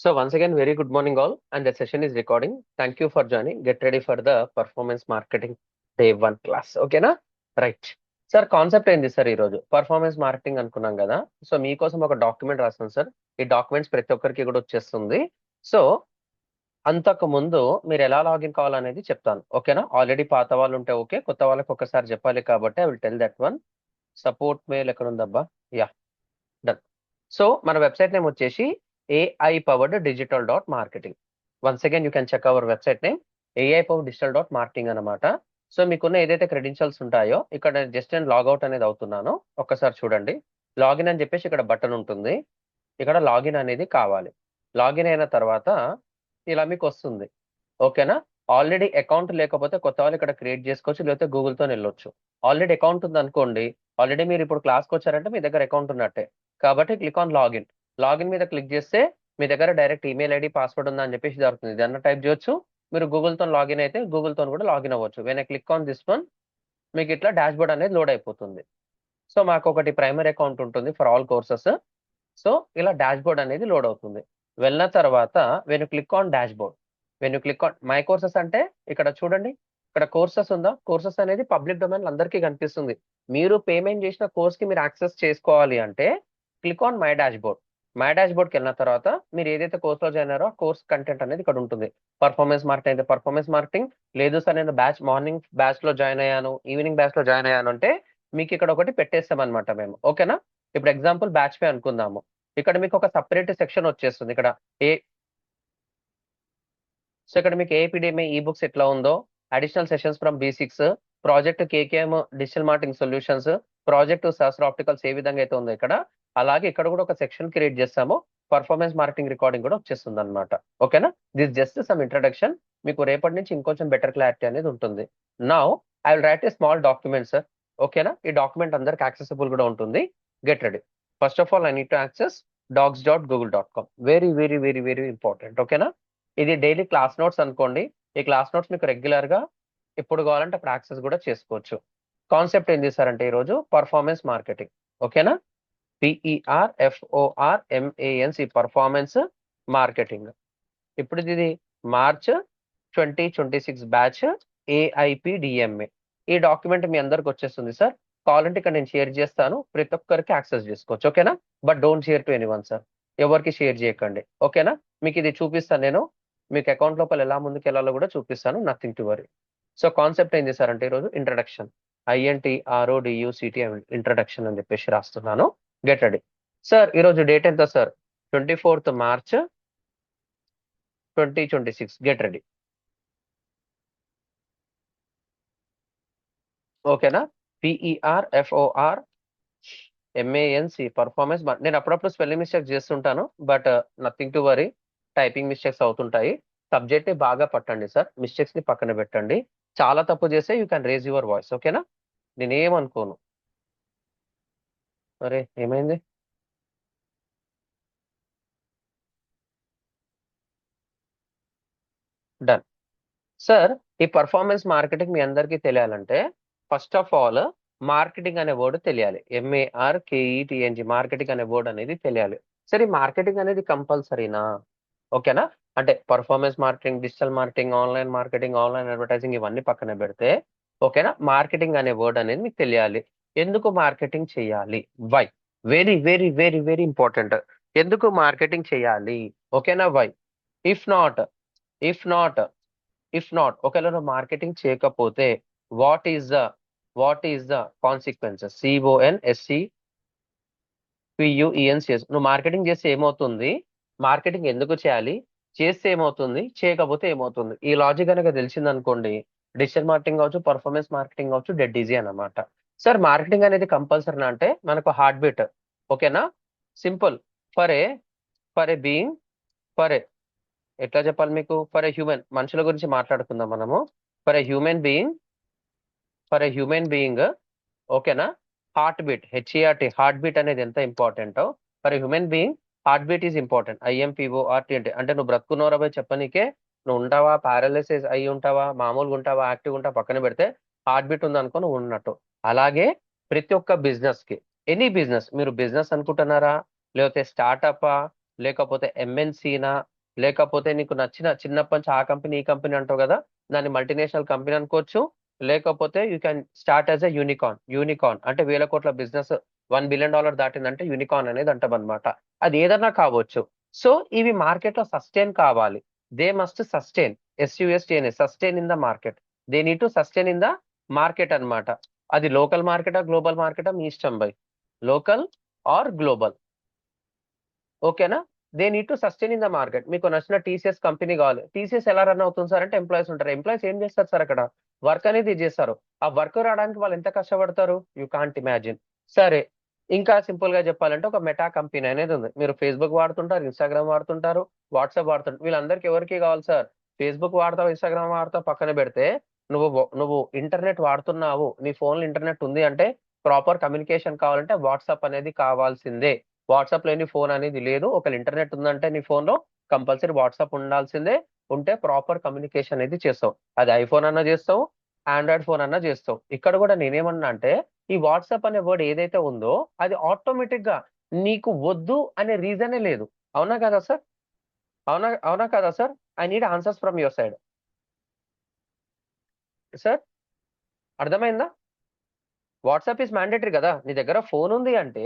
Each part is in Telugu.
So once again, very good morning all, and the session is recording. Thank you for joining. Get ready for the performance marketing day 1 class. Okay na? Right. Sir concept ఏంది సార్ ఈరోజు పర్ఫార్మెన్స్ మార్కెటింగ్ అనుకున్నాం కదా. సో మీకోసం ఒక డాక్యుమెంట్ రాస్తాను సార్. ఈ డాక్యుమెంట్స్ ప్రతి ఒక్కరికి కూడా వచ్చేస్తుంది. సో అంతకు ముందు మీరు ఎలా లాగిన్ కావాలనేది చెప్తాను. ఓకేనా? ఆల్రెడీ పాత వాళ్ళు ఉంటే ఓకే, కొత్త వాళ్ళకి ఒకసారి చెప్పాలి కాబట్టి I will tell that one. Support mail ఎక్కడ ఉందబ్బా? Yeah, done. సో మన వెబ్సైట్ నేమ్ వచ్చేసి AI-powered-digital.marketing. Once again you can check our website name AI-powered-digital.marketing అనమాట. సో మీకున్న ఏదైతే క్రెడెన్షియల్స్ ఉంటాయో ఇక్కడ జస్ట్ నేను లాగౌట్ అనేది అవుతున్నాను. ఒక్కసారి చూడండి. లాగిన్ అని చెప్పేసి ఇక్కడ బటన్ ఉంటుంది. ఇక్కడ లాగిన్ అనేది కావాలి. లాగిన్ అయిన తర్వాత ఇలా మీకు వస్తుంది. ఓకేనా? ఆల్రెడీ అకౌంట్ లేకపోతే కొత్త వాళ్ళు ఇక్కడ క్రియేట్ చేసుకోవచ్చు, లేకపోతే గూగుల్తో వెళ్ళొచ్చు. ఆల్రెడీ అకౌంట్ ఉంది అనుకోండి, ఆల్రెడీ మీరు ఇప్పుడు క్లాస్కి వచ్చారంటే మీ దగ్గర అకౌంట్ ఉన్నట్టే. కాబట్టి క్లిక్ ఆన్ లాగిన్. లాగిన్ మీద క్లిక్ చేస్తే మీ దగ్గర డైరెక్ట్ ఈమెయిల్ ఐడి పాస్వర్డ్ ఉందా అని చెప్పేసి జరుగుతుంది. దాన్ని టైప్ చేయొచ్చు. మీరు గూగుల్తో లాగిన్ అయితే గూగుల్తో కూడా లాగిన్ అవ్వచ్చు. When I click on this one, మీకు ఇట్లా డాష్ బోర్డ్ అనేది లోడ్ అయిపోతుంది. సో మాకు ఒకటి ప్రైమరీ అకౌంట్ ఉంటుంది ఫర్ ఆల్ కోర్సెస్. సో ఇలా డాష్ బోర్డ్ అనేది లోడ్ అవుతుంది. వెళ్ళిన తర్వాత when click on dash board, when click on my courses అంటే ఇక్కడ చూడండి, ఇక్కడ కోర్సెస్ ఉందా? కోర్సెస్ అనేది పబ్లిక్ డొమైన్ అందరికీ కనిపిస్తుంది. మీరు పేమెంట్ చేసిన కోర్స్ కి మీరు యాక్సెస్ చేసుకోవాలి అంటే click on my dashboard. My డాష్ బోర్డ్కి వెళ్ళిన తర్వాత మీరు ఏదైతే కోర్స్లో జాయిన్ అయ్యారో ఆ కోర్స్ కంటెంట్ అనేది ఇక్కడ ఉంటుంది. పర్ఫార్మెన్స్ మార్కెటింగ్ అయితే పర్ఫార్మెన్స్ మార్కెటింగ్, లేదు సార్ నేను బ్యాచ్ మార్నింగ్ బ్యాచ్ లో జాయిన్ అయ్యాను, ఈవినింగ్ బ్యాచ్ లో జాయిన్ అయ్యాను అంటే మీకు ఇక్కడ ఒకటి పెట్టేస్తాం అనమాట మేము. ఓకేనా? ఇప్పుడు ఎగ్జాంపుల్ బ్యాచ్ పే అనుకుందాము. ఇక్కడ మీకు ఒక సపరేట్ సెక్షన్ వచ్చేస్తుంది. ఇక్కడ సో ఇక్కడ మీకు ఏపీడిఎంఏ ఈ బుక్స్ ఎట్లా ఉందో, additional sessions from B6, project KKM digital marketing solutions, project శాస్త్ర ఆప్టికల్స్ ఏ విధంగా అయితే ఉందో ఇక్కడ, అలాగే ఇక్కడ కూడా ఒక సెక్షన్ క్రియేట్ చేస్తాము. పర్ఫార్మెన్స్ మార్కెటింగ్ రికార్డింగ్ కూడా వచ్చేస్తుంది అనమాట. ఓకేనా? This just some introduction. మీకు రేపటి నుంచి ఇంకొంచెం బెటర్ క్లారిటీ అనేది ఉంటుంది. Now I will write a small document sir. ఓకేనా? ఈ డాక్యుమెంట్ అందరికి యాక్సెసిబుల్ కూడా ఉంటుంది. Get ready. First of all I need to access docs.google.com. Very very very very important. ఓకేనా? ఇది డైలీ క్లాస్ నోట్స్ అనుకోండి. ఈ క్లాస్ నోట్స్ మీకు రెగ్యులర్ గా ఎప్పుడు కావాలంటే అప్పుడు యాక్సెస్ కూడా చేసుకోవచ్చు. కాన్సెప్ట్ ఏం చేశారంటే ఈరోజు పర్ఫార్మెన్స్ మార్కెటింగ్. ఓకేనా? PERFORMANC performance marketing. ఇప్పుడు ఇది మార్చ్ 2026 బ్యాచ్ AIPDMA. ఈ డాక్యుమెంట్ మీ అందరికి వచ్చేస్తుంది సార్. కావాలంటే ఇక్కడ నేను షేర్ చేస్తాను, ప్రతి ఒక్కరికి యాక్సెస్ చేసుకోవచ్చు. ఓకేనా? But don't share to anyone sir. ఎవరికి షేర్ చేయకండి. ఓకేనా? మీకు ఇది చూపిస్తాను నేను. మీకు అకౌంట్ లోపల ఎలా ముందుకు వెళ్ళాలో కూడా చూపిస్తాను. Nothing to worry. So concept ఏం చేశారంటే ఈరోజు ఇంట్రడక్షన్, INTRODUCT ఇంట్రడక్షన్ అని చెప్పేసి రాస్తున్నాను. Get ready. సార్ ఈరోజు డేట్ ఎంత sir? 24th March 2026. Get ready. ఓకేనా? PERFORMANC performance. నేను అప్పుడప్పుడు స్పెల్లింగ్ మిస్టేక్స్ చేస్తుంటాను, but nothing to worry. Typing mistakes అవుతుంటాయి. సబ్జెక్ట్ ని బాగా పట్టండి సార్, మిస్టేక్స్ ని పక్కన పెట్టండి. చాలా తప్పు చేస్తే you can raise your voice. ఓకేనా? నేనేమనుకోను. అరే ఏమైంది? డన్. సార్ ఈ పర్ఫార్మెన్స్ మార్కెటింగ్ మీ అందరికీ తెలియాలంటే ఫస్ట్ ఆఫ్ ఆల్ మార్కెటింగ్ అనే వర్డ్ తెలియాలి. MARKETING మార్కెటింగ్ అనే వర్డ్ అనేది తెలియాలి. సరే ఈ మార్కెటింగ్ అనేది కంపల్సరీనా? ఓకేనా? అంటే performance marketing, digital marketing, online marketing, online advertising ఇవన్నీ పక్కన పెడితే ఓకేనా, మార్కెటింగ్ అనే వర్డ్ అనేది మీకు తెలియాలి. ఎందుకు మార్కెటింగ్ చేయాలి? Why? Very very very very important. ఎందుకు మార్కెటింగ్ చేయాలి? ఓకేనా? Why? If not if not if not ఒకవేళ నువ్వు మార్కెటింగ్ చేయకపోతే what is the consequences? CONSEQUENCES. నువ్వు మార్కెటింగ్ చేస్తే ఏమవుతుంది? మార్కెటింగ్ ఎందుకు చేయాలి? చేస్తే ఏమవుతుంది? చేయకపోతే ఏమవుతుంది? ఈ లాజిక్ కనుక తెలిసింది అనుకోండి, డిజిటల్ మార్కెటింగ్ కావచ్చు, పర్ఫార్మెన్స్ మార్కెటింగ్ కావచ్చు, డెడ్ ఈజీ అన్నమాట. సార్ మార్కెటింగ్ అనేది కంపల్సరీ అంటే మనకు హార్ట్ బీట్. ఓకేనా? Simple. For a being, for a ఎట్లా చెప్పాలి మీకు? ఫర్ ఏ హ్యూమన్, మనుషుల గురించి మాట్లాడుకుందాం మనము. ఫర్ ఏ హ్యూమన్ బీయింగ్ ఓకేనా, heart beat, HERT, heart beat అనేది ఎంత ఇంపార్టెంటో for a human being heart beat is important. IMPORT అంటే నువ్వు బ్రతుకున్నవరా పోయి చెప్పనీకే, నువ్వు ఉంటావా, పారాలిసిస్ అయ్యి ఉంటావా, మామూలుగా ఉంటావా, యాక్టివ్ ఉంటావా పక్కన పెడితే హార్ట్ బీట్ ఉందనుకో నువ్వు ఉన్నట్టు. అలాగే ప్రతి ఒక్క బిజినెస్ కి, ఎనీ బిజినెస్, మీరు బిజినెస్ అనుకుంటున్నారా, లేకపోతే స్టార్టప్పా, లేకపోతే MNCనా, లేకపోతే నీకు నచ్చిన చిన్నప్పటి నుంచి ఆ కంపెనీ ఈ కంపెనీ అంటావు కదా, దాన్ని మల్టీనేషనల్ కంపెనీ అనుకోవచ్చు. లేకపోతే you can start as a unicorn. Unicorn అంటే 1,000 కోట్ల బిజినెస్, $1 బిలియన్ దాటిందంటే యూనికార్న్ అనేది అంటాం అనమాట. అది ఏదన్నా కావచ్చు. సో ఇవి మార్కెట్ లో సస్టైన్ కావాలి. They must sustain, SUSTN, sustain in the market. They need to sustain in the market అన్నమాట. అది లోకల్ మార్కెటా గ్లోబల్ మార్కెటా మీ ఇష్టం బై, లోకల్ ఆర్ గ్లోబల్. ఓకేనా. They need to sustain in the market. మీకు నచ్చిన TCS కంపెనీ కావాలి. TCS ఎలా రన్ అవుతుంది సార్ అంటే ఎంప్లాయీస్ ఉంటారు. ఎంప్లాయీస్ ఏం చేస్తారు సార్ అక్కడ, వర్క్ అనేది చేస్తారు. ఆ వర్క్ రావడానికి వాళ్ళు ఎంత కష్టపడతారు, యూ కాంట్ ఇమాజిన్. సరే, ఇంకా సింపుల్ గా చెప్పాలంటే ఒక మెటా కంపెనీ అనేది ఉంది. మీరు ఫేస్బుక్ వాడుతుంటారు, ఇన్స్టాగ్రామ్ వాడుతుంటారు, వాట్సాప్ వాడుతుంటారు. వీళ్ళందరికీ ఎవరికి కావాలి సార్, ఫేస్బుక్ వాడతావు, ఇన్స్టాగ్రామ్ వాడతావు పక్కన పెడితే, నువ్వు ఇంటర్నెట్ వాడుతున్నావు, నీ ఫోన్ లో ఇంటర్నెట్ ఉంది అంటే ప్రాపర్ కమ్యూనికేషన్ కావాలంటే వాట్సాప్ అనేది కావాల్సిందే. వాట్సాప్ లేని ఫోన్ అనేది లేదు. ఒకవేళ ఇంటర్నెట్ ఉందంటే నీ ఫోన్ లో కంపల్సరీ వాట్సాప్ ఉండాల్సిందే. ఉంటే ప్రాపర్ కమ్యూనికేషన్ అనేది చేస్తావు. అది ఐఫోన్ అన్నా చేస్తావు, ఆండ్రాయిడ్ ఫోన్ అన్నా చేస్తావు. ఇక్కడ కూడా నేనేమన్నా అంటే ఈ వాట్సాప్ అనే వర్డ్ ఏదైతే ఉందో అది ఆటోమేటిక్ గా నీకు వద్దు అనే రీజనే లేదు. అవునా కదా సార్, అవునా అవునా కదా sir. I need answers from your side sir. అర్థమైందా. వాట్సాప్ ఇస్ మ్యాండేటరీ కదా, నీ దగ్గర ఫోన్ ఉంది అంటే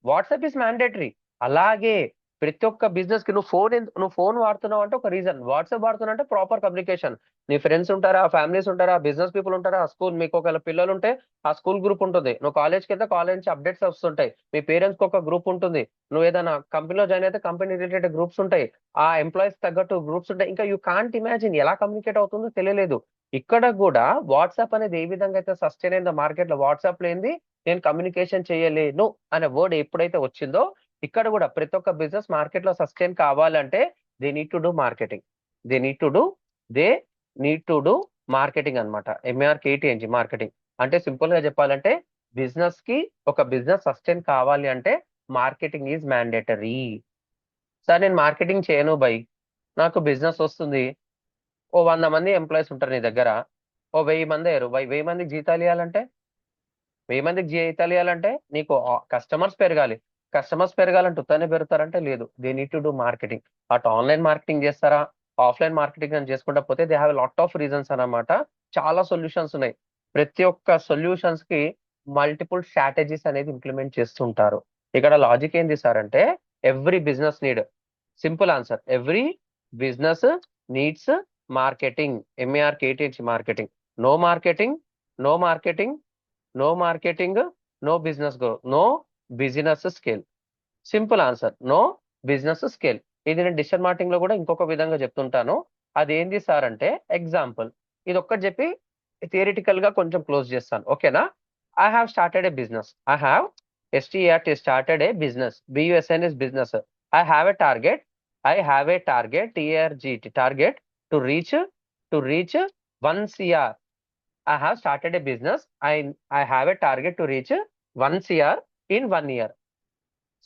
వాట్సాప్ ఇస్ మ్యాండేటరీ. అలాగే ప్రతి ఒక్క బిజినెస్ కి నువ్వు ఫోన్ వాడుతున్నావు అంటే ఒక రీజన్, వాట్సాప్ వాడుతున్నావు అంటే ప్రాపర్ కమ్యూనికేషన్. నీ ఫ్రెండ్స్ ఉంటారా, ఫ్యామిలీస్ ఉంటారా, బిజినెస్ పీపుల్ ఉంటారా, స్కూల్ మీకు ఒకవేళ పిల్లలు ఉంటే ఆ స్కూల్ గ్రూప్ ఉంటుంది. నువ్వు కాలేజ్కి వెళ్తే కాలేజ్ నుంచి అప్డేట్స్ వస్తుంటాయి. మీ పేరెంట్స్ కి ఒక గ్రూప్ ఉంటుంది. నువ్వు ఏదైనా కంపెనీలో జాయిన్ అయితే కంపెనీ రిలేటెడ్ గ్రూప్స్ ఉంటాయి. ఆ ఎంప్లాయీస్ తగ్గట్టు గ్రూప్స్ ఉంటాయి. ఇంకా యూ కాంట్ ఇమాజిన్ ఎలా కమ్యూనికేట్ అవుతుందో తెలియలేదు. ఇక్కడ కూడా వాట్సాప్ అనేది ఏ విధంగా అయితే సస్టైన్ అయిందో మార్కెట్ లో, వాట్సాప్ లేనిది నేను కమ్యూనికేషన్ చేయలేను అనే వర్డ్ ఎప్పుడైతే వచ్చిందో, ఇక్కడ కూడా ప్రతి ఒక్క బిజినెస్ మార్కెట్ లో సస్టైన్ కావాలంటే they need to do marketing. They need to do they need to do marketing అనమాట. MARKETING, marketing. అంటే సింపుల్ గా చెప్పాలంటే బిజినెస్ కి, ఒక బిజినెస్ సస్టైన్ కావాలి అంటే మార్కెటింగ్ ఈజ్ మ్యాండేటరీ. సార్ నేను మార్కెటింగ్ చేయను బై, నాకు బిజినెస్ వస్తుంది, ఓ 100 మంది ఎంప్లాయీస్ ఉంటారు నీ దగ్గర, ఓ 1000 మంది అయ్యారు. 1000 మందికి జీతాలు ఇవ్వాలంటే, 1000 మందికి జీతాలు ఇవ్వాలంటే నీకు కస్టమర్స్ పెరగాలి. కస్టమర్స్ పెరగాలంటే ఉత్తనే పెరుగుతారంటే లేదు. They need to do marketing. అటు ఆన్లైన్ మార్కెటింగ్ చేస్తారా, ఆఫ్లైన్ మార్కెటింగ్ అని చేసుకుంటా పోతే they have lot of reasons అన్నమాట. చాలా సొల్యూషన్స్ ఉన్నాయి. ప్రతి ఒక్క సొల్యూషన్స్ కి మల్టిపుల్ స్ట్రాటజీస్ అనేది ఇంప్లిమెంట్ చేస్తుంటారు. ఇక్కడ లాజిక్ ఏంది సార్ అంటే every business need, simple answer, every business needs marketing. MARKETING, marketing. No marketing, no marketing, no marketing, no business growth, no business scale. Simple answer, no business scale. ఇది నేను డిజిటల్ మార్కెటింగ్ లో కూడా ఇంకొక విధంగా చెప్తుంటాను. అది ఏంది సార్ అంటే ఎగ్జాంపుల్, ఇది ఒక్కటి చెప్పి థియరిటికల్ గా కొంచెం క్లోజ్ చేస్తాను. ఓకేనా. I have started a business. I have started a business. BUSN is business. I have a target. I have a target, TRGT, target to reach 1 CR. I have started a business. I have a target to reach 1 CR in 1 year.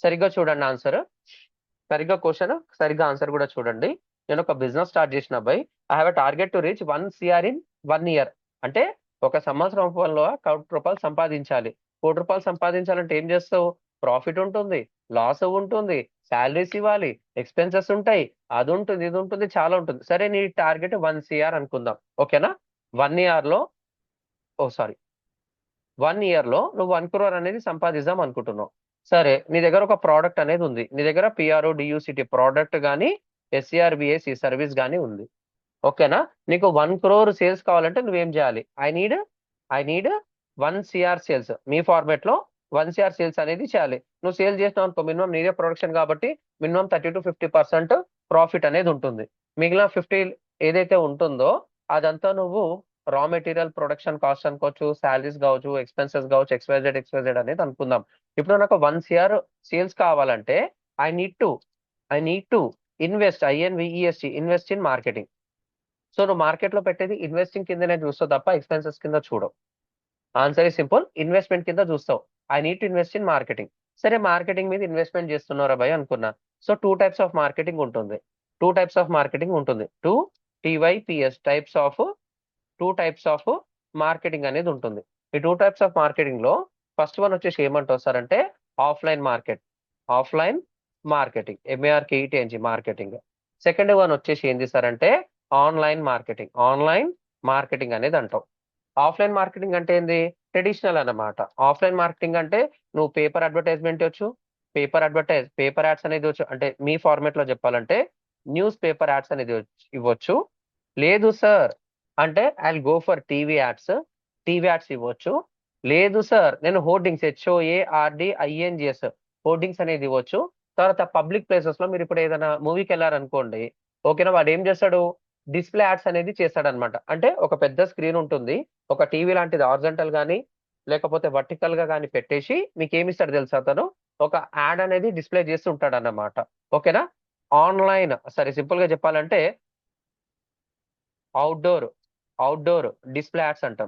సరిగ్గా చూడండి ఆన్సర్, సరిగ్గా క్వశ్చన్, సరిగ్గా ఆన్సర్ కూడా చూడండి. నేను ఒక బిజినెస్ స్టార్ట్ చేసిన అబ్బాయి, I have a target to reach 1 CR in 1 year. అంటే ఒక సంవత్సరంలో 1 కోటి రూపాయలు సంపాదించాలి. 1 కోటి రూపాయలు సంపాదించాలంటే ఏం చేస్తావు, ప్రాఫిట్ ఉంటుంది, లాస్ ఉంటుంది, శాలరీస్ ఇవ్వాలి, ఎక్స్పెన్సెస్ ఉంటాయి, అది ఉంటుంది, ఇది ఉంటుంది, చాలా ఉంటుంది. సరే నీ టార్గెట్ 1 CR అనుకుందాం. ఓకేనా. 1 year లో, ఓ సారీ, 1 year లో నువ్వు 1 crore అనేది సంపాదిద్దాం అనుకుంటున్నావు. సరే నీ దగ్గర ఒక ప్రోడక్ట్ అనేది ఉంది. నీ దగ్గర PRODUCT ప్రోడక్ట్ కానీ SERVIS సర్వీస్ కానీ ఉంది. ఓకేనా. నీకు 1 crore సేల్స్ కావాలంటే నువ్వేం చేయాలి, I need 1 CR sales. Me format లో 1 CR సేల్స్ అనేది చేయాలి. నువ్వు సేల్ చేసినావు అనుకో, మినిమం నీదే ప్రొడక్షన్ కాబట్టి మినిమం 30 to 50% ప్రాఫిట్ అనేది ఉంటుంది. మిగిలిన 50 ఏదైతే ఉంటుందో అదంతా నువ్వు రా మెటీరియల్ ప్రొడక్షన్ కాస్ట్ అనుకోవచ్చు, శాలరీస్ కావచ్చు, ఎక్స్పెన్సెస్ కావచ్చు, XYZ అనేది అనుకుందాం. ఇప్పుడు నాకు 1 CR సేల్స్ కావాలంటే I need to invest, invest in marketing. So నువ్వు మార్కెట్ లో పెట్టేది ఇన్వెస్టింగ్ కిందనే చూస్తావు తప్ప ఎక్స్పెన్సెస్ కింద చూడవు. ఆన్సర్ ఈ సింపుల్, ఇన్వెస్ట్మెంట్ కింద చూస్తావు. I need to invest in marketing. సరే మార్కెటింగ్ మీద ఇన్వెస్ట్మెంట్ చేస్తున్నారా భయ్ అనుకున్నా. సో 2 types ఆఫ్ మార్కెటింగ్ ఉంటుంది. 2 types ఆఫ్ మార్కెటింగ్ అనేది ఉంటుంది. ఈ 2 types ఆఫ్ మార్కెటింగ్ లో ఫస్ట్ వన్ వచ్చేసి ఏమంటారు సార్ అంటే offline marketing. MARKETING, marketing. Second one వచ్చేసి ఏంది సార్ అంటే ఆన్లైన్ మార్కెటింగ్ అనేది అంటాం. ఆఫ్లైన్ మార్కెటింగ్ అంటే ఏంది? ట్రెడిషనల్ అన్నమాట. ఆఫ్లైన్ మార్కెటింగ్ అంటే నువ్వు పేపర్ అడ్వర్టైజ్మెంట్ ఇవ్వచ్చు, పేపర్ యాడ్స్ అనేది ఇవ్వచ్చు. అంటే మీ ఫార్మేట్ లో చెప్పాలంటే న్యూస్ పేపర్ యాడ్స్ అనేది ఇవ్వచ్చు. లేదు సార్ అంటే I go for TV ads ఇవ్వచ్చు. లేదు సార్ నేను హోర్డింగ్స్ HOARDINGS హోర్డింగ్స్ అనేది ఇవ్వచ్చు. తర్వాత పబ్లిక్ ప్లేసెస్ లో మీరు ఇప్పుడు ఏదైనా మూవీకి వెళ్ళారనుకోండి, ఓకేనా, వాడు ఏం చేస్తాడు? డిస్ప్లే యాడ్స్ అనేది చేస్తాడనమాట. అంటే ఒక పెద్ద స్క్రీన్ ఉంటుంది, ఒక టీవీ లాంటిది హారిజాంటల్ గానీ లేకపోతే వర్టికల్ గా కానీ పెట్టేసి మీకు ఏమి ఇస్తాడు తెలుసా? అతను ఒక యాడ్ అనేది డిస్ప్లే చేస్తూ ఉంటాడు అన్నమాట. ఓకేనా? ఆన్లైన్ సరే సింపుల్ గా చెప్పాలంటే అవుట్డోర్ డిస్ప్లే యాడ్స్ అంటాం.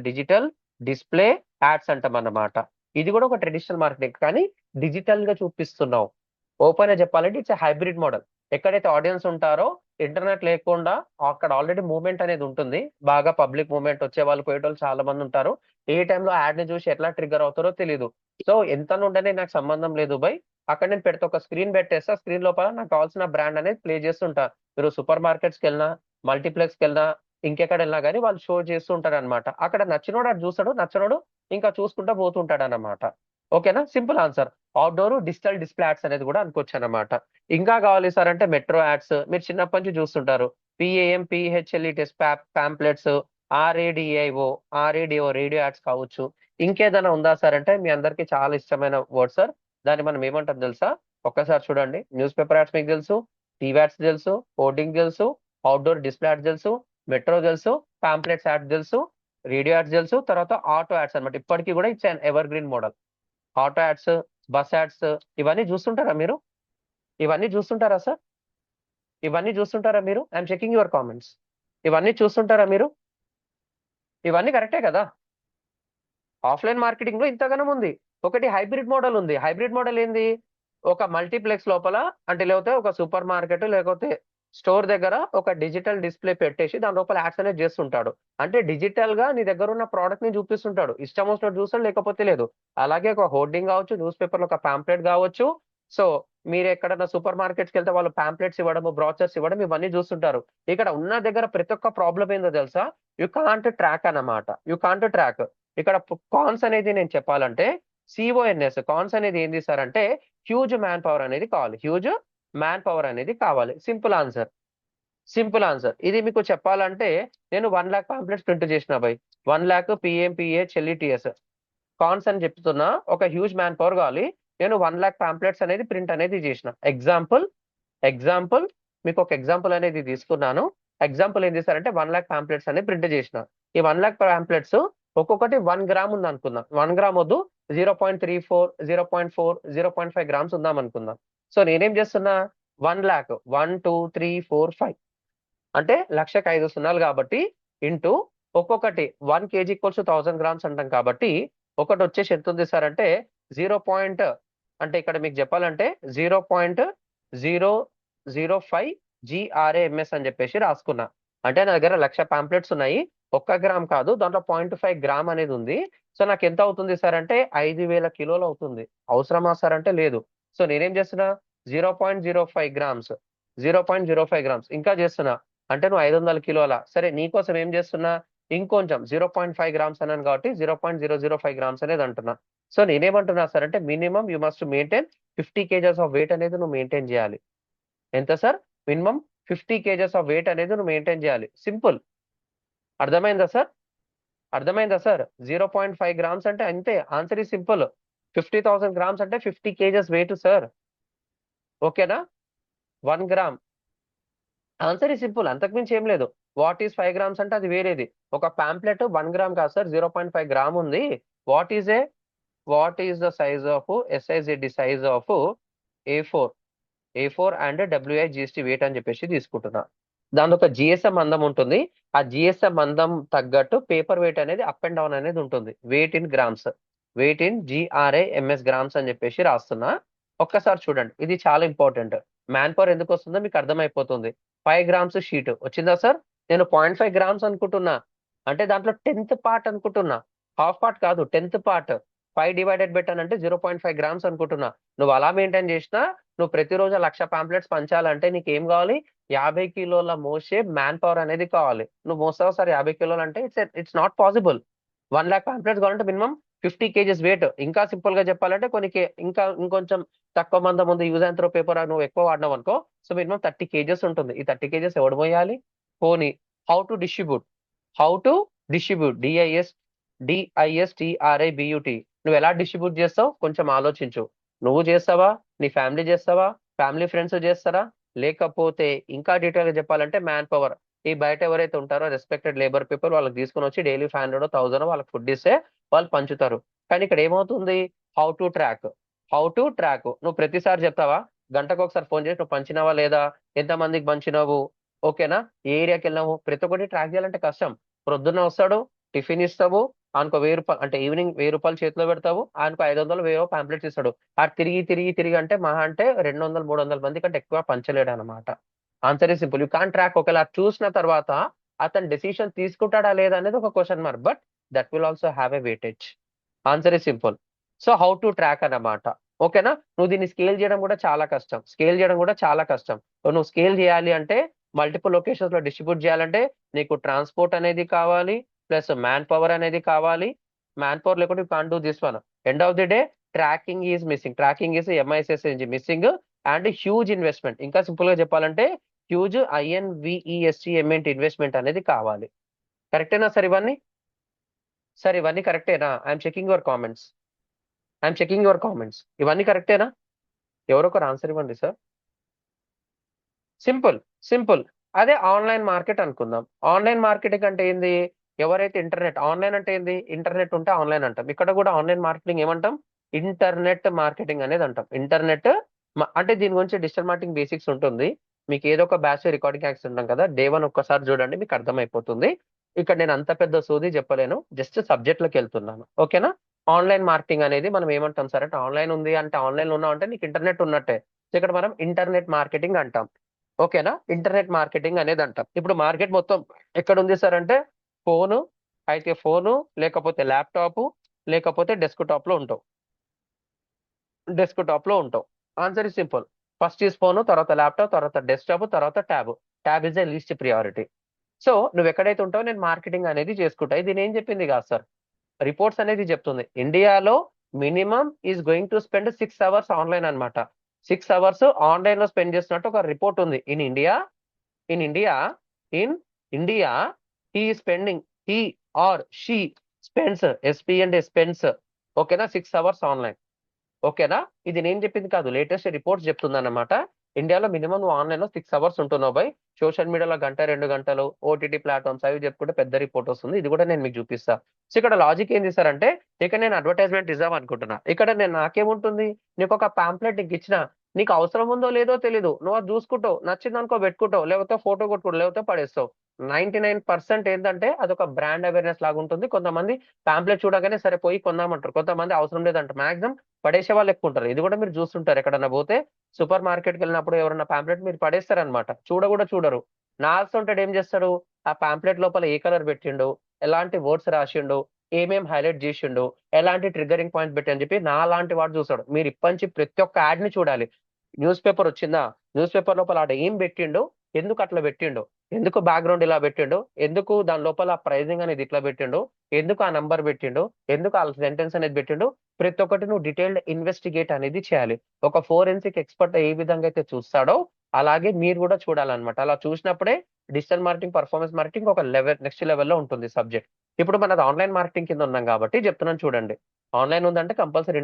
డిజిటల్ డిస్ప్లే యాడ్స్ అంటాం అన్నమాట. ఇది కూడా ఒక ట్రెడిషనల్ మార్కెటింగ్, కానీ డిజిటల్ గా చూపిస్తున్నావు. ఓపెన్ గా చెప్పాలంటే ఇట్స్ హైబ్రిడ్ మోడల్. ఎక్కడైతే ఆడియన్స్ ఉంటారో ఇంటర్నెట్ లేకుండా అక్కడ ఆల్రెడీ మూవ్మెంట్ అనేది ఉంటుంది, బాగా పబ్లిక్ మూవ్మెంట్, వచ్చే వాళ్ళు పోయేటోళ్ళు చాలా మంది ఉంటారు. ఏ టైంలో యాడ్ ని చూసి ఎట్లా ట్రిగ్గర్ అవుతారో తెలియదు. సో ఎంత నుండనే నాకు సంబంధం లేదు బై, అక్కడ నేను పెడితే ఒక స్క్రీన్ పెట్టేస్తా, స్క్రీన్ లోపల నాకు కావాల్సిన బ్రాండ్ అనేది ప్లే చేస్తుంటా. మీరు సూపర్ మార్కెట్స్కి వెళ్ళినా, మల్టీప్లెక్స్కి వెళ్ళినా, ఇంకెక్కడ వెళ్ళినా కానీ వాళ్ళు షో చేస్తూ ఉంటారు అనమాట. అక్కడ నచ్చినోడు అటు చూస్తాడు, నచ్చినోడు ఇంకా చూసుకుంటా పోతుంటాడు అన్నమాట. ఓకేనా? Simple answer. Outdoor digital display ads అనేది కూడా అనుకోవచ్చు అనమాట. ఇంకా కావాలి సార్ అంటే మెట్రో యాడ్స్ మీరు చిన్నప్పటి నుంచి చూస్తుంటారు. PAMPHLE test pamphlets, RADIO radio ads కావచ్చు. ఇంకేదైనా ఉందా సార్ అంటే మీ అందరికి చాలా ఇష్టమైన వర్డ్ సార్, దాన్ని మనం ఏమంటాం తెలుసా? ఒక్కసారి చూడండి. న్యూస్ పేపర్ యాడ్స్ మీకు తెలుసు, టీవీ యాడ్స్ తెలుసు, హోర్డింగ్ తెలుసు, అవుట్డోర్ డిస్ప్లే యాడ్స్ తెలుసు, మెట్రో తెలుసు, పాంప్లెట్స్ యాడ్స్ తెలుసు, రేడియో యాడ్స్ తెలుసు, తర్వాత ఆటో యాడ్స్ అనమాట. ఇప్పటికీ కూడా it's an ever green model. Auto ads, bus ads, ఇవన్నీ చూస్తుంటారా మీరు? ఇవన్నీ చూస్తుంటారా సార్? ఇవన్నీ చూస్తుంటారా మీరు? I'm checking your comments. ఇవన్నీ చూస్తుంటారా మీరు? ఇవన్నీ కరెక్టే కదా? ఆఫ్లైన్ మార్కెటింగ్ లో ఇంతగానం ఉంది. ఒకటి హైబ్రిడ్ మోడల్ ఉంది. హైబ్రిడ్ మోడల్ ఏంది? ఒక మల్టీప్లెక్స్ లోపల, అంటే లేకపోతే ఒక సూపర్ మార్కెట్ లేకపోతే స్టోర్ దగ్గర ఒక డిజిటల్ డిస్ప్లే పెట్టేసి దాని లోపల యాడ్స్ అనేది చేస్తుంటాడు. అంటే డిజిటల్ గా నీ దగ్గర ఉన్న ప్రోడక్ట్ ని చూపిస్తుంటాడు. ఇష్టం వచ్చినట్టు చూస్తాడు, లేకపోతే లేదు. అలాగే ఒక హోర్డింగ్ కావచ్చు, న్యూస్ పేపర్ లో ఒక పాంప్లెట్ కావచ్చు. సో మీరు ఎక్కడన్నా సూపర్ మార్కెట్స్కి వెళ్తే వాళ్ళు పాంప్లెట్స్ ఇవ్వడం, బ్రాచర్స్ ఇవ్వడం, ఇవన్నీ చూస్తుంటారు. ఇక్కడ ఉన్న దగ్గర ప్రతి ఒక్క ప్రాబ్లం ఏందో తెలుసా? యూ కాంట్ ట్రాక్ అన్నమాట. You can't track. ఇక్కడ కాన్స్ అనేది నేను చెప్పాలంటే కాన్స్ అనేది ఏంది సార్ అంటే హ్యూజ్ మ్యాన్ పవర్ అనేది కావాలి. Simple answer. ఇది మీకు చెప్పాలంటే నేను 1,00,000 పాంప్లెట్స్ ప్రింట్ చేసిన బై. 1,00,000 PMPHLETS కాన్స్ అని చెప్తున్నా. ఒక హ్యూజ్ మ్యాన్ పవర్ కావాలి. నేను 1,00,000 పాంప్లెట్స్ అనేది ప్రింట్ అనేది చేసిన. ఎగ్జాంపుల్ మీకు ఒక ఎగ్జాంపుల్ అనేది తీసుకున్నాను. ఎగ్జాంపుల్ ఏం చేశారంటే 1,00,000 పాంప్లెట్స్ అనేది ప్రింట్ చేసిన. ఈ 1,00,000 పాంప్లెట్స్ ఒక్కొక్కటి 1 గ్రామ్ ఉంది అనుకుందాం. 1 గ్రామ్ వద్దు, 0.34, 0.4, 0.5 గ్రామ్స్ ఉందాం అనుకుందాం. సో నేనేం చేస్తున్నా? 1,00,000 1 2 3 4 5 అంటే 1,00,000కి 5 సున్నాలు కాబట్టి ఇంటూ ఒక్కొక్కటి 1 kg ఈక్వల్స్ 1000 గ్రామ్స్ అంటాం కాబట్టి ఒకటి వచ్చేసి ఎంత ఉంది సార్ అంటే 0. అంటే ఇక్కడ మీకు చెప్పాలంటే 0.005 GRAMS అని చెప్పేసి రాసుకున్నా. అంటే నా దగ్గర 1,00,000 పాంప్లెట్స్ ఉన్నాయి. 1 గ్రామ్ కాదు, దాంట్లో 0.5 గ్రామ్ అనేది ఉంది. సో నాకు ఎంత అవుతుంది సార్ అంటే 5,000 కిలోలు అవుతుంది. అవసరమా సార్ అంటే లేదు. సో నేనేం చేస్తున్నా? 0.05 గ్రామ్స్ 0.05 గ్రామ్స్ ఇంకా చేస్తున్నా. అంటే నువ్వు 500 కిలోల. సరే నీకోసం ఏం చేస్తున్నా? ఇంకొంచెం 0.5 గ్రామ్స్ అన్నాను కాబట్టి 0.005 గ్రామ్స్ అనేది అంటున్నా. సో నేనేమంటున్నా సార్ అంటే minimum you must maintain 50 kgs of weight అనేది నువ్వు మెయింటైన్ చేయాలి. ఎంత sir? Minimum 50 kgs of weight అనేది నువ్వు మెయింటైన్ చేయాలి. సింపుల్. అర్థమైందా సార్? 0.5 గ్రామ్స్ అంటే అంతే. ఆన్సర్ ఈ సింపుల్. 50,000 గ్రామ్స్ అంటే 50 kgs వెయిట్ సార్. ఓకేనా? 1 గ్రామ్ ఆన్సర్ ఈ సింపుల్, అంతకుమించి ఏం లేదు. వాట్ ఈస్ 5 గ్రామ్స్ అంటే అది వేరేది. ఒక పాంప్లెట్ 1 గ్రామ్ కాదు సార్, 0.5 గ్రామ్ ఉంది. What is the size of SIZD size of A4 and WIGST weight అని చెప్పేసి తీసుకుంటున్నా. దాని ఒక GSM మందం ఉంటుంది. ఆ GSM మందం తగ్గట్టు పేపర్ వెయిట్ అనేది అప్ అండ్ డౌన్ అనేది ఉంటుంది. వెయిట్ ఇన్ GRAMS గ్రామ్స్ అని చెప్పేసి రాస్తున్నా. ఒక్కసారి చూడండి, ఇది చాలా ఇంపార్టెంట్. మ్యాన్ పవర్ ఎందుకు వస్తుందో మీకు అర్థమైపోతుంది. 5 గ్రామ్స్ షీట్ వచ్చిందా సార్? నేను 0.5 గ్రామ్స్ అనుకుంటున్నా. అంటే దాంట్లో 10th పార్ట్ అనుకుంటున్నా. హాఫ్ పార్ట్ కాదు, 10th పార్ట్. 5 డివైడెడ్ పెట్టానంటే 0.5 గ్రామ్స్ అనుకుంటున్నా. నువ్వు అలా మెయింటైన్ చేసినా నువ్వు ప్రతిరోజు 1,00,000 పాంప్లెట్స్ పంచాలంటే నీకేం కావాలి? 50 కిలోల మోసే మ్యాన్ పవర్ అనేది కావాలి. నువ్వు మోస్తావు సార్ 50 కిలోలు అంటే ఇట్స్ నాట్ పాసిబుల్. 1,00,000 పాంప్లెట్స్ కావాలంటే మినిమం 50 కేజెస్ వెయిట్. ఇంకా సింపుల్ గా చెప్పాలంటే ఇంకా ఇంకొంచెం తక్కువ మంది ముందు యూజ్ అండ్ త్రో పేపర్ నువ్వు ఎక్కువ వాడినావు అనుకో, సో మినిమం 30 కేజెస్ ఉంటుంది. ఈ 30 కేజెస్ ఎవడు మోయాలి? పోనీ హౌ టు డిస్ట్రిబ్యూట్? DISTRIBUT. నువ్వు ఎలా డిస్ట్రిబ్యూట్ చేస్తావు? కొంచెం ఆలోచించు. నువ్వు చేస్తావా? నీ ఫ్యామిలీ చేస్తావా? ఫ్యామిలీ ఫ్రెండ్స్ చేస్తారా? లేకపోతే ఇంకా డీటెయిల్ గా చెప్పాలంటే మ్యాన్ పవర్, ఈ బయట ఎవరైతే ఉంటారో రెస్పెక్టెడ్ లేబర్ పీపుల్, వాళ్ళకి తీసుకుని వచ్చి డైలీ 500 1000 వాళ్ళకి ఫుడ్ ఇస్తే వాళ్ళు పంచుతారు. కానీ ఇక్కడ ఏమవుతుంది? How to track. నువ్వు ప్రతిసారి చెప్తావా? గంటకు ఒకసారి ఫోన్ చేసి నువ్వు పంచినావా లేదా, ఎంత మందికి పంచినావు, ఓకేనా, ఏ ఏరియాకి వెళ్ళాము, ప్రతి ఒక్కటి ట్రాక్ చేయాలంటే కష్టం. ప్రొద్దున్న వస్తాడు, టిఫిన్ ఇస్తావు, ఆయనకు 1000 రూపాయలు అంటే ఈవినింగ్ 1000 రూపాయలు చేతిలో పెడతావు, ఆయనకు 500 1000 పాంప్లెట్స్ ఇస్తాడు. ఆ తిరిగి అంటే మహా అంటే 200 300 మంది కంటే ఎక్కువ పంచలేడు అనమాట. Answer is simple. You can track. ఒకవేళ చూసిన తర్వాత అతను డెసిషన్ తీసుకుంటాడా లేదా అనేది ఒక question mark, but that will also have a weightage. Answer is simple. So how to track అన్నమాట. ఓకేనా? నువ్వు దీన్ని స్కేల్ చేయడం కూడా చాలా కష్టం. నువ్వు స్కేల్ చేయాలి అంటే మల్టిపుల్ లొకేషన్స్ లో డిస్ట్రిబ్యూట్ చేయాలంటే నీకు ట్రాన్స్పోర్ట్ అనేది కావాలి, ప్లస్ మ్యాన్ పవర్ అనేది కావాలి. మ్యాన్ పవర్ లేకుంటే you can't do this one. End of the day tracking is missing and huge investment. ఇంకా సింపుల్ గా చెప్పాలంటే హ్యూజ్ INVESTMENT ఇన్వెస్ట్మెంట్ అనేది కావాలి. కరెక్టేనా సార్ ఇవన్నీ? కరెక్టేనా? I'm checking your comments. ఇవన్నీ కరెక్టేనా? ఎవరొకరు ఆన్సర్ ఇవ్వండి సార్. సింపుల్. అదే ఆన్లైన్ మార్కెట్ అనుకుందాం. ఆన్లైన్ మార్కెటింగ్ అంటే ఏంది? ఎవరైతే ఆన్లైన్ అంటే ఏంది? ఇంటర్నెట్ ఉంటే ఆన్లైన్ అంటాం. ఇక్కడ కూడా ఆన్లైన్ మార్కెటింగ్ ఏమంటాం? ఇంటర్నెట్ మార్కెటింగ్ అనేది అంటాం. అంటే దీని గురించి డిజిటల్ మార్కెటింగ్ బేసిక్స్ ఉంటుంది. మీకు ఏదో ఒక బ్యాచ్ రికార్డింగ్ యాక్స్ ఉంటాం కదా, డే 1 ఒక్కసారి చూడండి, మీకు అర్థమైపోతుంది. ఇక్కడ నేను అంత పెద్ద సోది చెప్పలేను, జస్ట్ సబ్జెక్ట్ లోకి వెళ్తున్నాను. ఓకేనా? ఆన్లైన్ మార్కెటింగ్ అనేది మనం ఏమంటాం సార్ అంటే, ఆన్లైన్ ఉంది అంటే, ఆన్లైన్ ఉన్నావు అంటే నీకు ఇంటర్నెట్ ఉన్నట్టే. సో ఇక్కడ మనం ఇంటర్నెట్ మార్కెటింగ్ అంటాం. ఓకేనా? ఇంటర్నెట్ మార్కెటింగ్ అనేది అంటాం. ఇప్పుడు మార్కెట్ మొత్తం ఎక్కడ ఉంది సార్ అంటే, ఫోను లేకపోతే ల్యాప్టాప్ లేకపోతే డెస్క్టాప్ లో ఉంటావు. Answer is simple. First is phone, తర్వాత ల్యాప్టాప్, తర్వాత డెస్క్టాప్, తర్వాత tab is a least priority. So నువ్వు ఎక్కడైతే ఉంటావో నేను మార్కెటింగ్ అనేది చేసుకుంటా. ఇది నేను చెప్పింది కాదు సార్, రిపోర్ట్స్ అనేది చెప్తుంది. ఇండియాలో minimum is going to spend 6 hours online అనమాట. 6 అవర్స్ ఆన్లైన్ లో స్పెండ్ చేస్తున్నట్టు ఒక రిపోర్ట్ ఉంది. In India he spending, he or she spends, spends, ఓకేనా, 6 అవర్స్ ఆన్లైన్. ఓకేనా? ఇది నేను చెప్పింది కాదు, లేటెస్ట్ రిపోర్ట్స్ చెప్తుంది అనమాట. ఇండియాలో మినిమం నువ్వు ఆన్లైన్ లో 6 అవర్స్ ఉంటున్నావు బై. సోషల్ మీడియాలో 1 2 గంటలు, OTT ప్లాట్ఫామ్స్ అవి చెప్పుకుంటే పెద్ద రిపోర్ట్ వస్తుంది. ఇది కూడా నేను మీకు చూపిస్తా. సో ఇక్కడ లాజిక్ ఏం చేశారంటే, ఇక్కడ నేను అడ్వర్టైజ్మెంట్ ఇద్దాం అనుకుంటున్నా. ఇక్కడ నాకేముంటుంది, నీకు ఒక పాంప్లెట్ నీకు ఇచ్చిన, నీకు అవసరం ఉందో లేదో తెలీదు, నువ్వు అది చూసుకుంటావు, నచ్చింది అనుకో పెట్టుకుంటావు, లేకపోతే ఫోటో కొట్టుకుంటావు, లేకపోతే పడేస్తావు. 99% ఏంటంటే అదొక బ్రాండ్ అవేర్నెస్ లాగా ఉంటుంది. కొంతమంది పాంప్లెట్ చూడగానే సరే పోయి కొందామంటారు, కొంతమంది అవసరం లేదంటారు, మాక్సిమం పడేసే వాళ్ళు ఎక్కువ ఉంటారు. ఇది కూడా మీరు చూస్తుంటారు, ఎక్కడన్నా పోతే సూపర్ మార్కెట్కి వెళ్ళినప్పుడు ఎవరన్నా పాంప్లెట్ మీరు పడేస్తారనమాట, కూడా చూడరు. నాల్స్తుంటాడు ఏం చేస్తాడు, ఆ పాంప్లెట్ లోపల ఏ కలర్ పెట్టిండు, ఎలాంటి వర్డ్స్ రాసిండు, ఏమేం హైలైట్ చేసిండు, ఎలాంటి ట్రిగ్గరింగ్ పాయింట్ పెట్టి అని చెప్పి నా లాంటి వాడు చూస్తాడు. మీరు ఇప్పటి ప్రతి ఒక్క యాడ్ ని చూడాలి. న్యూస్ పేపర్ వచ్చిందా, న్యూస్ పేపర్ లోపల ఆడ ఏం పెట్టిండు, ఎందుకు అట్లా పెట్టిండు, ఎందుకు బ్యాక్గ్రౌండ్ ఇలా పెట్టిండు, ఎందుకు దాని లోపల ప్రైజింగ్ అనేది ఇట్లా పెట్టిండు, ఎందుకు ఆ నంబర్ పెట్టిండు, ఎందుకు ఆ సెంటెన్స్ అనేది పెట్టిండు, ప్రతి ఒక్కటి నువ్వు డీటెయిల్డ్ ఇన్వెస్టిగేట్ అనేది చేయాలి. ఒక ఫోరెన్సిక్ ఎక్స్పర్ట్ ఏ విధంగా అయితే చూస్తాడో అలాగే మీరు కూడా చూడాలన్నమాట. అలా చూసినప్పుడే డిజిటల్ మార్కెటింగ్, పర్ఫార్మెన్స్ మార్కెటింగ్ ఒక నెక్స్ట్ లెవెల్లో ఉంటుంది సబ్జెక్ట్. ఇప్పుడు మనది ఆన్లైన్ మార్కెటింగ్ కింద ఉన్నాం కాబట్టి చెప్తున్నాను చూడండి. ఆన్లైన్ ఉందంటే కంపల్సరీ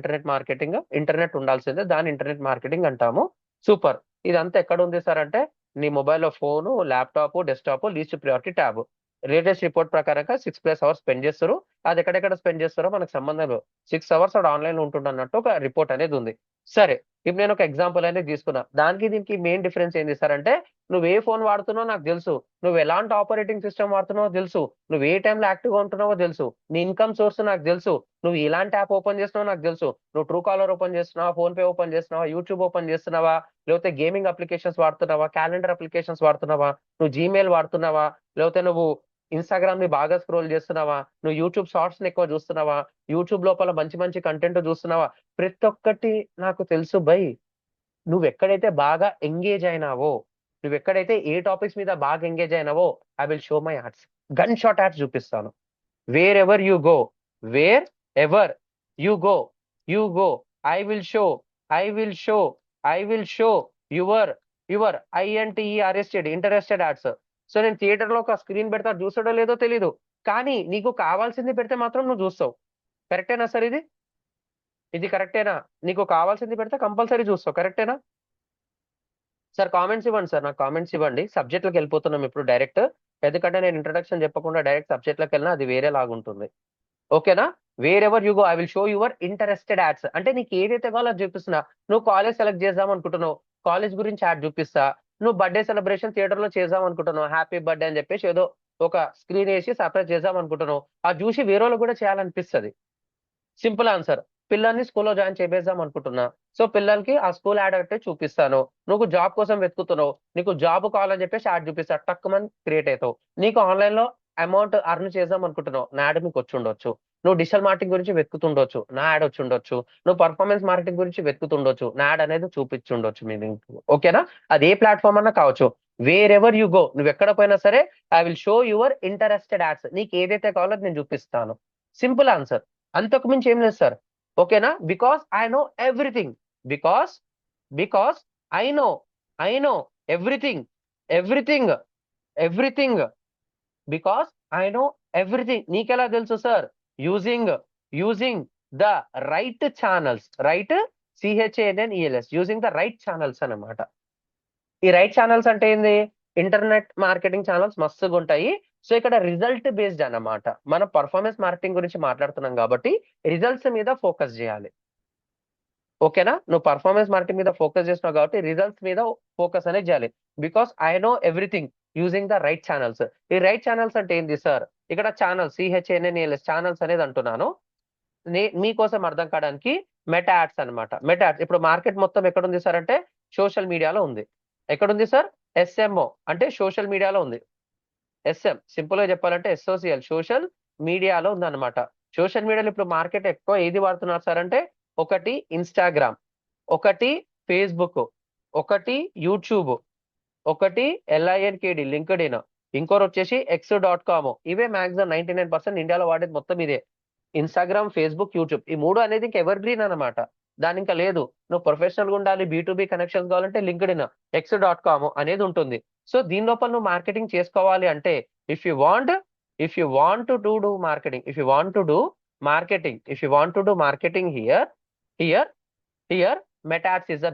ఇంటర్నెట్ ఉండాల్సిందే, దాని ఇంటర్నెట్ మార్కెటింగ్ అంటాము. సూపర్. ఇదంతా ఎక్కడ ఉంది సార్ అంటే, నీ మొబైల్లో phone, laptop, desktop, least priority tab. Latest report ప్రకారంగా 6+ అవర్స్ స్పెండ్ చేస్తారు. అది ఎక్కడెక్కడ స్పెండ్ చేస్తారో మనకు సంబంధం లేదు. 6 అవర్స్ వాడు ఆన్లైన్ లో ఉంటుండన్నట్టు ఒక రిపోర్ట్ అనేది ఉంది. సరే, ఇప్పుడు నేను ఒక ఎగ్జాంపుల్ అనేది తీసుకున్నా. దీనికి మెయిన్ డిఫరెన్స్ ఏంటి సార్ అంటే, నువ్వు ఏ ఫోన్ వాడుతున్నావో నాకు తెలుసు, నువ్వు ఎలాంటి ఆపరేటింగ్ సిస్టమ్ వాడుతున్నావో తెలుసు, నువ్వు ఏ టైంలో యాక్టివ్గా ఉంటున్నావో తెలుసు, నీ ఇన్కమ్ సోర్స్ నాకు తెలుసు, నువ్వు ఎలాంటి యాప్ ఓపెన్ చేస్తున్నావో నాకు తెలుసు, నువ్వు ట్రూ కాలర్ ఓపెన్ చేస్తున్నావా, ఫోన్ పే ఓపెన్ చేస్తున్నావా, యూట్యూబ్ ఓపెన్ చేస్తున్నావా, లేకపోతే గేమింగ్ అప్లికేషన్స్ వాడుతున్నావా, క్యాలెండర్ అప్లికేషన్స్ వాడుతున్నావా, నువ్వు జీమెయిల్ వాడుతున్నావా, లేకపోతే నువ్వు ఇన్స్టాగ్రామ్ ని బాగా స్క్రోల్ చేస్తున్నావా, నువ్వు యూట్యూబ్ షార్ట్స్ ని ఎక్కువ చూస్తున్నావా, యూట్యూబ్ లోపల మంచి మంచి కంటెంట్ చూస్తున్నావా, ప్రతి ఒక్కటి నాకు తెలుసు బై. నువ్వు ఎక్కడైతే బాగా ఎంగేజ్ అయినావో, నువ్వు ఎక్కడైతే ఏ టాపిక్స్ మీద బాగా ఎంగేజ్ అయినావో, I will show my ads. Gun shot ads చూపిస్తాను. Wherever you go, wherever you go, you go, I will show, I will show, I will show your INTERESTED interested ads. So నేను థియేటర్ లో ఒక స్క్రీన్ పెడతా, చూసాడో లేదో తెలీదు, కానీ నీకు కావాల్సింది పెడితే మాత్రం నువ్వు చూస్తావు. కరెక్టేనా సార్? ఇది కరెక్టేనా? నీకు కావాల్సింది పెడితే కంపల్సరీ చూస్తావు. కరెక్టేనా సార్? కామెంట్స్ ఇవ్వండి సార్, నాకు కామెంట్స్ ఇవ్వండి. సబ్జెక్ట్లోకి వెళ్ళిపోతున్నాం ఇప్పుడు డైరెక్ట్, ఎందుకంటే నేను ఇంట్రడక్షన్ చెప్పకుండా డైరెక్ట్ సబ్జెక్ట్లోకి వెళ్ళినా అది వేరే లాగుంటుంది. ఓకేనా? Wear ever you go, I will show your interested ads. అంటే నీకు ఏదైతే కావాలో అది చూపిస్తున్నా. నువ్వు కాలేజ్ సెలెక్ట్ చేద్దాం అనుకుంటున్నావు, కాలేజ్ గురించి యాడ్ చూపిస్తా. నువ్వు బర్త్డే సెలబ్రేషన్ థియేటర్ లో చేద్దాం అనుకుంటున్నావు, హ్యాపీ బర్త్డే అని చెప్పేసి ఏదో ఒక స్క్రీన్ వేసి సర్ప్రైజ్ చేద్దాం అనుకుంటున్నావు, అది చూసి వేరే వాళ్ళు కూడా చేయాలనిపిస్తుంది. Simple answer. పిల్లల్ని స్కూల్లో జాయిన్ చేసేద్దాం అనుకుంటున్నా, సో పిల్లలకి ఆ స్కూల్ యాడ్ అంటే చూపిస్తాను. నువ్వు జాబ్ కోసం వెతుకుతున్నావు, నీకు జాబ్ కావాలని చెప్పేసి యాడ్ చూపిస్తా, టక్కుమని క్రియేట్ అవుతావు. నీకు ఆన్లైన్ లో అమౌంట్ అర్న్ చేద్దాం అనుకుంటున్నావు, నా యాడ్ మీకు వచ్చి ఉండొచ్చు. నువ్వు డిజిటల్ మార్కెటింగ్ గురించి వెతుకుతుండొచ్చు, నా యాడ్ వచ్చి ఉండొచ్చు. నువ్వు పర్ఫార్మెన్స్ మార్కెటింగ్ గురించి వెతుకుతుండొచ్చు, నా యాడ్ అనేది చూపించుండొచ్చు మీరు. ఓకేనా? అది ఏ ప్లాట్ఫామ్ అన్నా కావచ్చు. వేర్ ఎవర్ యు గో, నువ్వు ఎక్కడ పోయినా సరే, I will show your interested ads. నీకు ఏదైతే కావాలో నేను చూపిస్తాను. సింపుల్ ఆన్సర్, అంతకు మించి ఏం లేదు సార్. ఓకేనా? Because I know everything, because I know everything, everything, everything, because I know everything. నీకెలా తెలుసు sir? Using the right channels, right CHANNELS, using the right channels అన్నమాట. ఈ రైట్ ఛానల్స్ అంటే ఏంది? ఇంటర్నెట్ మార్కెటింగ్ ఛానల్స్ మస్తుగా ఉంటాయి. సో ఇక్కడ రిజల్ట్ బేస్డ్ అన్నమాట. మనం పర్ఫార్మెన్స్ మార్కెటింగ్ గురించి మాట్లాడుతున్నాం కాబట్టి రిజల్ట్స్ మీద ఫోకస్ చేయాలి. ఓకేనా? నువ్వు పర్ఫార్మెన్స్ మార్కెటింగ్ మీద ఫోకస్ చేస్తున్నావు కాబట్టి రిజల్ట్స్ మీద ఫోకస్ అనేది చేయాలి. Because I know everything using the right channels. ఈ రైట్ ఛానల్స్ అంటే ఏంది సార్? ఇక్కడ ఛానల్స్ CHANNELS ఛానల్స్ అనేది అంటున్నాను. మీకోసం అర్థం కావడానికి మెటా యాడ్స్ అనమాట. మెటా యాడ్స్ ఇప్పుడు మార్కెట్ మొత్తం ఎక్కడుంది సార్ అంటే సోషల్ మీడియాలో ఉంది. ఎక్కడుంది సార్? SMO అంటే సోషల్ మీడియాలో ఉంది. SM సింపుల్ గా చెప్పాలంటే SOCL సోషల్ మీడియాలో ఉంది అనమాట. సోషల్ మీడియాలో ఇప్పుడు మార్కెట్ ఎక్కువ ఏది వాడుతున్నారు సార్ అంటే, ఒకటి ఇన్స్టాగ్రామ్, ఒకటి ఫేస్బుక్, ఒకటి యూట్యూబ్, ఒకటి LINKD లింక్డ్ఇన్, ఇంకోటి వచ్చేసి X.com. ఇవే మాక్సిమం 99% ఇండియాలో వాడేది మొత్తం ఇదే. ఇన్స్టాగ్రామ్, ఫేస్బుక్, యూట్యూబ్, ఈ మూడు అనేది ఇంకా ఎవర్ గ్రీన్ అనమాట. దాని ఇంకా లేదు. నువ్వు ప్రొఫెషనల్ గా ఉండాలి, B2B కనెక్షన్స్ కావాలంటే లింక్డ్ఇన్, X.com అనేది ఉంటుంది. సో దీని లోపల నువ్వు మార్కెటింగ్ చేసుకోవాలి అంటే, if you want to do marketing here Meta ads is the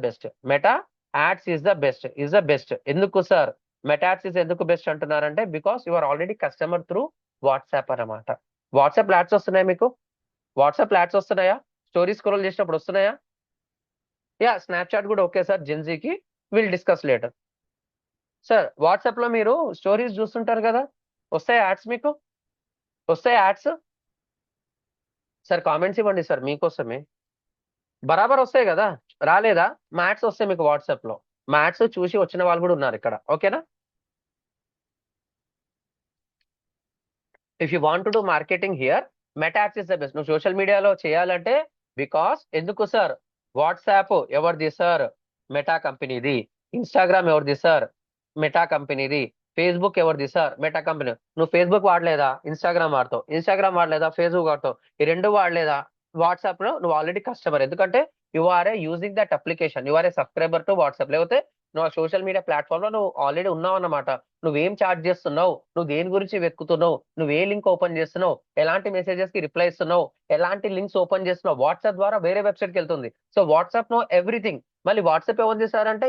best. ఎందుకు సార్ మెటా యాడ్స్ ఎందుకు బెస్ట్ అంటున్నారంటే, because you are already customer through WhatsApp అన్నమాట. వాట్సాప్ యాడ్స్ వస్తున్నాయా మీకు? వాట్సాప్ యాడ్స్ వస్తున్నాయా? స్టోరీ స్క్రోల్ చేసినప్పుడు వస్తున్నాయా? యా, స్నాప్చాట్ కూడా ఓకే సార్, జెన్జీకి. Will discuss later. Sir WhatsApp లో మీరు స్టోరీస్ చూస్తుంటారు కదా, వస్తాయి యాడ్స్ మీకు? వస్తాయి యాడ్స్? సార్ కామెంట్స్ ఇవ్వండి సార్, మీకోసమే. బరాబర్ వస్తాయి కదా, రాలేదా? మా యాడ్స్ వస్తాయి మీకు వాట్సాప్ లో. మా యాడ్స్ చూసి వచ్చిన వాళ్ళు కూడా ఉన్నారు ఇక్కడ. ఓకేనా? If you want to do marketing here, Meta ads is the best. నువ్వు సోషల్ మీడియాలో చేయాలంటే, బికాస్ ఎందుకు సార్? వాట్సాప్ ఎవరిది సార్? మెటా కంపెనీది. ఇన్స్టాగ్రామ్ ఎవరిది సార్? మెటా కంపెనీది. ఫేస్బుక్ ఎవరిది సార్? Meta company. నువ్వు ఫేస్బుక్ వాడలేదా? ఇన్స్టాగ్రామ్ వాడతావు. ఇన్స్టాగ్రామ్ వాడలేదా? ఫేస్బుక్ వాడతావు. ఈ రెండు వాడలేదా? వాట్సాప్ లో నువ్వు ఆల్రెడీ కస్టమర్, ఎందుకంటే you are a using that application, you are a subscriber to WhatsApp. లేకపోతే నువ్వు సోషల్ మీడియా ప్లాట్ఫామ్ లో నువ్వు ఆల్రెడీ ఉన్నావు అన్నమాట. నువ్వేం చాట్ చేస్తున్నావు, నువ్వు దేని గురించి వెతుకుతున్నావు, నువ్వు ఏ లింక్ ఓపెన్ చేస్తున్నావు, ఎలాంటి మెసేజెస్ కి రిప్లై ఇస్తున్నావు, ఎలాంటి లింక్స్ ఓపెన్ చేస్తున్నావు, వాట్సాప్ ద్వారా వేరే వెబ్సైట్ కి వెళ్తుంది. So WhatsApp know everything. మళ్ళీ వాట్సాప్ ఎవరు చేశారంటే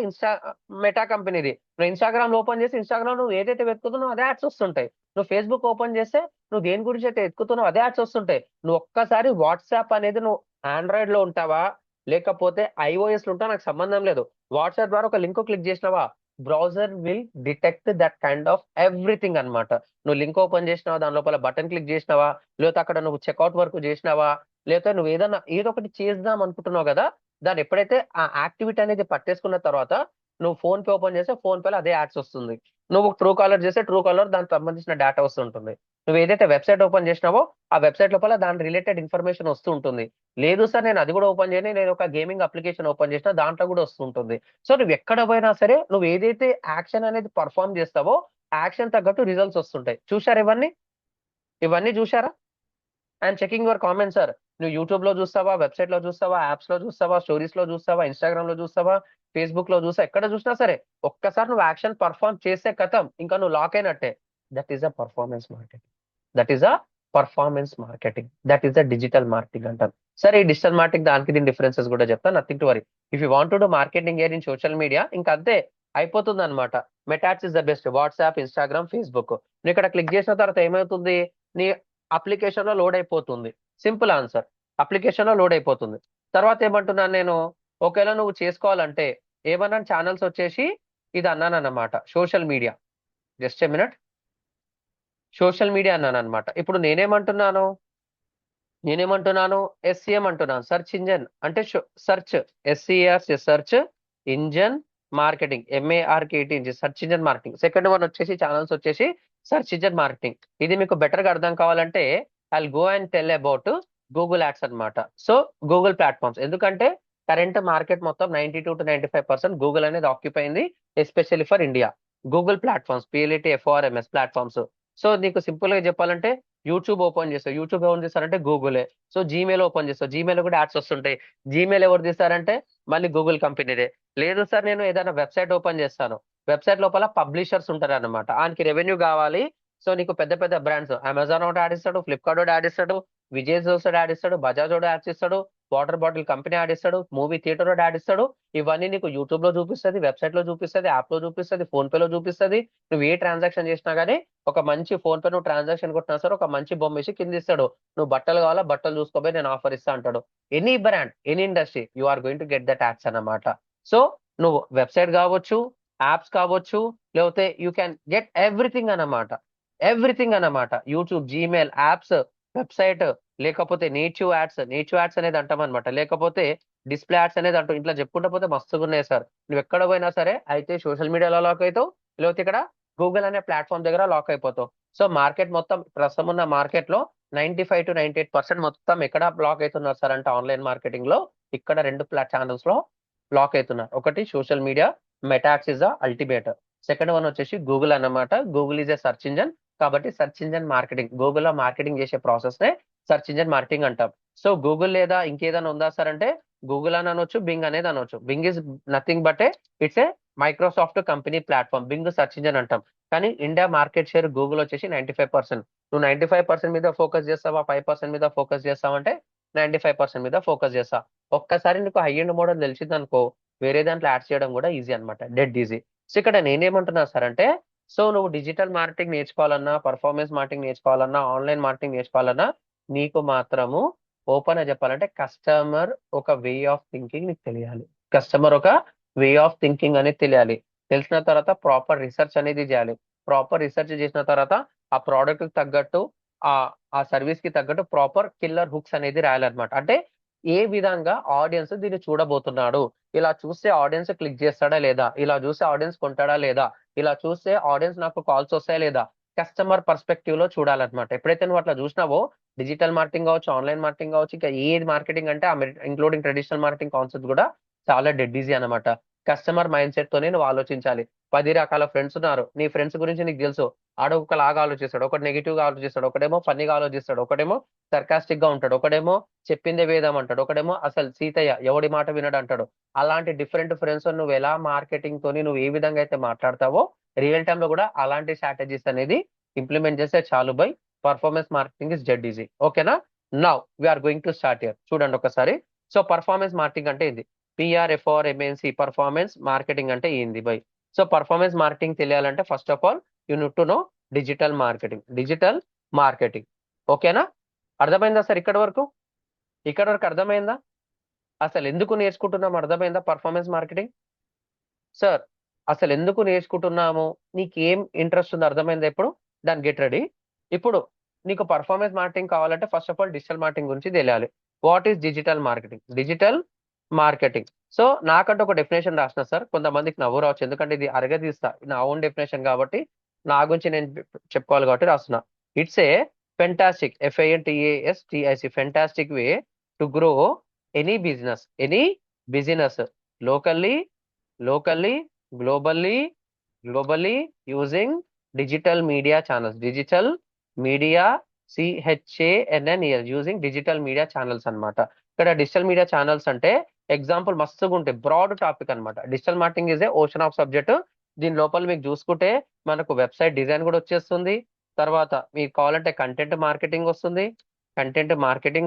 మెటా కంపెనీది. నువ్వు ఇన్స్టాగ్రామ్ ఓపెన్ చేసి ఇన్స్టాగ్రామ్ నువ్వు ఏదైతే వెతుకుతున్నావు అదే యాడ్స్ వస్తుంటాయి. నువ్వు ఫేస్బుక్ ఓపెన్ చేస్తే నువ్వు దేని గురించి అయితే వెతుకుతున్నావు అదే యాడ్స్ వస్తుంటాయి. నువ్వు ఒక్కసారి వాట్సాప్ అనేది నువ్వు ఆండ్రాయిడ్ లో ఉంటావా లేకపోతే iOS లో ఉంటావా నాకు సంబంధం లేదు. వాట్సాప్ ద్వారా ఒక లింక్ క్లిక్ చేసినావా, browser will detect that kind of everything అన్నమాట. నువ్వు లింక్ ఓపెన్ చేసినావా, దాని లోపల బటన్ క్లిక్ చేసినావా, లేకపోతే అక్కడ నువ్వు చెక్అవుట్ వరకు చేసినావా, లేకపోతే నువ్వు ఏదో ఒకటి చేద్దాం అనుకుంటున్నావు కదా, దాన్ని ఎప్పుడైతే ఆ యాక్టివిటీ అనేది పట్టేసుకున్న తర్వాత నువ్వు ఫోన్ పే ఓపెన్ చేస్తే ఫోన్ పేలో అదే యాడ్స్ వస్తుంది. నువ్వు ట్రూ కాలర్ చేస్తే ట్రూ కాలర్ దానికి సంబంధించిన డేటా వస్తుంటుంది. నువ్వు ఏదైతే వెబ్సైట్ ఓపెన్ చేసినావో ఆ వెబ్సైట్ లోపల దాని రిలేటెడ్ ఇన్ఫర్మేషన్ వస్తూ ఉంటుంది. లేదు సార్ నేను అది కూడా ఓపెన్ చేయను, నేను ఒక గేమింగ్ అప్లికేషన్ ఓపెన్ చేసినా దాంట్లో కూడా వస్తుంటుంది. సో నువ్వు ఎక్కడ పోయినా సరే నువ్వు ఏదైతే యాక్షన్ అనేది పర్ఫామ్ చేస్తావో యాక్షన్ తగ్గట్టు రిజల్ట్స్ వస్తుంటాయి. చూశారు ఇవన్నీ? ఇవన్నీ చూశారా? I'm checking your comment sir. నువ్వు యూట్యూబ్ లో చూస్తావా, వెబ్సైట్ లో చూస్తావా, యాప్స్ లో చూస్తావా, స్టోరీస్ లో చూస్తావా, ఇన్స్టాగ్రామ్ లో చూస్తావా, ఫేస్బుక్ లో చూస్తా, ఎక్కడ చూసినా సరే ఒక్కసారి నువ్వు యాక్షన్ పర్ఫామ్ చేసే కథం ఇంకా నువ్వు లాక్ అయినట్టే. That is a performance marketing. That is a performance marketing. That is the digital marketing అంటారు. సరే ఈ డిజిటల్ మార్కెటింగ్ దానికి దీని డిఫరెన్సెస్ కూడా చెప్తా, nothing to worry. If you want to do marketing here in social media ఇంకా అంతే అయిపోతుంది అనమాట. Meta ads is the best. WhatsApp, Instagram, Facebook. నువ్వు ఇక్కడ క్లిక్ చేసిన తర్వాత ఏమవుతుంది, నీ అప్లికేషన్ లో లోడ్ అయిపోతుంది. సింపుల్ ఆన్సర్, అప్లికేషన్ లో లోడ్ అయిపోతుంది. తర్వాత ఏమంటున్నాను నేను, ఒకవేళ నువ్వు చేసుకోవాలంటే ఏమన్నా ఛానల్స్ వచ్చేసి ఇది అన్నాను అన్నమాట, social media. Just a minute, social media అన్నాను అనమాట. ఇప్పుడు నేనేమంటున్నాను ఎస్సిఎం అంటున్నాను, సెర్చ్ ఇంజన్ అంటే search, SCR search engine marketing, M A R K T search engine marketing. Second one వచ్చేసి ఛానల్స్ వచ్చేసి సెర్చ్ ఇంజన్ మార్కెటింగ్. ఇది మీకు బెటర్ గా అర్థం కావాలంటే I go and tell about Google ads అనమాట. సో గూగుల్ ప్లాట్ఫామ్స్, ఎందుకంటే కరెంట్ మార్కెట్ మొత్తం 92 to 95% గూగుల్ అనేది ఆక్యుపై అయింది, especially for India. Google platforms, పిఎల్ఈటి ఎఫ్ఓఆర్ఎంఎస్ platforms. So నీకు సింపుల్ గా చెప్పాలంటే యూట్యూబ్ ఓపెన్ చేస్తావు, యూట్యూబ్ ఎవరు తీస్తారంటే గూగులే. సో జీమెయిల్ ఓపెన్ చేస్తావు, జీమెయిల్ కూడా యాడ్స్ వస్తుంటాయి. జీమెయిల్ ఎవరు తీస్తారంటే మళ్ళీ గూగుల్ కంపెనీదే. లేదు సార్ నేను ఏదైనా వెబ్సైట్ ఓపెన్ చేస్తాను, వెబ్సైట్ లోపల పబ్లిషర్స్ ఉంటారు అనమాట, ఆయనకి రెవెన్యూ కావాలి. సో నీకు పెద్ద పెద్ద బ్రాండ్స్, అమెజాన్ ఒకటి యాడ్ ఇస్తాడు, ఫ్లిప్కార్ట్ ఒకటి యాడ్ ఇస్తాడు, విజయ్ ఒకటి యాడ్ ఇస్తాడు, బజాజ్ ఒకటి యాడ్స్ ఇస్తాడు, వాటర్ బాటిల్ కంపెనీ యాడ్ ఇస్తాడు, మూవీ థియేటర్ ఒకటి యాడ్ ఇస్తాడు. ఇవన్నీ నీకు యూట్యూబ్ లో చూపిస్తుంది, వెబ్సైట్ లో చూపిస్తుంది, యాప్ లో చూపిస్తుంది, ఫోన్ పే లో చూపిస్తుంది. నువ్వు ఏ ట్రాన్సాక్షన్ చేసినా గానీ ఒక మంచి ఫోన్ పే నువ్వు ట్రాన్సాక్షన్ కొట్టినా సరే ఒక మంచి బొమ్మ వేసి కింద ఇస్తాడు. నువ్వు బట్టలు కావాలా, బట్టలు చూసుకోపోయి నేను ఆఫర్ ఇస్తా అంటాడు. Any brand, any industry, you are going to get that ads అన్నమాట. సో నువ్వు వెబ్సైట్ కావచ్చు, యాప్స్ కావచ్చు, లేకపోతే యూ క్యాన్ గెట్ ఎవ్రీథింగ్ అన్నమాట. ఎవ్రీథింగ్ అన్నమాట. యూట్యూబ్, జీమెయిల్, యాప్స్, వెబ్సైట్, లేకపోతే నేటివ్ యాడ్స్ అనేది అంటాం అనమాట, లేకపోతే డిస్ప్లే యాడ్స్ అనేది అంటాం. ఇట్లా చెప్పుకుంటా పోతే మస్తుగా ఉన్నాయి సార్. నువ్వు ఎక్కడ పోయినా సరే అయితే సోషల్ మీడియాలో లాక్ అవుతావు, లేకపోతే ఇక్కడ గూగుల్ అనే ప్లాట్ఫామ్ దగ్గర లాక్ అయిపోతావు. సో మార్కెట్ మొత్తం, ప్రస్తుతం ఉన్న మార్కెట్ లో 95 to 98% మొత్తం ఎక్కడ బ్లాక్ అవుతున్నారు సార్ అంటే ఆన్లైన్ మార్కెటింగ్ లో ఇక్కడ రెండు ఛానల్స్ లో బ్లాక్ అవుతున్నారు. ఒకటి social media, Meta ads is the ultimate. Second one వచ్చేసి గూగుల్ అన్నమాట. Google is a search engine, కాబట్టి సర్చ్ ఇంజన్ మార్కెటింగ్, గూగుల్ లో మార్కెటింగ్ చేసే ప్రాసెస్ నే సర్చ్ ఇంజన్ మార్కెటింగ్ అంటాం. సో గూగుల్ లేదా ఇంకేదైనా ఉందా సార్ అంటే గూగుల్ అని అనొచ్చు, బింగ్ అనేది అనొచ్చు. Bing is nothing but it's a Microsoft company platform. Bing search engine అంటాం. కానీ ఇండియా మార్కెట్ షేర్ గూగుల్ వచ్చేసి 95%. నువ్వు 95% మీద ఫోకస్ చేస్తావా, 5% మీద ఫోకస్ చేస్తావంటే 95% మీద ఫోకస్ చేస్తా. ఒక్కసారి నీకు హై ఎండ్ మోడల్ తెలిసింది అనుకో, వేరే దాంట్లో యాడ్ చేయడం కూడా ఈజీ అనమాట, డెడ్ ఈజీ. సో ఇక్కడ నేనేమంటున్నా సార్ అంటే, సో నువ్వు డిజిటల్ మార్కెటింగ్ నేర్చుకోవాలన్నా, పర్ఫార్మెన్స్ మార్కెటింగ్ నేర్చుకోవాలన్నా, ఆన్లైన్ మార్కెటింగ్ నేర్చుకోవాలన్నా నీకు మాత్రము ఓపెన్ గా చెప్పాలంటే కస్టమర్ ఒక వే ఆఫ్ థింకింగ్ నీకు తెలియాలి. కస్టమర్ ఒక వే ఆఫ్ థింకింగ్ అనేది తెలియాలి. తెలిసిన తర్వాత ప్రాపర్ రీసెర్చ్ అనేది చేయాలి. ప్రాపర్ రీసెర్చ్ చేసిన తర్వాత ఆ ప్రోడక్ట్ కి తగ్గట్టు, ఆ ఆ సర్వీస్ కి తగ్గట్టు ప్రాపర్ కిల్లర్ హుక్స్ అనేది రాయాలన్నమాట. అంటే ఏ విధంగా ఆడియన్స్ దీన్ని చూడబోతున్నాడు, ఇలా చూస్తే ఆడియన్స్ క్లిక్ చేస్తాడా లేదా, ఇలా చూస్తే ఆడియన్స్ కొంటాడా లేదా, ఇలా చూస్తే ఆడియన్స్ నాకు కాల్స్ వస్తాయా లేదా, కస్టమర్ పర్స్పెక్టివ్ లో చూడాలన్నమాట. ఎప్పుడైతే నువ్వు అట్లా చూసినావో డిజిటల్ మార్కెటింగ్ కావచ్చు, ఆన్లైన్ మార్కెటింగ్ కావచ్చు, ఇంకా ఏది మార్కెటింగ్ అంటే ఇంక్లూడింగ్ ట్రెడిషనల్ మార్కెటింగ్ కాన్సెప్ట్ కూడా చాలా డెడ్ ఈజీ అనమాట. కస్టమర్ మైండ్ సెట్ తోనే నువ్వు ఆలోచించాలి. 10 రకాల ఫ్రెండ్స్ ఉన్నారు, నీ ఫ్రెండ్స్ గురించి నీకు తెలుసు. ఆడు ఒకలాగా ఆలోచిస్తాడు, ఒకటి నెగిటివ్ గా ఆలోచిస్తాడు, ఒకడేమో ఫన్నీగా ఆలోచిస్తాడు, ఒకడేమో సర్కాస్టిక్ గా ఉంటాడు, ఒకడేమో చెప్పిందే వేదం అంటాడు, ఒకడేమో అసలు సీతయ్య ఎవడి మాట వినడు అంటాడు. అలాంటి డిఫరెంట్ ఫ్రెండ్స్ నువ్వు ఎలా మార్కెటింగ్ తోని నువ్వు ఏ విధంగా అయితే మాట్లాడతావో రియల్ టైమ్ లో కూడా అలాంటి స్ట్రాటజీస్ అనేది ఇంప్లిమెంట్ చేస్తే చాలు బై. Performance marketing is the easy. ఓకేనా? Now we're going to start here. చూడండి ఒకసారి. సో పర్ఫార్మెన్స్ మార్కెటింగ్ అంటే ఇది, పిఆర్ఎఫ్ఆర్ఎంఎన్సి పర్ఫార్మెన్స్ మార్కెటింగ్ అంటే ఏంది బై. సో పర్ఫార్మెన్స్ మార్కెటింగ్ తెలియాలంటే first of all you need to know digital marketing. Digital marketing. ఓకేనా? అర్థమైందా సార్? ఇక్కడ వరకు అర్థమైందా? అసలు ఎందుకు నేర్చుకుంటున్నాం అర్థమైందా పర్ఫార్మెన్స్ మార్కెటింగ్? సార్ అసలు ఎందుకు నేర్చుకుంటున్నాము, నీకేం ఇంట్రెస్ట్ ఉందో అర్థమైందా ఇప్పుడు? దాన్ని గెట్ రెడీ. ఇప్పుడు నీకు పర్ఫార్మెన్స్ మార్కెటింగ్ కావాలంటే first of all digital marketing గురించి తెలియాలి. What is digital marketing? Digital marketing. So నాకంటే ఒక డెఫినేషన్ రాసిన సార్, కొంతమందికి నవ్వు రావచ్చు ఎందుకంటే ఇది అరగదీస్తా, నా ఓన్ డెఫినేషన్ కాబట్టి నా గురించి నేను చెప్పుకోవాలి కాబట్టి రాస్తున్నా. It's a fantastic, fantastic, fantastic way to grow any business locally, locally, globally, globally using digital media channels. Digital media CHANNEL using digital media channels అన్నమాట. ఇక్కడ డిజిటల్ మీడియా ఛానల్స్ అంటే ఎగ్జాంపుల్ మస్తుగా ఉంటాయి, బ్రాడ్ టాపిక్ అన్నమాట. Digital marketing is a ocean of subject. దీని లోపల మీకు చూసుకుంటే మనకు వెబ్సైట్ డిజైన్ కూడా వచ్చేస్తుంది. తర్వాత మీకు కావాలంటే కంటెంట్ మార్కెటింగ్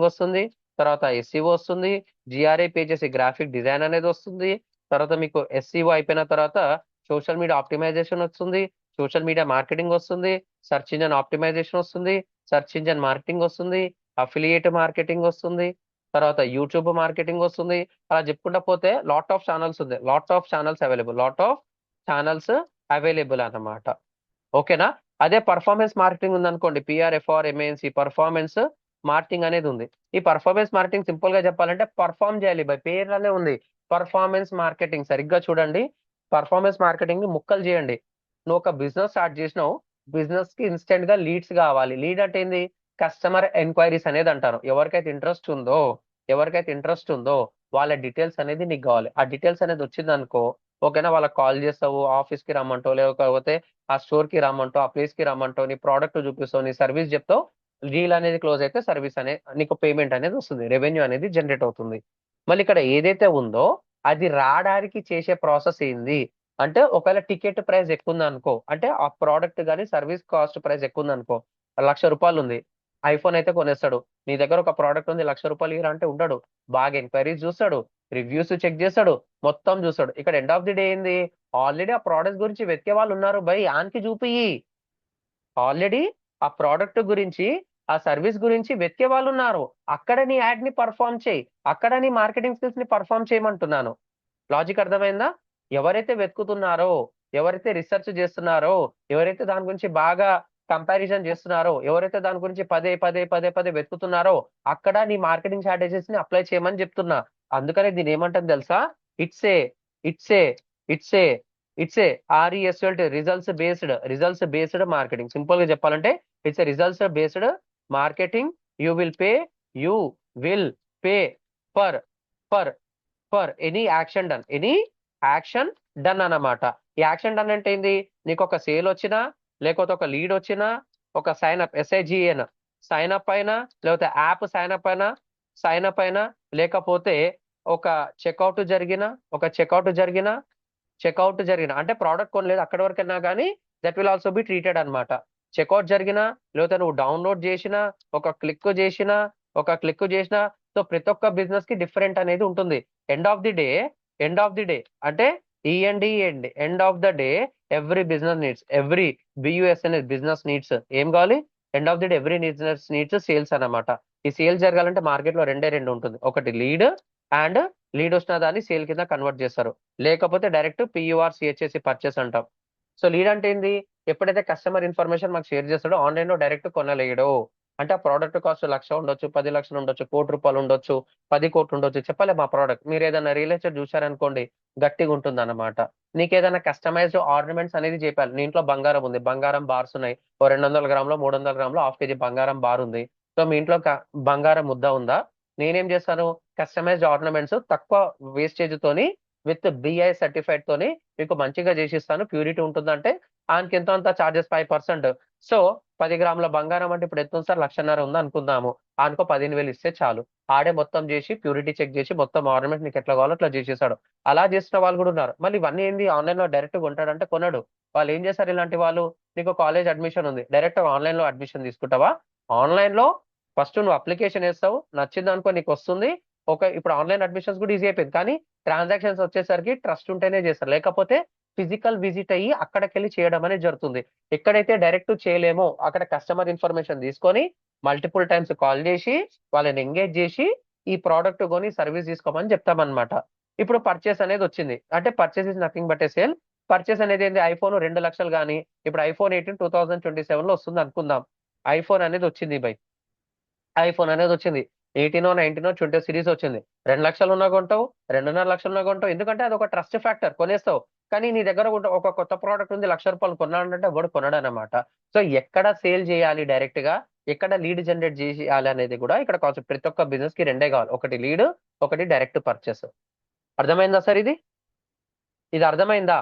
వస్తుంది. తర్వాత ఎస్సీఓ వస్తుంది. జిఆర్ఏ పేజెస్ గ్రాఫిక్ డిజైన్ అనేది వస్తుంది. తర్వాత మీకు ఎస్సీఓ అయిపోయిన తర్వాత సోషల్ మీడియా ఆప్టిమైజేషన్ వస్తుంది. సోషల్ మీడియా మార్కెటింగ్ వస్తుంది. సెర్చ్ ఇంజన్ ఆప్టిమైజేషన్ వస్తుంది. సెర్చ్ ఇంజన్ మార్కెటింగ్ వస్తుంది. అఫిలియేట్ మార్కెటింగ్ వస్తుంది. తర్వాత యూట్యూబ్ మార్కెటింగ్ వస్తుంది. అలా చెప్పుకుంటా పోతే లాట్ ఆఫ్ ఛానల్స్ ఉంది. లాట్ ఆఫ్ ఛానల్స్ అవైలబుల్ అన్నమాట. ఓకేనా. అదే పర్ఫార్మెన్స్ మార్కెటింగ్ ఉంది అనుకోండి, పిఆర్ఎఫ్ఆర్ ఎంఏఎన్సి పర్ఫార్మెన్స్ మార్కెటింగ్ అనేది ఉంది. ఈ పర్ఫార్మెన్స్ మార్కెటింగ్ సింపుల్ గా చెప్పాలంటే పర్ఫార్మ్ చేయాలి, బై పేర్లోనే ఉంది పర్ఫార్మెన్స్ మార్కెటింగ్. సరిగ్గా చూడండి, పర్ఫార్మెన్స్ మార్కెటింగ్ ని ముక్కలు చేయండి. నువ్వు ఒక బిజినెస్ స్టార్ట్ చేసినావు, బిజినెస్ కి ఇన్స్టెంట్ గా లీడ్స్ కావాలి. లీడ్ అంటే ఏంది? కస్టమర్ ఎంక్వైరీస్ అనేది అంటారు. ఎవరికైతే ఇంట్రెస్ట్ ఉందో వాళ్ళ డీటెయిల్స్ అనేది నీకు కావాలి. ఆ డీటెయిల్స్ అనేది వచ్చింది అనుకో, ఓకేనా, వాళ్ళకి కాల్ చేస్తావు, ఆఫీస్ కి రమ్మంటావు, లేకపోతే ఆ స్టోర్ కి రమ్మంటావు, ఆ ప్లేస్ కి రమ్మంటావు, నీ ప్రోడక్ట్ చూపిస్తావు, నీ సర్వీస్ చెప్తావు. డీల్ అనేది క్లోజ్ అయితే సర్వీస్ అనేది నీకు పేమెంట్ అనేది వస్తుంది, రెవెన్యూ అనేది జనరేట్ అవుతుంది. మళ్ళీ ఇక్కడ ఏదైతే ఉందో అది రావడానికి చేసే ప్రాసెస్ ఏంది అంటే, ఒకవేళ టికెట్ ప్రైస్ ఎక్కువ ఉంది అనుకో, అంటే ఆ ప్రోడక్ట్ కానీ సర్వీస్ కాస్ట్ ప్రైస్ ఎక్కువ ఉంది అనుకో, ₹1,00,000 ఉంది, ఐఫోన్ అయితే కొనేస్తాడు. నీ దగ్గర ఒక ప్రోడక్ట్ ఉంది, ₹1,00,000 ఇరా అంటే ఉండడు. బాగా ఎంక్వైరీస్ చూస్తాడు, రివ్యూస్ చెక్ చేస్తాడు, మొత్తం చూస్తాడు. ఇక్కడ ఎండ్ ఆఫ్ ది డే ఏంది, ఆల్రెడీ ఆ ప్రోడక్ట్ గురించి వెతికే వాళ్ళు ఉన్నారు బై, ఆన్కి చూపియి. ఆల్రెడీ ఆ ప్రోడక్ట్ గురించి, ఆ సర్వీస్ గురించి వెతికే వాళ్ళు ఉన్నారు, అక్కడ నీ యాడ్ ని పర్ఫామ్ చేయి, అక్కడ నీ మార్కెటింగ్ స్కిల్స్ ని పర్ఫామ్ చేయమంటున్నాను. లాజిక్ అర్థమైందా? ఎవరైతే వెతుకుతున్నారో, ఎవరైతే రీసెర్చ్ చేస్తున్నారో, ఎవరైతే దాని గురించి బాగా కంపారిజన్ చేస్తున్నారో, ఎవరైతే దాని గురించి పదే పదే పదే పదే వెతుకుతున్నారో, అక్కడ నీ మార్కెటింగ్ స్ట్రాటజీస్ ని అప్లై చేయమని చెప్తున్నా. అందుకనే దీని ఏమంటుంది తెలుసా? It's a it's a it's a it's a RESLT, results based marketing. Simple గా చెప్పాలంటే it's a results based marketing. You will pay you will pay for for for any action done అన్నమాట. ఈ యాక్షన్ డన్ అంటే ఏంది? నీకు ఒక సేల్ వచ్చినా, లేకపోతే ఒక లీడ్ వచ్చినా, ఒక సైన్అప్ SIGN సైన్అప్ అయినా, లేకపోతే యాప్ సైన్అప్ అయినా, లేకపోతే ఒక చెక్అవుట్ జరిగిన అంటే ప్రోడక్ట్ కొనలేదు అక్కడి వరకైనా కానీ that will also be treated అనమాట. చెక్అవుట్ జరిగిన, లేకపోతే నువ్వు డౌన్లోడ్ చేసిన, ఒక క్లిక్ చేసిన, సో ప్రతి ఒక్క బిజినెస్ కి డిఫరెంట్ అనేది ఉంటుంది. ఎండ్ ఆఫ్ ది డే అంటే end of the day every business needs ఏం కావాలి? End of the day every business needs sales అన్నమాట. ఈ సేల్స్ జరగాలంటే మార్కెట్ లో రెండే ఉంటుంది, ఒకటి అండ్ లీడ్ వచ్చిన దాన్ని సేల్ కింద కన్వర్ట్ చేస్తారు, లేకపోతే డైరెక్ట్ PURCHAS పర్చేస్ అంటాం. సో లీడ్ అంటే ఏంది? ఎప్పుడైతే కస్టమర్ ఇన్ఫర్మేషన్ మాకు షేర్ చేస్తాడో ఆన్లైన్ లో డైరెక్ట్ కొనలేడు. అంటే ఆ ప్రోడక్ట్ కాస్ట్ 1,00,000 ఉండొచ్చు, 10 లక్షలు ఉండొచ్చు, ₹1,00,00,000 ఉండొచ్చు, 10 కోట్లు ఉండొచ్చు, చెప్పలే. మా ప్రోడక్ట్ మీరు ఏదైనా రియల్ ఎస్టేట్ చూసారనుకోండి, గట్టిగా ఉంటుంది అనమాట. నీకు ఏదైనా కస్టమైజ్డ్ ఆర్నమెంట్స్ అనేది చెప్పాలి. నీ ఇంట్లో బంగారం ఉంది, బంగారం బార్స్ ఉన్నాయి, ఓ 200 గ్రాములు 300 గ్రాములు హాఫ్ కేజీ బంగారం బార్ ఉంది. సో మీ ఇంట్లో బంగారం ముద్ద ఉందా? నేనేం చేస్తాను, కస్టమైజ్డ్ ఆర్నమెంట్స్ తక్కువ వేస్టేజ్ తోని విత్ BI సర్టిఫైడ్ తోని మీకు మంచిగా చేసిస్తాను. ప్యూరిటీ ఉంటుందంటే ఆయనకి ఎంతో అంత చార్జెస్ 5%. సో 10 గ్రాముల బంగారం అంటే ఇప్పుడు ఎంత ఉంది సార్, 1,50,000 ఉంది అనుకుందాము. ఆయనకో 15,000 ఇస్తే చాలు, ఆడే మొత్తం చేసి ప్యూరిటీ చెక్ చేసి మొత్తం ఆర్నమెంట్ నీకు ఎట్లా కావాలో అట్లా చేసేసాడు. అలా చేసిన వాళ్ళు కూడా ఉన్నారు. మళ్ళీ ఇవన్నీ ఏంది, ఆన్లైన్ లో డైరెక్ట్ కొంటాడంటే కొనడు. వాళ్ళు ఏం చేస్తారు, ఇలాంటి వాళ్ళు, నీకు కాలేజ్ అడ్మిషన్ ఉంది, డైరెక్ట్ ఆన్లైన్ లో అడ్మిషన్ తీసుకుంటావా? ఆన్లైన్ లో ఫస్ట్ నువ్వు అప్లికేషన్ వేస్తావు, నచ్చింది అనుకో నీకు వస్తుంది. ఇప్పుడు ఆన్లైన్ అడ్మిషన్స్ కూడా ఈజీ అయిపోయింది, కానీ ట్రాన్సాక్షన్స్ వచ్చేసరికి ట్రస్ట్ ఉంటేనే చేస్తారు, లేకపోతే ఫిజికల్ విజిట్ అయ్యి అక్కడికి వెళ్ళి చేయడం అనేది జరుగుతుంది. ఎక్కడైతే డైరెక్ట్ చేయలేమో అక్కడ కస్టమర్ ఇన్ఫర్మేషన్ తీసుకొని మల్టిపుల్ టైమ్స్ కాల్ చేసి వాళ్ళని ఎంగేజ్ చేసి ఈ ప్రోడక్ట్ కొని సర్వీస్ తీసుకోమని చెప్తామన్నమాట. ఇప్పుడు పర్చేస్ అనేది వచ్చింది అంటే purchase is nothing but A sale. Purchase అనేది ఏంటి, ఐఫోన్ 2 లక్షలు కానీ ఇప్పుడు ఐఫోన్ 18 2027 లో వస్తుంది అనుకుందాం. ఐఫోన్ అనేది వచ్చింది. 18 19 20 సిరీస్ వచ్చింది. 2 లక్షలు ఉన్నా కొంటావు, 2.5 లక్షలు ఉన్నా కొంటావు. ఎందుకంటే అది ఒక ట్రస్ట్ ఫ్యాక్టర్, కొనేస్తావు. కానీ నీ దగ్గర ఒక కొత్త ప్రోడక్ట్ ఉంది, ₹1,00,000 కొన్నాడంటే ఎవడు కొనడనమాట. సో ఎక్కడ సేల్ చేయాలి డైరెక్ట్ గా, ఎక్కడ లీడ్ జనరేట్ చేయాలి అనేది కూడా ఇక్కడ కాన్సెప్ట్. ప్రతి ఒక్క బిజినెస్ కి రెండే కావాలి, ఒకటి లీడ్, ఒకటి డైరెక్ట్ పర్చేస్. అర్థమైందా సార్? ఇది అర్థమైందా?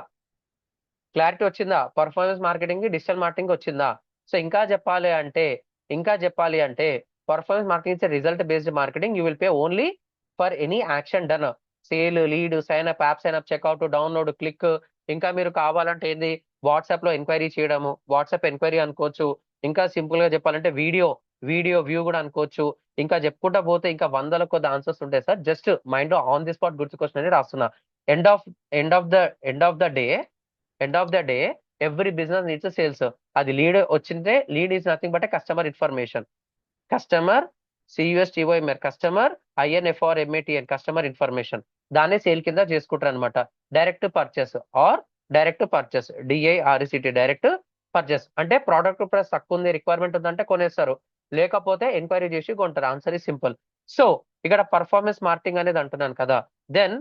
క్లారిటీ వచ్చిందా? పర్ఫార్మెన్స్ మార్కెటింగ్, డిజిటల్ మార్కెటింగ్ వచ్చిందా? సో ఇంకా చెప్పాలి అంటే performance marketing is result based marketing. You will pay only for any action done. Sale, lead, sign up, app sign up, checkout, download, click. ఇంకా మీరు కావాలంటే ఏంది, వాట్సాప్ లో ఎంక్వైరీ చేయడము, వాట్సాప్ ఎంక్వైరీ అనుకోవచ్చు. ఇంకా సింపుల్ గా చెప్పాలంటే వీడియో వ్యూ కూడా అనుకోవచ్చు. ఇంకా చెప్పుకుంటా పోతే ఇంకా వందల కొద్ది ఆన్సర్స్ ఉంటాయి సార్. జస్ట్ మైండ్ లో ఆన్ ది స్పాట్ గుర్తుకొచ్చిన అని రాస్తున్నా. End of end of the end of the day end of the day every business needs sales. అది లీడ్ వచ్చిందే, lead is nothing but customer information. Customer, CUSTOMR, customer, INFORMATN, customer information. దాన్ని సేల్ కింద చేసుకుంటారు అనమాట. Direct purchase or direct purchase, DIRECT, direct purchase అంటే ప్రోడక్ట్ ప్రైస్ తక్కువ ఉంది, రిక్వైర్మెంట్ ఉందంటే కొనేస్తారు, లేకపోతే ఎంక్వైరీ చేసి కొంటారు. Answer is simple. సో ఇక్కడ పర్ఫార్మెన్స్ మార్కెటింగ్ అనేది అంటున్నాను కదా. Then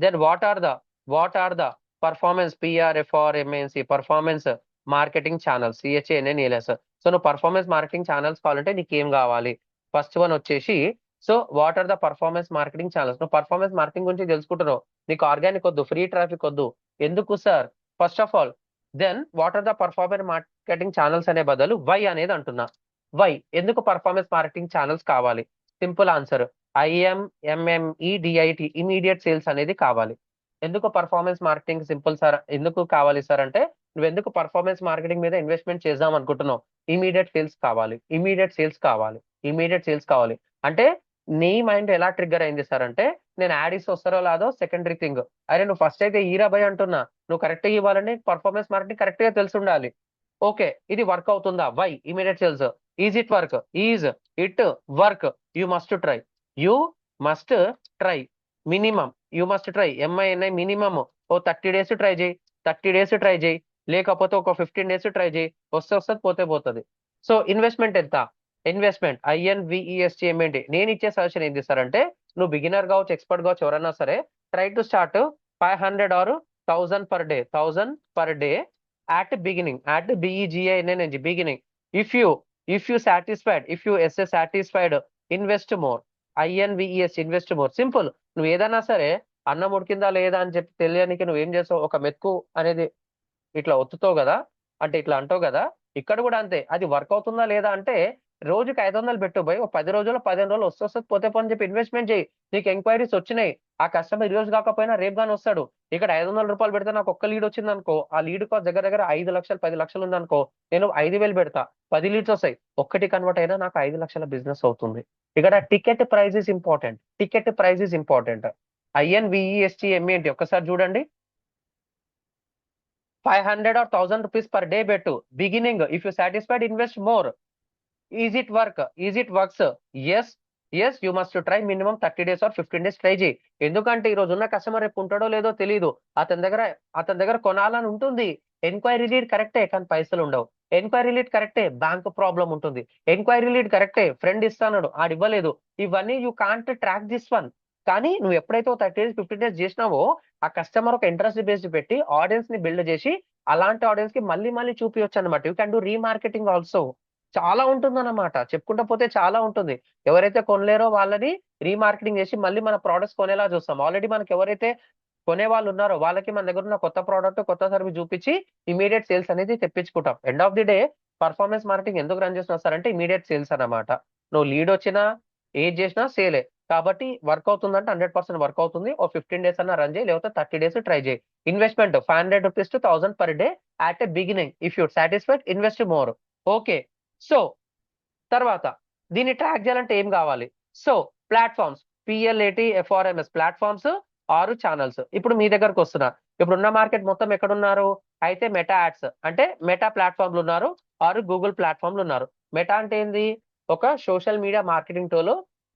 then what are the performance, PRFORMANC, performance marketing channels, CHANNELS. So నువ్వు పర్ఫార్మెన్స్ మార్కెటింగ్ ఛానల్స్ కావాలంటే నీకు ఏం కావాలి? ఫస్ట్ వన్ వచ్చేసి, so what are the performance marketing channels. నువ్వు పర్ఫార్మెన్స్ మార్కెటింగ్ గురించి తెలుసుకుంటున్నావు, నీకు ఆర్గానిక్ వద్దు, ఫ్రీ ట్రాఫిక్ వద్దు. ఎందుకు sir? First of all, then what are the performance marketing channels అనే బదులు వై అనేది అంటున్నా. వై, ఎందుకు పర్ఫార్మెన్స్ మార్కెటింగ్ ఛానల్స్ కావాలి? Simple answer, IMMEDIT, immediate sales అనేది కావాలి. ఎందుకు పర్ఫార్మెన్స్ మార్కెటింగ్ సింపుల్ సార్, ఎందుకు కావాలి సార్ అంటే, నువ్వు ఎందుకు పర్ఫార్మెన్స్ మార్కెటింగ్ మీద ఇన్వెస్ట్మెంట్ చేద్దాం అనుకుంటున్నావు? ఇమీడియట్ సేల్స్ కావాలి, ఇమీడియట్ సేల్స్ కావాలి. అంటే నీ మైండ్ ఎలా ట్రిగ్గర్ అయింది సార్ అంటే, నేను యాడ్ ఇస్తే వస్తారో లాదో సెకండరీ థింగ్. అరే నువ్వు ఫస్ట్ అయితే ఈరా భయ్ అంటున్నా, నువ్వు కరెక్ట్ గా ఇవ్వాలని పర్ఫార్మెన్స్ మార్కెటింగ్ కరెక్ట్ గా తెలిసి ఉండాలి. ఓకే, ఇది వర్క్ అవుతుందా? Why immediate sales. Is it work? Is it work? You must try, you must try. Minimum you must try, MINI, minimum ఓ 30 days ట్రై చేయి, లేకపోతే ఒక 15 days ట్రై చేయి. వస్తుంది, పోతుంది. సో ఇన్వెస్ట్మెంట్ ఎంత? Investment INVESTMENT. నేను ఇచ్చే సజెషన్ ఏంటి సార్ అంటే, నువ్వు బిగినర్ కావచ్చు, ఎక్స్పర్ట్ కావచ్చు, ఎవరైనా సరే try to start 500 or 1000 per day at beginning, at BEGINNG, beginning. If you satisfied, if you satisfied, invest more. INVEST, invest more. Simple. నువ్వు ఏదైనా సరే అన్నం ఉడికిందా లేదా అని చెప్పి తెలియడానికి నువ్వు ఏం చేస్తావు, ఒక మెతుకు అనేది ఇట్లా ఒత్తుతావు కదా, అంటే ఇట్లా అంటావు కదా. ఇక్కడ కూడా అంతే, అది వర్క్ అవుతుందా లేదా అంటే, రోజుకి 500 పెట్టు పోయి, ఒక 10 రోజులు 15 రోజులు వస్తుంది పోతే పని చెప్పి ఇన్వెస్ట్మెంట్ చేయి. నీకు ఎంక్వైరీస్ వచ్చినాయి, ఆ కస్టమర్ ఈ రోజు కాకపోయినా రేపు గానీ వస్తాడు. ఇక్కడ 500 రూపాయలు పెడితే నాకు ఒక్క లీడ్ వచ్చింది అనుకో, ఆ లీడ్ కాస్ట్ దగ్గర దగ్గర 5 లక్షలు 10 లక్షలు ఉంది అనుకో, నేను 5,000 పెడతా, 10 లీడ్స్ వస్తాయి, ఒక్కటి కన్వర్ట్ అయినా నాకు 5 లక్షల బిజినెస్ అవుతుంది. ఇక్కడ ticket price is important. INVESTMENT ఒక్కసారి చూడండి. 500 or 1000 rupees per day పెట్టు. Beginning, if you satisfied, invest more. Is it works? Yes, you must try. Minimum 30 days or 15 days try చేయి. ఎందుకంటే ఈ రోజు ఉన్న కస్టమర్ రేపు ఉంటాడో లేదో తెలియదు. అతని దగ్గర కొనాలని ఉంటుంది. ఎంక్వైరీ లీడ్ కరెక్టే, కానీ పైసలు ఉండవు. ఎంక్వైరీ లీడ్ కరెక్టే, బ్యాంక్ ప్రాబ్లం ఉంటుంది. ఎంక్వైరీ లీడ్ కరెక్టే, ఫ్రెండ్ ఇస్తాడు, ఆడు ఇవ్వలేదు. ఇవన్నీ you can't track this one. కానీ నువ్వు ఎప్పుడైతే 30 days 15 days చేసినావో, ఆ కస్టమర్ ఒక ఇంట్రెస్ట్ బేస్డ్ పెట్టి ఆడియన్స్ ని బిల్డ్ చేసి, అలాంటి ఆడియన్స్ కి మళ్ళీ చూపించచ్చు అనమాట. You can do remarketing also. చాలా ఉంటుందన్నమాట, చెప్పుకుంటా పోతే చాలా ఉంటుంది. ఎవరైతే కొనలేరో వాళ్ళని రీమార్కెటింగ్ చేసి మళ్ళీ మన ప్రోడక్ట్స్ కొనేలా చూస్తాం. ఆల్రెడీ మనకి ఎవరైతే కొనే వాళ్ళు ఉన్నారో వాళ్ళకి మన దగ్గర ఉన్న కొత్త ప్రోడక్ట్, కొత్త సర్వీస్ చూపించి ఇమీడియట్ సేల్స్ అనేది తెప్పించుకుంటాం. End of the day performance marketing ఎందుకు రన్ చేసిన వస్తారంటే ఇమీడియట్ సేల్స్ అన్నమాట. నువ్వు లీడ్ వచ్చినా ఏది చేసినా సేలే. కాబట్టి వర్క్ అవుతుందంటే 100% వర్క్ అవుతుంది. ఓ 15 days అన్నా రన్ చేయి, లేకపోతే 30 days ట్రై చేయి. Investment 500 rupees to 1000 per day at a beginning. If you satisfied, invest more. Okay, so తర్వాత దీన్ని ట్రాక్ చేయాలంటే ఏం కావాలి? సో ప్లాట్ఫామ్స్, PLATFORMS, ప్లాట్ఫామ్స్ ఆరు ఛానల్స్. ఇప్పుడు మీ దగ్గరకు వస్తున్నా. ఇప్పుడున్న మార్కెట్ మొత్తం ఎక్కడున్నారు? అయితే మెటా యాడ్స్ అంటే మెటా ప్లాట్ఫామ్లు ఉన్నారు, ఆరు గూగుల్ ప్లాట్ఫామ్లు ఉన్నారు. మెటా అంటే ఏంది? ఒక social media marketing tool.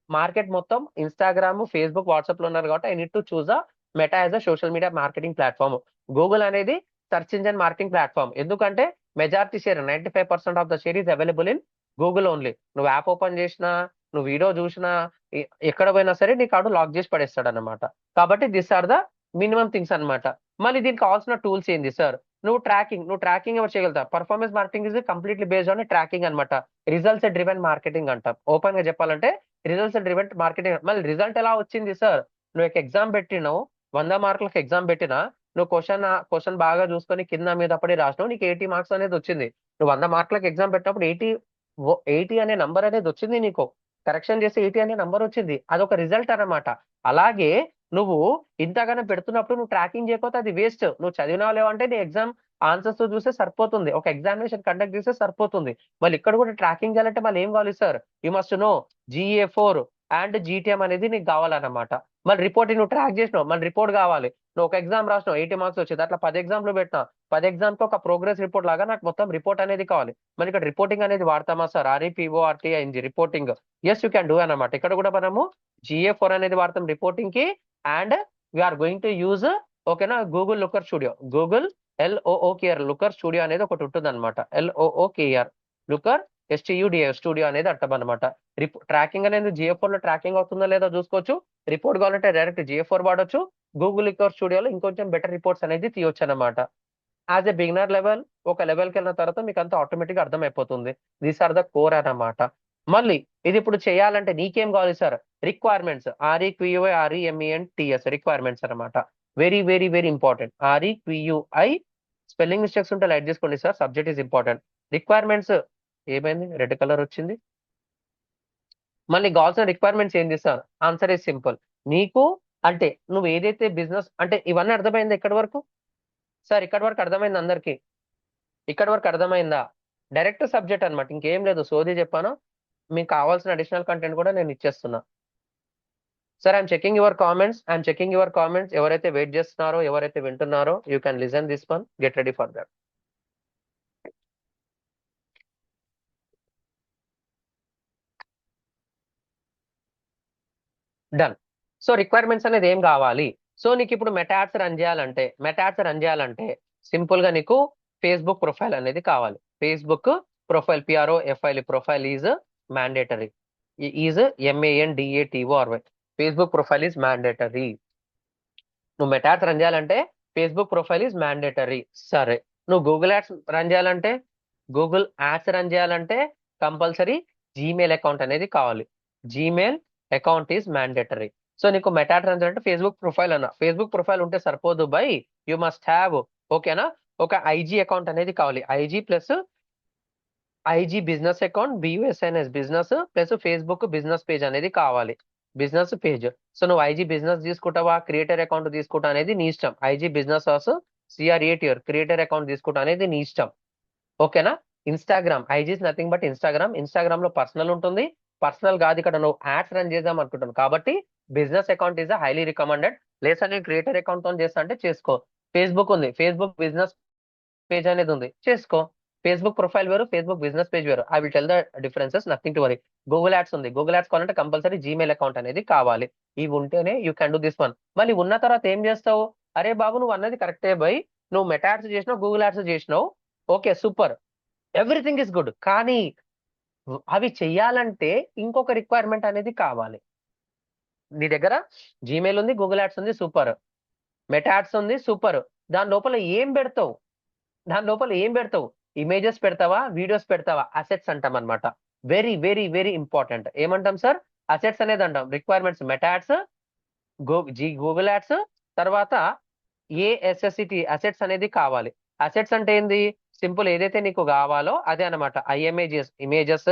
Market మొత్తం ఇన్స్టాగ్రామ్, ఫేస్బుక్, వాట్సాప్ లో ఉన్నారు కాబట్టి I need to choose a meta as a social media marketing platform. Google అనేది సెర్చ్ ఇంజన్ మార్కెటింగ్ ప్లాట్ఫామ్. ఎందుకంటే majority share 95% of the share is available in Google only. నువ్వు యాప్ ఓపెన్ చేసినా, నువ్వు వీడియో చూసినా ఎక్కడ పోయినా సరే నీకు ఆడు లాక్ చేసి పడేస్తాడు అనమాట. కాబట్టి this are the minimum things అన్నమాట. మళ్ళీ దీనికి కావాల్సిన టూల్స్ ఏంది సార్? నువ్వు ట్రాకింగ్ ఎవరు చేయగలుగుతా? Performance marketing is completely based on tracking అనమాట. రిజల్ట్స్ డ్రివెన్ మార్కెటింగ్ అంటాం. ఓపెన్ గా చెప్పాలంటే రిజల్ట్స్ డ్రివెన్ మార్కెటింగ్. మళ్ళీ రిజల్ట్ ఎలా వచ్చింది సార్? నువ్వు ఒక ఎగ్జామ్ పెట్టినావు, 100 మార్కులకు ఎగ్జామ్ పెట్టినా, నువ్వు క్వశ్చన్ బాగా చూసుకొని కింద మీద పడి రాసినావు, నీకు 80 మార్క్స్ అనేది వచ్చింది. నువ్వు 100 మార్కులకు ఎగ్జామ్ పెట్టినప్పుడు 80 అనే నంబర్ అనేది వచ్చింది నీకు. కరెక్షన్ చేసి 80 అనే నంబర్ వచ్చింది. అదొక రిజల్ట్ అన్నమాట. అలాగే నువ్వు ఇంతగానో పెడుతున్నప్పుడు నువ్వు ట్రాకింగ్ చేయకపోతే అది వేస్ట్. నువ్వు చదివినావు లేవంటే నీ ఎగ్జామ్ ఆన్సర్స్ చూస్తే సరిపోతుంది. ఒక ఎగ్జామినేషన్ కండక్ట్ చేస్తే సరిపోతుంది. మళ్ళీ ఇక్కడ కూడా ట్రాకింగ్ చేయాలంటే మళ్ళీ ఏం కావాలి sir? You must know GA4 and GTM అనేది నీకు కావాలన్నమాట. మళ్ళీ రిపోర్ట్ నువ్వు ట్రాక్ చేసినావు, మళ్ళీ రిపోర్ట్ కావాలి. నువ్వు ఒక ఎగ్జామ్ రాసినావు, 80 మార్క్స్ వచ్చింది. అట్లా 10 ఎగ్జామ్లు పెట్టినా, 10 ఎగ్జామ్ కి ఒక ప్రోగ్రెస్ రిపోర్ట్ లాగా నాకు మొత్తం రిపోర్ట్ అనేది కావాలి. మరి ఇక్కడ రిపోర్టింగ్ అనేది వాడతామా sir? REPORTING reporting. Yes you can do అన్నమాట. ఇక్కడ కూడా మనము GA4 అనేది వాడతాం రిపోర్టింగ్ కి. And we're going to use ఓకేనా Google Looker Studio. Google LOOKR Looker Studio అనేది ఒకటి ఉంటుంది అనమాట. LOOKR లుకర్ STUDIO స్టూడియో అనేది అంటాం అనమాట. ట్రాకింగ్ అనేది GA4 లో ట్రాకింగ్ అవుతుందో లేదో చూసుకోవచ్చు. రిపోర్ట్ కావాలంటే డైరెక్ట్ GA4 వాడొచ్చు. గూగుల్ లుకర్ స్టూడియోలో ఇంకొంచెం బెటర్ రిపోర్ట్స్ అనేది తీయొచ్చు అనమాట. యాజ్ ఎ బిగినర్ లెవెల్, ఒక లెవెల్కి వెళ్ళిన తర్వాత మీకు అంతా ఆటోమేటిక్ గా అర్థమైపోతుంది. దీస్ ఆర్ ద కోర్ అన్నమాట. మళ్ళీ ఇది ఇప్పుడు చేయాలంటే నీకేం కావాలి సార్? రిక్వైర్మెంట్స్. REQUIREMENTS రిక్వైర్మెంట్స్ అనమాట. Very very very important. REQUI spelling mistakes ఉంటే లైట్ చేసుకోండి sir. Subject is important. Requirements ఏమైంది? రెడ్ కలర్ వచ్చింది. మళ్ళీ కావాల్సిన రిక్వైర్మెంట్స్ ఏంది సార్? Answer is simple. నీకు అంటే నువ్వు ఏదైతే బిజినెస్ అంటే ఇవన్నీ అర్థమైంది ఎక్కడి వరకు సార్? ఇక్కడ వరకు అర్థమైంది అందరికి? ఇక్కడ వరకు అర్థమైందా? డైరెక్ట్ సబ్జెక్ట్ అనమాట. ఇంకేం లేదు. సోది చెప్పాను. మీకు కావాల్సిన అడిషనల్ కంటెంట్ కూడా నేను ఇచ్చేస్తున్నా. Sir I'm checking your comments. ఎవరైతే వెయిట్ చేస్తున్నారో, ఎవరైతే వింటున్నారో, you can listen this one. Get ready for that. Done. So requirements అనేది ఏం కావాలి? సో నీకు ఇప్పుడు మెటాడ్స్ రన్ చేయాలంటే సింపుల్ గా నీకు ఫేస్బుక్ ప్రొఫైల్ అనేది కావాలి. Facebook profile, PROFIL profile is mandatory. Is MANDATORY. Facebook profile is mandatory. నువ్వు మెటాడ్స్ రన్ చేయాలంటే ఫేస్బుక్ ప్రొఫైల్ ఈజ్ మ్యాండేటరీ. సరే, నువ్వు గూగుల్ యాడ్స్ రన్ చేయాలంటే కంపల్సరీ జీమెయిల్ అకౌంట్ అనేది కావాలి. Gmail account is mandatory. So నీకు మెటాడ్ రన్ చేయాలంటే ఫేస్బుక్ ప్రొఫైల్ ఫేస్బుక్ ప్రొఫైల్ ఉంటే సరిపోదు బై, యూ మస్ట్ హ్యావ్ ఓకేనా ఒక IG అకౌంట్ అనేది కావాలి. IG business account, BUSINS business plus Facebook business page అనేది కావాలి. Business page. సో నువ్వు IG బిజినెస్ తీసుకుంటావా, క్రియేటర్ అకౌంట్ తీసుకుంటా అనేది నీ ఇష్టం. IG business CREATOR creator account తీసుకుంటా అనేది నీ ఇష్టం. ఓకేనా? Instagram, IG is nothing but Instagram లో పర్సనల్ ఉంటుంది. పర్సనల్ కాదు, ఇక్కడ నువ్వు యాడ్స్ రన్ చేద్దాం అనుకుంటాను కాబట్టి business account is highly recommended. లేదా నేను క్రియేటర్ అకౌంట్ తో చేస్తా అంటే చేసుకో. ఫేస్బుక్ ఉంది, ఫేస్బుక్ బిజినెస్ పేజ్ అనేది ఉంది, చేసుకో. ఫేస్బుక్ ప్రొఫైల్ వేరు, ఫేస్బుక్ బిజినెస్ పేజ్ వేరు. I will tell the differences, nothing to worry. Google ads ఉంది, గూగుల్ యాడ్స్ కావాలంటే కంపల్సరీ జీమెయిల్ అకౌంట్ అనేది కావాలి. ఇవి ఉంటేనే you can do this one. మళ్ళీ ఉన్న తర్వాత ఏం చేస్తావు? అరే బాబు నువ్వు అన్నది కరెక్టే బై, నువ్వు మెటా యాడ్స్ చేసినావు, గూగుల్ యాడ్స్ చేసినావు, okay super, everything is good. కానీ అవి చెయ్యాలంటే ఇంకొక రిక్వైర్మెంట్ అనేది కావాలి. నీ దగ్గర జీమెయిల్ ఉంది, గూగుల్ యాడ్స్ ఉంది, సూపర్. మెటా యాడ్స్ ఉంది, సూపర్. దాని లోపల ఏం పెడతావు? ఇమేజెస్ పెడతావా, వీడియోస్ పెడతావా? అసెట్స్ అంటాం అనమాట. Very very very important. ఏమంటాం సార్? అసెట్స్ అనేది అంటాం. Requirements meta ads, Google ads, తర్వాత ASSET అసెట్స్ అనేది కావాలి. అసెట్స్ అంటే ఏంది? సింపుల్, ఏదైతే నీకు కావాలో అదే అనమాట. Images,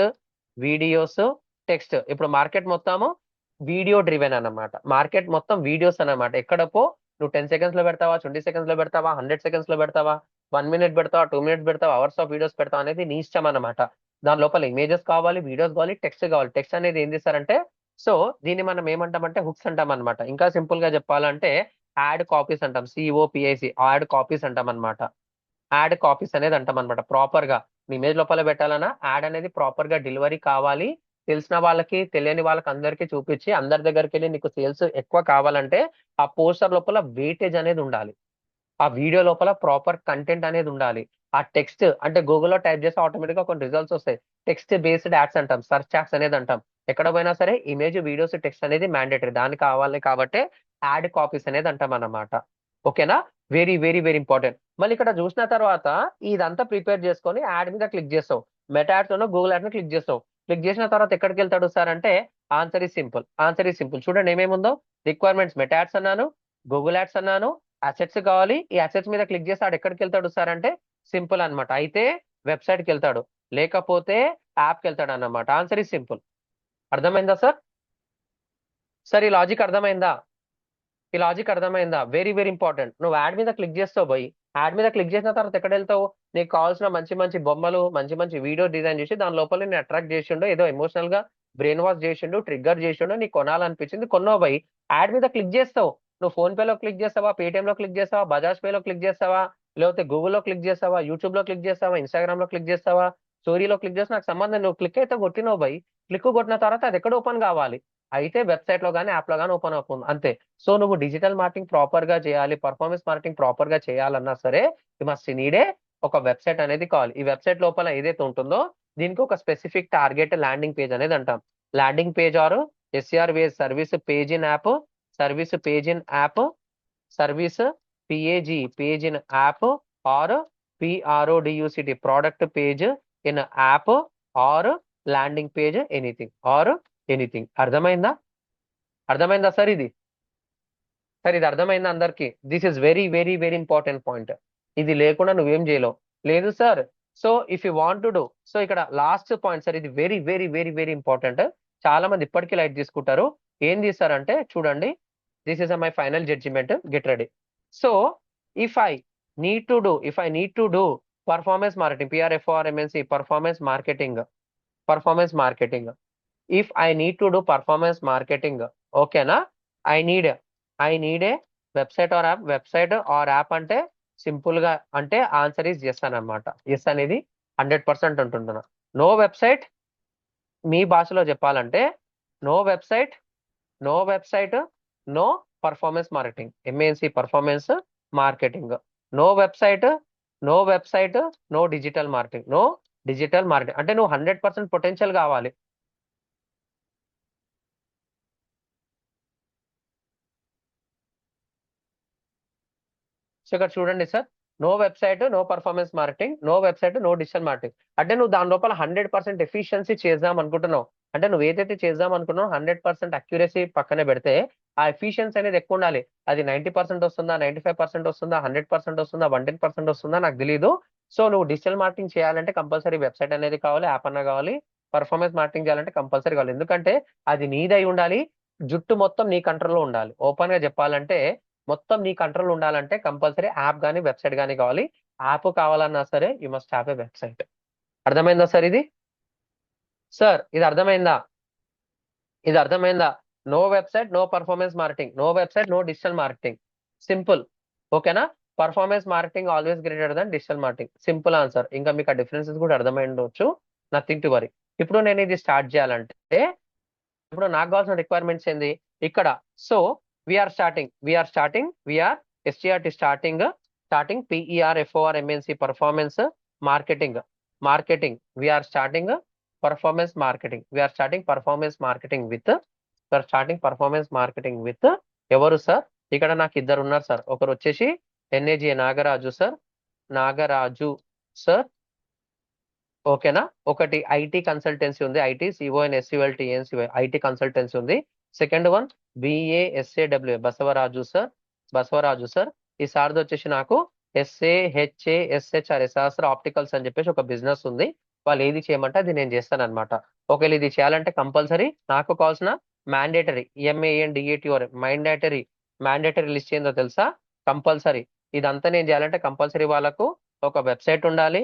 videos, text. ఇప్పుడు మార్కెట్ మొత్తము వీడియో డ్రివెన్ అన్నమాట. మార్కెట్ మొత్తం వీడియోస్ అన్నమాట. ఎక్కడపో నువ్వు 10 సెకండ్స్ లో పెడతావా, 20 సెకండ్స్ లో పెడతావా, 100 సెకండ్స్ లో పెడతావా, 1 మినిట్ పెడతావా, 2 మినిట్స్ పెడతావా, అవర్స్ ఆఫ్ వీడియోస్ పెడతావా అనేది నీ ఇష్టం అన్నమాట. దాని లోపల ఇమేజెస్ కావాలి, వీడియోస్ కావాలి, టెక్స్ట్ కావాలి. టెక్స్ట్ అనేది ఏం చేస్తారంటే, సో దీన్ని మనం ఏమంటామంటే హుక్స్ అంటాం అనమాట. ఇంకా సింపుల్ గా చెప్పాలంటే యాడ్ కాపీస్ అంటాం. COPIC యాడ్ కాపీస్ అంటాం అనమాట. యాడ్ కాపీస్ అనేది అంటాం అనమాట. ప్రాపర్ గా మీ ఇమేజ్ లోపల పెట్టాలన్నా యాడ్ అనేది ప్రాపర్ గా డెలివరీ కావాలి. తెలిసిన వాళ్ళకి, తెలియని వాళ్ళకి అందరికీ చూపించి అందరి దగ్గరికి వెళ్ళి నీకు సేల్స్ ఎక్కువ కావాలంటే ఆ పోస్టర్ లోపల వెయిటేజ్ అనేది ఉండాలి. ఆ వీడియో లోపల ప్రాపర్ కంటెంట్ అనేది ఉండాలి. ఆ టెక్స్ట్ అంటే గూగుల్లో టైప్ చేస్తే ఆటోమేటిక్ గా కొన్ని రిజల్ట్స్ వస్తాయి. టెక్స్ట్ బేస్డ్ యాడ్స్ అంటాం, సర్చ్ యాడ్స్ అనేది అంటాం. ఎక్కడ పోయినా సరే ఇమేజ్, వీడియోస్, టెక్స్ట్ అనేది మ్యాండేటరీ, దానికి కావాలి కాబట్టి యాడ్ కాపీస్ అనేది అంటాం అన్నమాట. ఓకేనా? Very very very important. మళ్ళీ ఇక్కడ చూసిన తర్వాత ఇదంతా ప్రిపేర్ చేసుకొని యాడ్ మీద క్లిక్ చేస్తావు. మెటా యాడ్స్ లో గూగుల్ యాడ్ క్లిక్ చేస్తావు. క్లిక్ చేసిన తర్వాత ఎక్కడికి వెళ్తాడు సార్ అంటే answer is simple. Answer is simple. చూడండి ఏమేముందో. రిక్వైర్మెంట్స్ మెటా యాడ్స్ అన్నాను, గూగుల్ యాడ్స్ అన్నాను, అసెట్స్ కావాలి. ఈ అసెట్స్ మీద క్లిక్ చేసి ఆడు ఎక్కడికి వెళ్తాడు సార్ అంటే సింపుల్ అన్నమాట. అయితే వెబ్సైట్కి వెళ్తాడు, లేకపోతే యాప్కి వెళ్తాడు అన్నమాట. Answer is simple. అర్థమైందా సార్? సార్ ఈ లాజిక్ అర్థమైందా? ఈ లాజిక్ అర్థమైందా? Very very important. నువ్వు యాడ్ మీద క్లిక్ చేస్తావు పోయి, యాడ్ మీద క్లిక్ చేసిన తర్వాత ఎక్కడ వెళ్తావు? నీకు కావాల్సిన మంచి మంచి బొమ్మలు, మంచి మంచి వీడియో డిజైన్ చేసి దాని లోపల నేను అట్రాక్ట్ చేసిండు, ఏదో ఎమోషనల్ గా బ్రెయిన్ వాష్ చేసిండు, ట్రిగ్గర్ చేసిండు, నీకు కొనాలనిపించింది, కొన్నావు పోయి. యాడ్ మీద క్లిక్ చేస్తావు. నువ్వు ఫోన్ పేలో క్లిక్ చేస్తావా, పేటిఎం లో క్లిక్ చేస్తావా, బజాజ్ పేలో క్లిక్ చేస్తావా, లేకపోతే గూగుల్లో క్లిక్ చేస్తావా, యూట్యూబ్ లో క్లిక్ చేస్తావా, ఇన్స్టాగ్రామ్ లో క్లిక్ చేస్తావా, స్టోరీలో క్లిక్ చేస్తా, నాకు సంబంధం. నువ్వు క్లిక్ అయితే కొట్టినావు పోయి. క్లిక్ కొట్టిన తర్వాత అది ఎక్కడ ఓపెన్ కావాలి? అయితే వెబ్సైట్ లో కానీ యాప్ లో కానీ ఓపెన్ అవుతుంది అంతే. సో నువ్వు డిజిటల్ మార్కెటింగ్ ప్రాపర్ గా చేయాలి, పర్ఫార్మెన్స్ మార్కెటింగ్ ప్రాపర్ గా చేయాలన్నా సరే యు మస్ట్ నీడే ఒక వెబ్సైట్ అనేది కావాలి. ఈ వెబ్సైట్ లోపల ఏదైతే ఉంటుందో దీనికి ఒక స్పెసిఫిక్ టార్గెట్ ల్యాండింగ్ పేజ్ అనేది అంటాం. Landing page or SRVS, service page in app, service page in app, service page in app, or PRODUCT product page in app, or landing page anything. అర్థమైందా? అర్థమైందా సార్? ఇది సార్ ఇది అర్థమైందా అందరికి? This is very very very important point. ఇది లేకుండా నువ్వేం చేయలేవు. లేదు sir, so if you want to do, so ఇక్కడ లాస్ట్ పాయింట్ సార్, ఇది very very very very important. చాలా మంది ఇప్పటికీ లైట్ తీసుకుంటారు. ఏం తీస్తారంటే చూడండి, this is my final judgement, get ready. So if I if I need to do performance marketing, PRFORMNC, performance marketing, if I need to do performance marketing, ఓకేనా? I need a website or app అంటే సింపుల్ గా అంటే ఆన్సర్ ఈజ్ ఎస్ అని అనమాట. ఎస్ అనేది 100% ఉంటుంటున్నా. నో వెబ్సైట్, మీ భాషలో చెప్పాలంటే no website, no performance marketing, MANC performance marketing. No website, no digital marketing అంటే నువ్వు 100% పొటెన్షియల్ కావాలి. సో ఇక్కడ చూడండి sir, no website, no performance marketing, no digital marketing అంటే నువ్వు దాని లోపల 100% ఎఫిషియన్సీ చేద్దాం అనుకుంటున్నావు. అంటే నువ్వు ఏదైతే చేద్దాం అనుకున్నావు 100% అక్యురసీ పక్కనే పెడితే ఆ ఎఫిషియన్సీ అనేది ఎక్కువ ఉండాలి. అది 90% వస్తుందా, 95% వస్తుందా, 100% వస్తుందా, 110% వస్తుందా నాకు తెలియదు. సో నువ్వు డిజిటల్ మార్కెటింగ్ చేయాలంటే కంపల్సరీ వెబ్సైట్ అనేది కావాలి, యాప్ అన్నా కావాలి. పర్ఫార్మెన్స్ మార్కెటింగ్ చేయాలంటే కంపల్సరీ కావాలి. ఎందుకంటే అది నీదై ఉండాలి, జుట్టు మొత్తం నీ కంట్రోల్లో ఉండాలి. ఓపెన్ గా చెప్పాలంటే మొత్తం నీ కంట్రోల్ ఉండాలంటే కంపల్సరీ యాప్ కానీ వెబ్సైట్ కానీ కావాలి. యాప్ కావాలన్నా సరే you must have a website. అర్థమైందా సార్? ఇది సార్ ఇది అర్థమైందా? ఇది అర్థమైందా? No website, no performance marketing, no website, no digital marketing. Simple. ఓకేనా? Performance marketing always greater than digital marketing. Simple answer. ఇంకా మీకు ఆ డిఫరెన్సెస్ కూడా అర్థమై ఉండొచ్చు. Nothing to worry. ఇప్పుడు నేను ఇది స్టార్ట్ చేయాలంటే ఇప్పుడు నాకు కావాల్సిన రిక్వైర్మెంట్స్ ఏంది ఇక్కడ? So we are STRT starting PERFORMNC performance marketing. We are starting performance marketing with ఎవరు సార్? ఇక్కడ నాకు ఇద్దరు ఉన్నారు సార్. ఒకరు వచ్చేసి NAG నాగరాజు సార్, ఓకేనా? ఒకటి IT కన్సల్టెన్సీ ఉంది, IT CONSULT IT కన్సల్టెన్సీ ఉంది. Second one BASAW Basavaraju sir. ఈ సార్ది వచ్చేసి నాకు SAHASHR ఆప్టికల్స్ అని చెప్పేసి ఒక బిజినెస్ ఉంది. వాళ్ళు ఏది చేయమంటే అది నేను చేస్తాను అనమాట. ఒకవేళ ఇది చేయాలంటే కంపల్సరీ నాకు కావాల్సిన మ్యాండేటరీ మ్యాండేటరీ లిస్ట్ ఏందో తెలుసా? కంపల్సరీ ఇదంతా నేను చేయాలంటే కంపల్సరీ వాళ్ళకు ఒక వెబ్సైట్ ఉండాలి.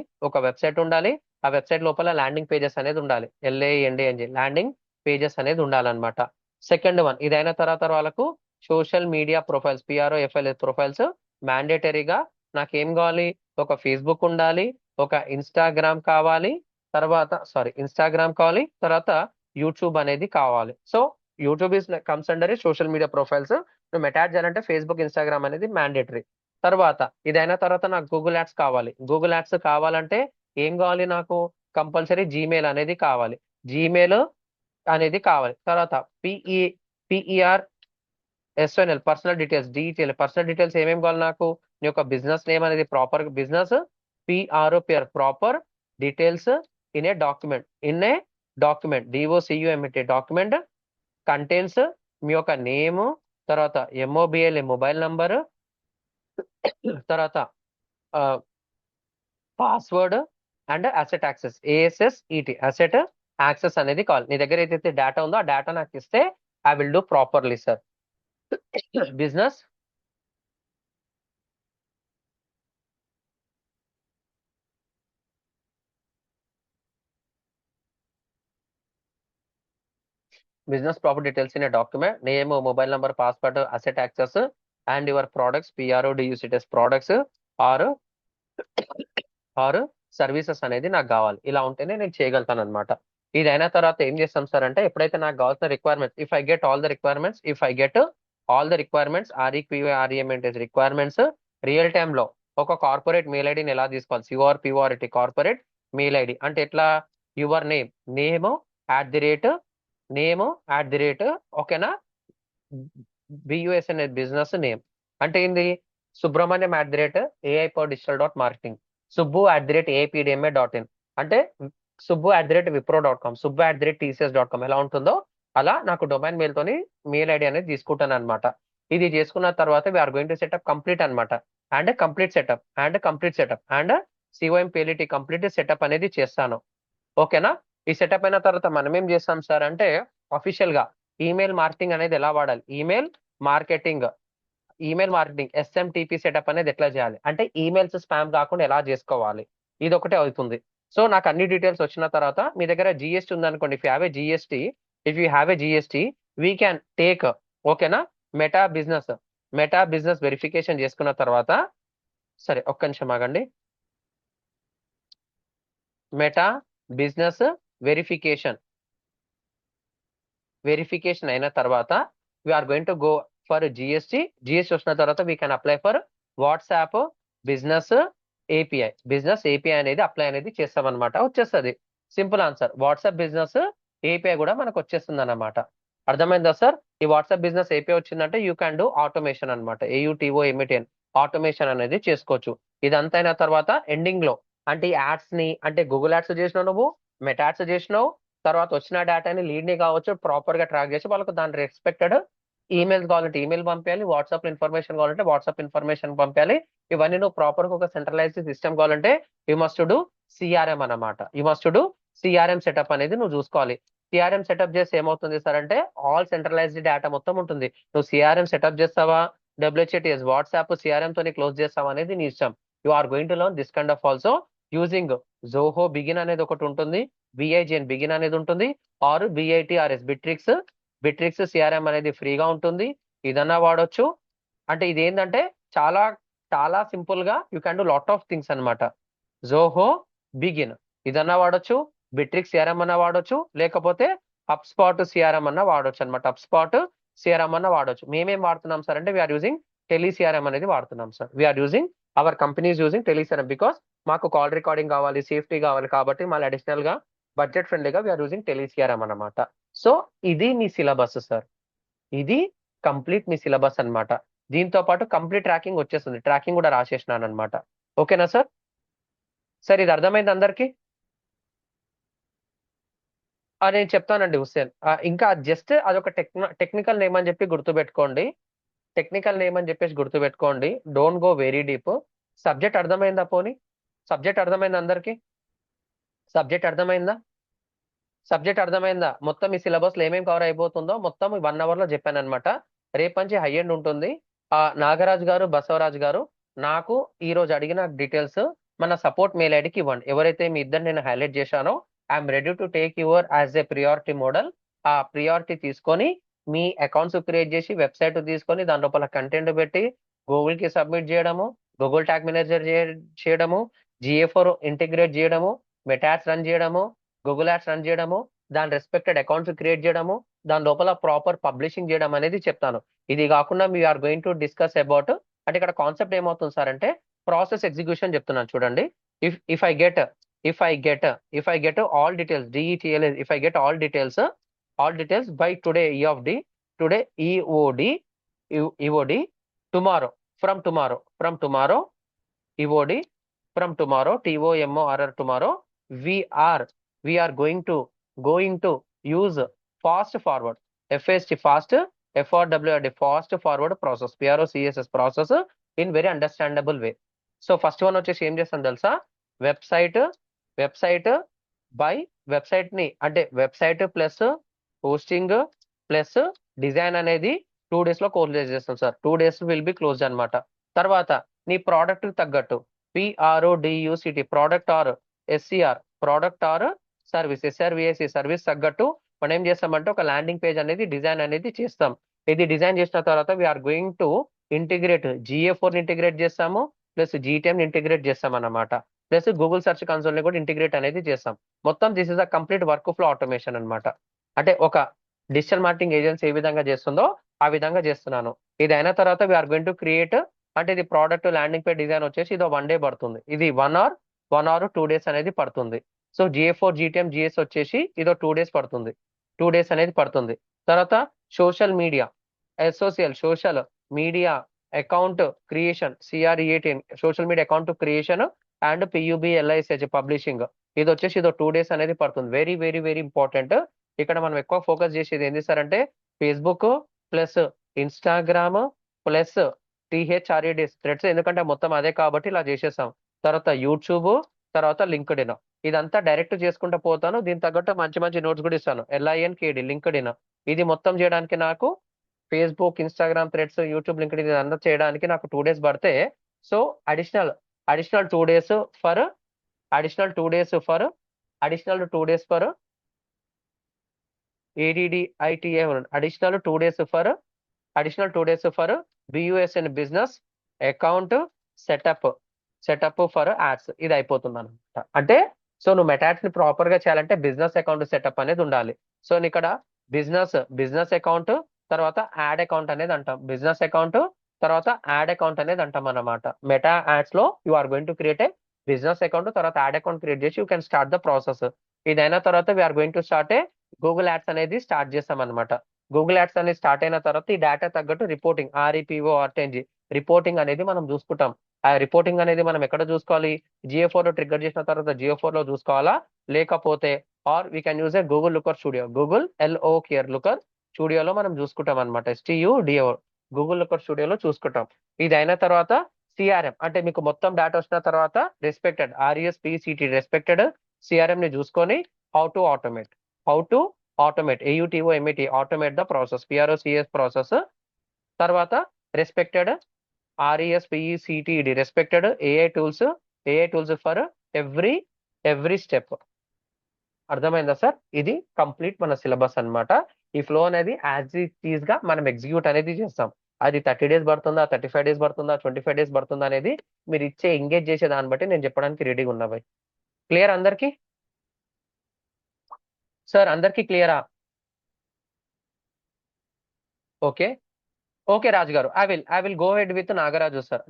ఆ వెబ్సైట్ లోపల ల్యాండింగ్ పేజెస్ అనేది ఉండాలి. LANDNG ల్యాండింగ్ పేజెస్ అనేది ఉండాలన్నమాట. సెకండ్ వన్ ఇదైన తర్వాత వాళ్ళకు social media profiles, PROFIL profiles మ్యాండేటరీగా నాకేం కావాలి? ఒక ఫేస్బుక్ ఉండాలి, ఒక ఇన్స్టాగ్రామ్ కావాలి, తర్వాత యూట్యూబ్ అనేది కావాలి. So YouTube is comes under social media profiles. నువ్వు అటాచ్ చేయాలంటే ఫేస్బుక్, ఇన్స్టాగ్రామ్ అనేది మ్యాండేటరీ. తర్వాత ఇదైన తర్వాత నాకు గూగుల్ యాడ్స్ కావాలి. గూగుల్ యాడ్స్ కావాలంటే ఏం కావాలి నాకు? కంపల్సరీ జీమెయిల్ అనేది కావాలి. జీమెయిల్ అనేది కావాలి. తర్వాత P E R S N L personal details D T L personal details ఏమేమి కావాలి నాకు? నీ యొక్క బిజినెస్ నేమ్ అనేది proper business P R O P R proper details in a document D O C U M T document contents మీ యొక్క నేమ్, తర్వాత ఎంఓబిఎల్ మొబైల్ నంబర్, తర్వాత password and asset access A S S E T asset access అనేది కావాలి. నీ దగ్గర ఏదైతే డేటా ఉందో ఆ డేటా నాకు ఇస్తే I will do properly sir. Business proper details in document name, mobile number, password, asset access and your products పిఆర్ఓడియూసిటెస్ products or services అనేది నాకు కావాలి. ఇలా ఉంటేనే నేను చేయగలుగుతాను అనమాట. ఇది అయిన తర్వాత ఏం చేస్తాం సార్ అంటే, ఎప్పుడైతే నాకు కావాల్సిన requirements if I get all the requirements ఆర్ఈక్యూఆర్ఈఎంఎంటెస్ requirements real time లో ఒక కార్పొరేట్ మెయిల్ ఐడిని ఎలా తీసుకోవాలి? సిఓఆర్పిఓఆర్టీ కార్పొరేట్ మెయిల్ ఐడి అంటే ఎట్లా? యువర్ నేమ్ ఓకేనా, బియుఎస్ఎన్ బిజినెస్ నేమ్ అంటే ఏంది? సుబ్రహ్మణ్యం @aipowerdigital.marketing, subbu@aipdma.in అంటే subbu@wipro.com, subbu@tcs.com ఎలా ఉంటుందో అలా నాకు డొమైన్ మెయిల్ తోని మెయిల్ ఐడి అనేది తీసుకుంటాను అనమాట. ఇది చేసుకున్న తర్వాత we are going to set up complete అనమాట. Complete setup and సిఓఎంపిఎల్ఈటి complete setup అనేది చేస్తాను. ఓకేనా? ఈ సెటప్ అయిన తర్వాత మనం ఏం చేస్తాం సార్ అంటే, అఫీషియల్ గా ఈమెయిల్ మార్కెటింగ్ అనేది ఎలా వాడాలి? ఈమెయిల్ మార్కెటింగ్ ఎస్ఎంటిపి సెటప్ అనేది ఎట్లా చేయాలి అంటే, ఈమెయిల్స్ స్పామ్ కాకుండా ఎలా చేసుకోవాలి? ఇది ఒకటే అవుతుంది. సో నాకు అన్ని డీటెయిల్స్ వచ్చిన తర్వాత, మీ దగ్గర జిఎస్టీ ఉందనుకోండి, if you have a GST we can take. ఓకేనా? మెటా బిజినెస్ వెరిఫికేషన్ చేసుకున్న తర్వాత, సరే ఒక్క నిమిషం ఆగండి. మెటా బిజినెస్ వెరిఫికేషన్ అయిన తర్వాత we are going to go for GST వచ్చిన తర్వాత we can apply for WhatsApp business API అనేది అప్లై అనేది చేస్తామన్నమాట. వచ్చేస్తుంది. Simple answer. WhatsApp business API కూడా మనకు వచ్చేస్తుంది అన్నమాట. అర్థమైందా సార్? ఈ వాట్సాప్ బిజినెస్ ఏపీఐ వచ్చిందంటే యూ క్యాన్ డూ ఆటోమేషన్ అనమాట. AUTOMATN ఆటోమేషన్ అనేది చేసుకోవచ్చు. ఇదంతా అయిన తర్వాత ఎండింగ్ లో అంటే ఈ యాడ్స్ ని అంటే గూగుల్ యాడ్స్ చేసినావు, నువ్వు మెటా యాడ్స్ చేసినావు, తర్వాత వచ్చిన డేటాని లీడ్ ని కావచ్చు ప్రాపర్ గా ట్రాక్ చేసి వాళ్ళకు దాని రెస్పెక్టెడ్ ఈమెయిల్స్ కావాలంటే ఈమెయిల్ పంపించాలి, వాట్సాప్ ఇన్ఫర్మేషన్ కావాలంటే వాట్సాప్ ఇన్ఫర్మేషన్ పంపించాలి. ఇవన్నీ నువ్వు ప్రాపర్ గా ఒక సెంట్రలైజ్డ్ సిస్టమ్ కావాలంటే యూ మస్ట్ డూ సిఆర్ఎం అనమాట. సిఆర్ఎం సెటప్ అనేది నువ్వు చూసుకోవాలి. సిఆర్ఎం సెటప్ చేస్తే ఏమవుతుంది సార్ అంటే, ఆల్ సెంట్రలైజ్డ్ డేటా మొత్తం ఉంటుంది. నువ్వు సిఆర్ఎం సెటప్ చేస్తావా, WHATS వాట్సాప్ సిఆర్ఎం తోని క్లోజ్ చేస్తావా అనేది నీ ఇష్టం. You are going to learn this kind of also using Zoho Bigin అనేది ఒకటి ఉంటుంది, బిఐజిఎన్ బిగిన్ అనేది ఉంటుంది, ఆర్ BITRS బిట్రిక్స్ సిఆర్ఎం అనేది ఫ్రీగా ఉంటుంది. ఇదన్నా వాడొచ్చు. అంటే ఇది ఏంటంటే చాలా చాలా సింపుల్ గా you can do lot of things అనమాట. జోహో బిగిన్ ఇదన్నా వాడొచ్చు, బిట్రిక్స్ సిఆర్ఎం అన్నా వాడొచ్చు, లేకపోతే HubSpot సిఆర్ఎం అన్నా వాడొచ్చు అనమాట. HubSpot సిఆర్ఎం అన్నా వాడొచ్చు. మేమేం వాడుతున్నాం సార్ అంటే, వీఆర్ యూజింగ్ టెలి సిఆర్ఎం అనేది వాడుతున్నాం sir. We are using our companies using tele CRM because మాకు కాల్ రికార్డింగ్ కావాలి, సేఫ్టీ కావాలి కాబట్టి మళ్ళీ అడిషనల్ గా బడ్జెట్ ఫ్రెండ్లీగా వీఆర్ యూజింగ్ టెలి సిఆర్ఎం అనమాట. సో ఇది మీ సిలబస్ సార్. ఇది కంప్లీట్ మీ సిలబస్ అనమాట. దీంతో పాటు కంప్లీట్ ట్రాకింగ్ వచ్చేస్తుంది. ట్రాకింగ్ కూడా రాసేసినాను అనమాట. ఓకేనా సార్? సార్ ఇది అర్థమైంది అందరికి? నేను చెప్తానండి హుస్సేన్. ఇంకా జస్ట్ అదొక టెక్నికల్ నేమ్ అని చెప్పి గుర్తుపెట్టుకోండి. Don't go very deep. Subject అర్థమైందా? పోనీ సబ్జెక్ట్ అర్థమైందా అందరికి? సబ్జెక్ట్ అర్థమైందా? మొత్తం ఈ సిలబస్ లో ఏమేమి కవర్ అయిపోతుందో మొత్తం 1 hour లో చెప్పాను అనమాట. రేపు నుంచి హై ఎండ్ ఉంటుంది. నాగరాజు గారు, బసవరాజు గారు నాకు ఈ రోజు అడిగిన డీటెయిల్స్ మన సపోర్ట్ మెయిల్ ఐడికి ఇవ్వండి. ఎవరైతే మీ ఇద్దరు నేను హైలైట్ చేశానో, I'm ready to take your as a priority model. ఆ ప్రియారిటీ తీసుకొని మీ అకౌంట్స్ క్రియేట్ చేసి వెబ్సైట్ తీసుకొని దాని లోపల కంటెంట్ పెట్టి గూగుల్ కి సబ్మిట్ చేయడము, గూగుల్ ట్యాగ్ మేనేజర్ చేయడము, GA4 ఇంటిగ్రేట్ చేయడము, మెటాట్స్ రన్ చేయడము, గూగుల్ యాడ్స్ రన్ చేయడము, దాని రెస్పెక్టెడ్ అకౌంట్స్ క్రియేట్ చేయడము, దాని లోపల ప్రాపర్ పబ్లిషింగ్ చేయడం అనేది చెప్తాను. ఇది కాకుండా we are going to discuss about అంటే ఇక్కడ కాన్సెప్ట్ ఏమవుతుంది సార్ అంటే, ప్రాసెస్ ఎగ్జిక్యూషన్ చెప్తున్నాను చూడండి. If I get all details, DETL, if I get all details all details by today EOD, today EOD, tomorrow, from tomorrow, EOD, from tomorrow, TOMORR, tomorrow, we are going to use fast forward, FAST, fast, FRWRD, fast forward process, PROCSS process in very understandable way. So first one వచ్చేసి ఏం చేస్తాను తెలుసా, వెబ్సైట్ బై వెబ్సైట్ ని, అంటే website plus hosting plus design అనేది 2 days లో క్లోజ్ చేస్తాం sir. 2 days will be close అనమాట. తర్వాత నీ ప్రోడక్ట్ తగ్గట్టు PRODUCT, product or SCR, product or service, SRVIC, service తగ్గట్టు మనం ఏం చేస్తామంటే ఒక ల్యాండింగ్ పేజ్ అనేది డిజైన్ అనేది చేస్తాం. ఇది డిజైన్ చేసిన తర్వాత we are going to integrate GA4 integrate చేస్తాము, ప్లస్ GTM ఇంటిగ్రేట్ చేస్తాం అన్నమాట. ప్లస్ గూగుల్ సెర్చ్ కన్సోల్ ని కూడా ఇంటిగ్రేట్ అనేది చేస్తాం. మొత్తం this is a complete work flow automation అనమాట. అంటే ఒక డిజిటల్ మార్కెటింగ్ ఏజెన్సీ ఏ విధంగా చేస్తుందో ఆ విధంగా చేస్తున్నాను. ఇది అయిన తర్వాత వీఆర్ గోయింగ్ టు క్రియేట్, అంటే ఇది ప్రోడక్ట్ ల్యాండింగ్ పేజ్ డిజైన్ వచ్చేసి ఇది 1 day పడుతుంది. ఇది 1 or 2 days అనేది పడుతుంది. సో GA4 GTM GS వచ్చేసి ఇదో 2 days పడుతుంది. 2 days అనేది పడుతుంది. తర్వాత social media social media account creation, CRE18, social media account creation and PUBLISH publishing, ఇది వచ్చేసి ఇదో 2 days అనేది పడుతుంది. Very very very important. ఇక్కడ మనం ఎక్కువ ఫోకస్ చేసేది ఏంటి సార్ అంటే Facebook plus Instagram plus THRED threads, ఎందుకంటే మొత్తం అదే కాబట్టి ఇలా చేసేసాం. తర్వాత యూట్యూబ్, తర్వాత లింక్డ్ఇన్, ఇదంతా డైరెక్ట్ చేసుకుంటూ పోతాను. దీని తగ్గట్టు మంచి మంచి నోట్స్ కూడా ఇస్తాను. LINKD, లింక్డ్ఇన్, ఇది మొత్తం చేయడానికి నాకు Facebook, Instagram, threads, YouTube, LinkedIn ఇదంతా చేయడానికి నాకు 2 days పడితే, so additional 2 days for additional 2 days for ADDITA, additional 2 days for BUSN, business account setup for ads, ఇది అయిపోతుంది అనమాట. అంటే సో నువ్వు మెటాట్స్ ని ప్రాపర్ గా చేయాలంటే బిజినెస్ అకౌంట్ సెటప్ అనేది ఉండాలి. సో ఇక్కడ బిజినెస్ అకౌంట్ తర్వాత యాడ్ అకౌంట్ అనేది అంటాం, బిజినెస్ అకౌంట్ తర్వాత యాడ్ అకౌంట్ అనేది అంటాం అన్నమాట. మెటా యాడ్స్ లో you are going to create a business account, తర్వాత యాడ్ అకౌంట్ క్రియేట్ చేసి you can start the process. ఇదైన తర్వాత we are going to start a Google ads అనేది స్టార్ట్ చేస్తాం అనమాట. గూగుల్ యాడ్స్ అనేది స్టార్ట్ అయిన తర్వాత ఈ డేటా తగ్గట్టు రిపోర్టింగ్, REPO, RTNG రిపోర్టింగ్ అనేది మనం చూసుకుంటాం. ఆ రిపోర్టింగ్ అనేది మనం ఎక్కడ చూసుకోవాలి, GA4 లో ట్రిగ్గర్ చేసిన తర్వాత GA4 లో చూసుకోవాలా, లేకపోతే or we can use a Google Looker Studio, Google LOKR Looker స్టూడియోలో మనం చూసుకుంటాం అనమాట. STUDIO, గూగుల్ లుకర్ స్టూడియోలో చూసుకుంటాం. ఇది అయిన తర్వాత CRM, అంటే మీకు మొత్తం డేటా వచ్చిన తర్వాత రెస్పెక్టెడ్ RESPCT రెస్పెక్టెడ్ CRM ని చూసుకొని how to automate AUTOMAT, automate the process, PROCS process. తర్వాత respected RESPECTED, respected AI tools for every step. అర్థమైందా సార్? ఇది కంప్లీట్ మన సిలబస్ అన్నమాట. ఈ ఫ్లో అనేది యాజ్ ఇట్ ఈజ్ గా మనం ఎగ్జిక్యూట్ అనేది చేస్తాం. అది 30 days పడుతుందా, 35 days పడుతుందా, 25 days పడుతుందా అనేది మీరు ఇచ్చే ఎంగేజ్ చేసే దాన్ని బట్టి నేను చెప్పడానికి రెడీగా ఉన్నా బై. క్లియర్ అందరికి? సార్ అందరికి క్లియరా? ఓకే రాజు గారు, I will go head with Nagaraju sir.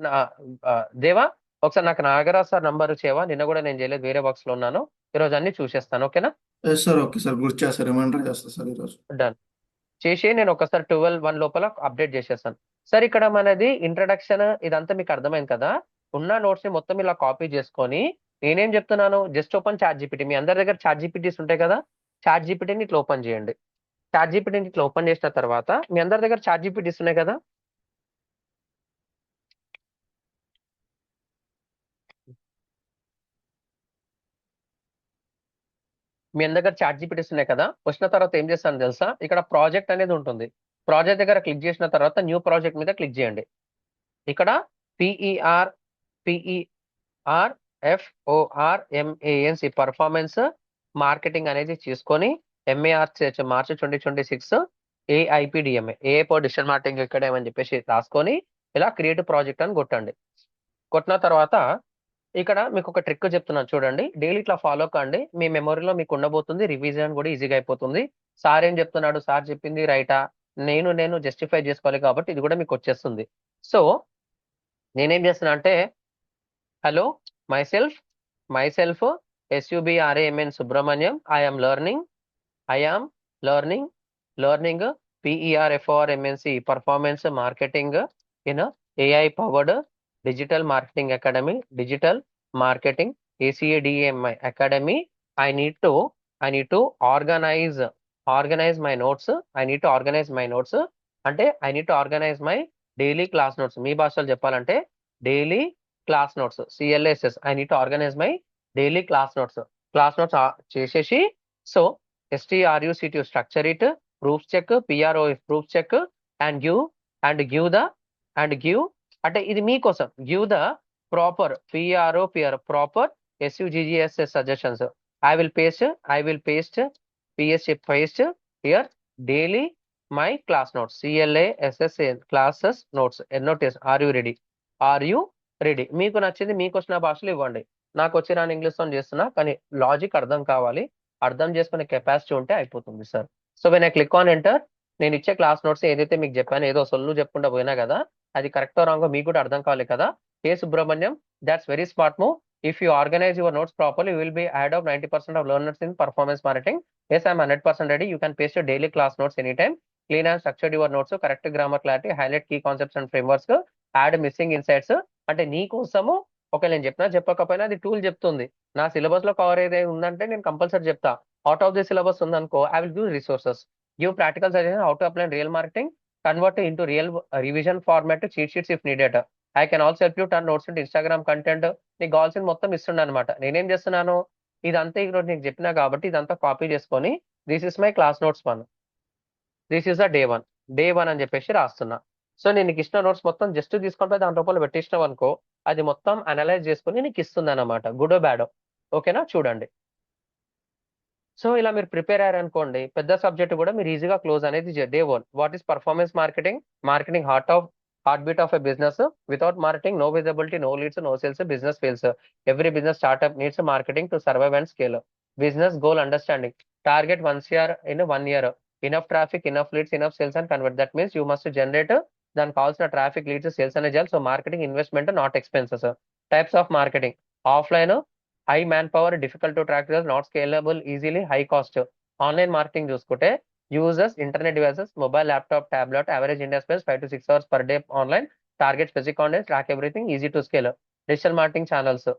దేవా, ఒకసారి నాకు నాగరాజు సార్ నంబర్ చేయవా? నిన్న కూడా నేను చేయలేదు, వేరే బాక్స్ లో ఉన్నాను. ఈరోజు అన్ని చూసేస్తాను. ఓకేనా సార్? ఓకే సార్, గుర్తు చేస్తారు, రిమైండర్ చేస్తా సార్ ఈరోజు. డన్ చేసి నేను ఒకసారి 12:01 లోపల అప్డేట్ చేసేస్తాను. సార్ ఇక్కడ మనది ఇంట్రడక్షన్ ఇదంతా మీకు అర్థమైంది కదా. ఉన్న నోట్స్ ని మొత్తం ఇలా కాపీ చేసుకొని నేనేం చెప్తున్నాను, జస్ట్ ఓపెన్ ChatGPT. మీ అందరి దగ్గర ChatGPTs ఉంటాయి కదా, ChatGPTని ఇట్లా ఓపెన్ చేయండి. ChatGPTని ఇట్లా ఓపెన్ చేసిన తర్వాత మీ అందరి దగ్గర ChatGPTs ఉన్నాయి కదా, మీ అందరి దగ్గర ChatGPTs ఉన్నాయి కదా. వచ్చిన తర్వాత ఏం చేస్తాను తెలుసా, ఇక్కడ ప్రాజెక్ట్ అనేది ఉంటుంది. ప్రాజెక్ట్ దగ్గర క్లిక్ చేసిన తర్వాత న్యూ ప్రాజెక్ట్ మీద క్లిక్ చేయండి. ఇక్కడ PERFORMANC పర్ఫార్మెన్స్ మార్కెటింగ్ అనేది చేసుకొని MARCH March 2026 AIPDMA AI for digital marketing academy అని చెప్పేసి రాసుకొని ఇలా క్రియేట్ ప్రాజెక్ట్ అని కొట్టండి. కొట్టిన తర్వాత ఇక్కడ మీకు ఒక ట్రిక్ చెప్తున్నాను చూడండి. డైలీ ఇట్లా ఫాలో కండి, మీ మెమొరీలో మీకు ఉండబోతుంది. రివిజన్ కూడా ఈజీగా అయిపోతుంది. సార్ ఏం చెప్తున్నాడు, సార్ చెప్పింది రైటా, నేను జస్టిఫై చేసుకోవాలి కాబట్టి ఇది కూడా మీకు వచ్చేస్తుంది. సో నేనేం చేస్తున్నా అంటే, hello myself SUBRAMN Subrahmanyam, I am learning learning PERFORMNC performance marketing in AI powered digital marketing academy, digital marketing ACADMI academy. I need to organize my notes. I need to organize my notes. అంటే I need to organise my daily class notes. మీ భాషలో చెప్పాలంటే daily class notes, C L S S. I need to organise my daily class notes చేసేసి, so STRUCT structure it, proof check, PRO proof check, and give the give అంటే ఇది మీకోసం, give the proper proper SUGGSS suggestions. I will paste here daily my class notes, CLASS classes notes, NOTS. Are you ready? మీకు నచ్చింది మీకు వచ్చిన భాషలో ఇవ్వండి. నాకు వచ్చి రాని ఇంగ్లీష్తో చేస్తున్నా, కానీ లాజిక్ అర్థం కావాలి, అర్థం చేసుకునే కెపాసిటీ ఉంటే అయిపోతుంది sir. So when I click on enter, నేను ఇచ్చే క్లాస్ నోట్స్ ఏదైతే మీకు చెప్పాను, ఏదో సొల్లు చెప్పుకుంటా పోయినా కదా, అది కరెక్టో రాంగో మీకు కూడా అర్థం కావాలి కదా. Subrahmanyam, that's very smart move. If you organize your notes properly, you will be ahead of 90% of learners in performance marketing. Yes, I'm 100% ready. You can paste your daily class notes anytime. Clean and structured your notes, correct grammar clarity, highlight key concepts and frameworks, add missing insights. అంటే నీ కోసము ఒక నేను చెప్పినా చెప్పకపోయినా అది టూల్ చెప్తుంది. నా సిలబస్ లో కవర్ ఏదైతే ఉందంటే నేను కంపల్సరీ చెప్తా. అవుట్ ఆఫ్ ది సిలబస్ ఉందనుకో, I will give resources, give practical suggestion, how to apply real marketing, convert into real revision format, cheat sheets if needed. I can also help you turn notes into Instagram content. నీకు కావాల్సింది మొత్తం ఇస్తుండ అనమాట. నేనేం చేస్తున్నాను, ఇదంతా ఈరోజు నీకు చెప్పినా కాబట్టి ఇదంతా కాపీ చేసుకొని, this is my class notes 1, this is the day one అని చెప్పేసి రాస్తున్నా. సో నేను నీకు ఇచ్చిన నోట్స్ మొత్తం జస్ట్ తీసుకొని పోయి దాని రూపంలో పెట్టించినావు అనుకో, అది మొత్తం అనలైజ్ చేసుకుని నీకు ఇస్తుంది అనమాట, గుడ్ బ్యాడ్. ఓకేనా? చూడండి. సో ఇలా మీరు ప్రిపేర్ అయ్యారనుకోండి, పెద్ద సబ్జెక్ట్ కూడా మీరు ఈజీగా క్లోజ్ అనేది day 1. What is performance marketing heart beat of a business. Without marketing, no visibility, no leads, no sales, business fails. Every business startup needs marketing to survive and scale. Business goal understanding, target 1 CR in 1 year. Enough traffic, enough leads, enough sales and convert. That means you must generate దానికి కావాల్సిన ట్రాఫిక్, లీడ్స్, సేల్స్ అనేది చేయాలి. So marketing investment, not expenses. Types of marketing, offline, high manpower, difficult to track, not scalable easily, high cost. Online marketing చూసుకుంటే users, internet devices, mobile, laptop, tablet, average India spends 5 to 6 hours per day online. Target specific audience, track everything, easy to scale. Digital marketing channels,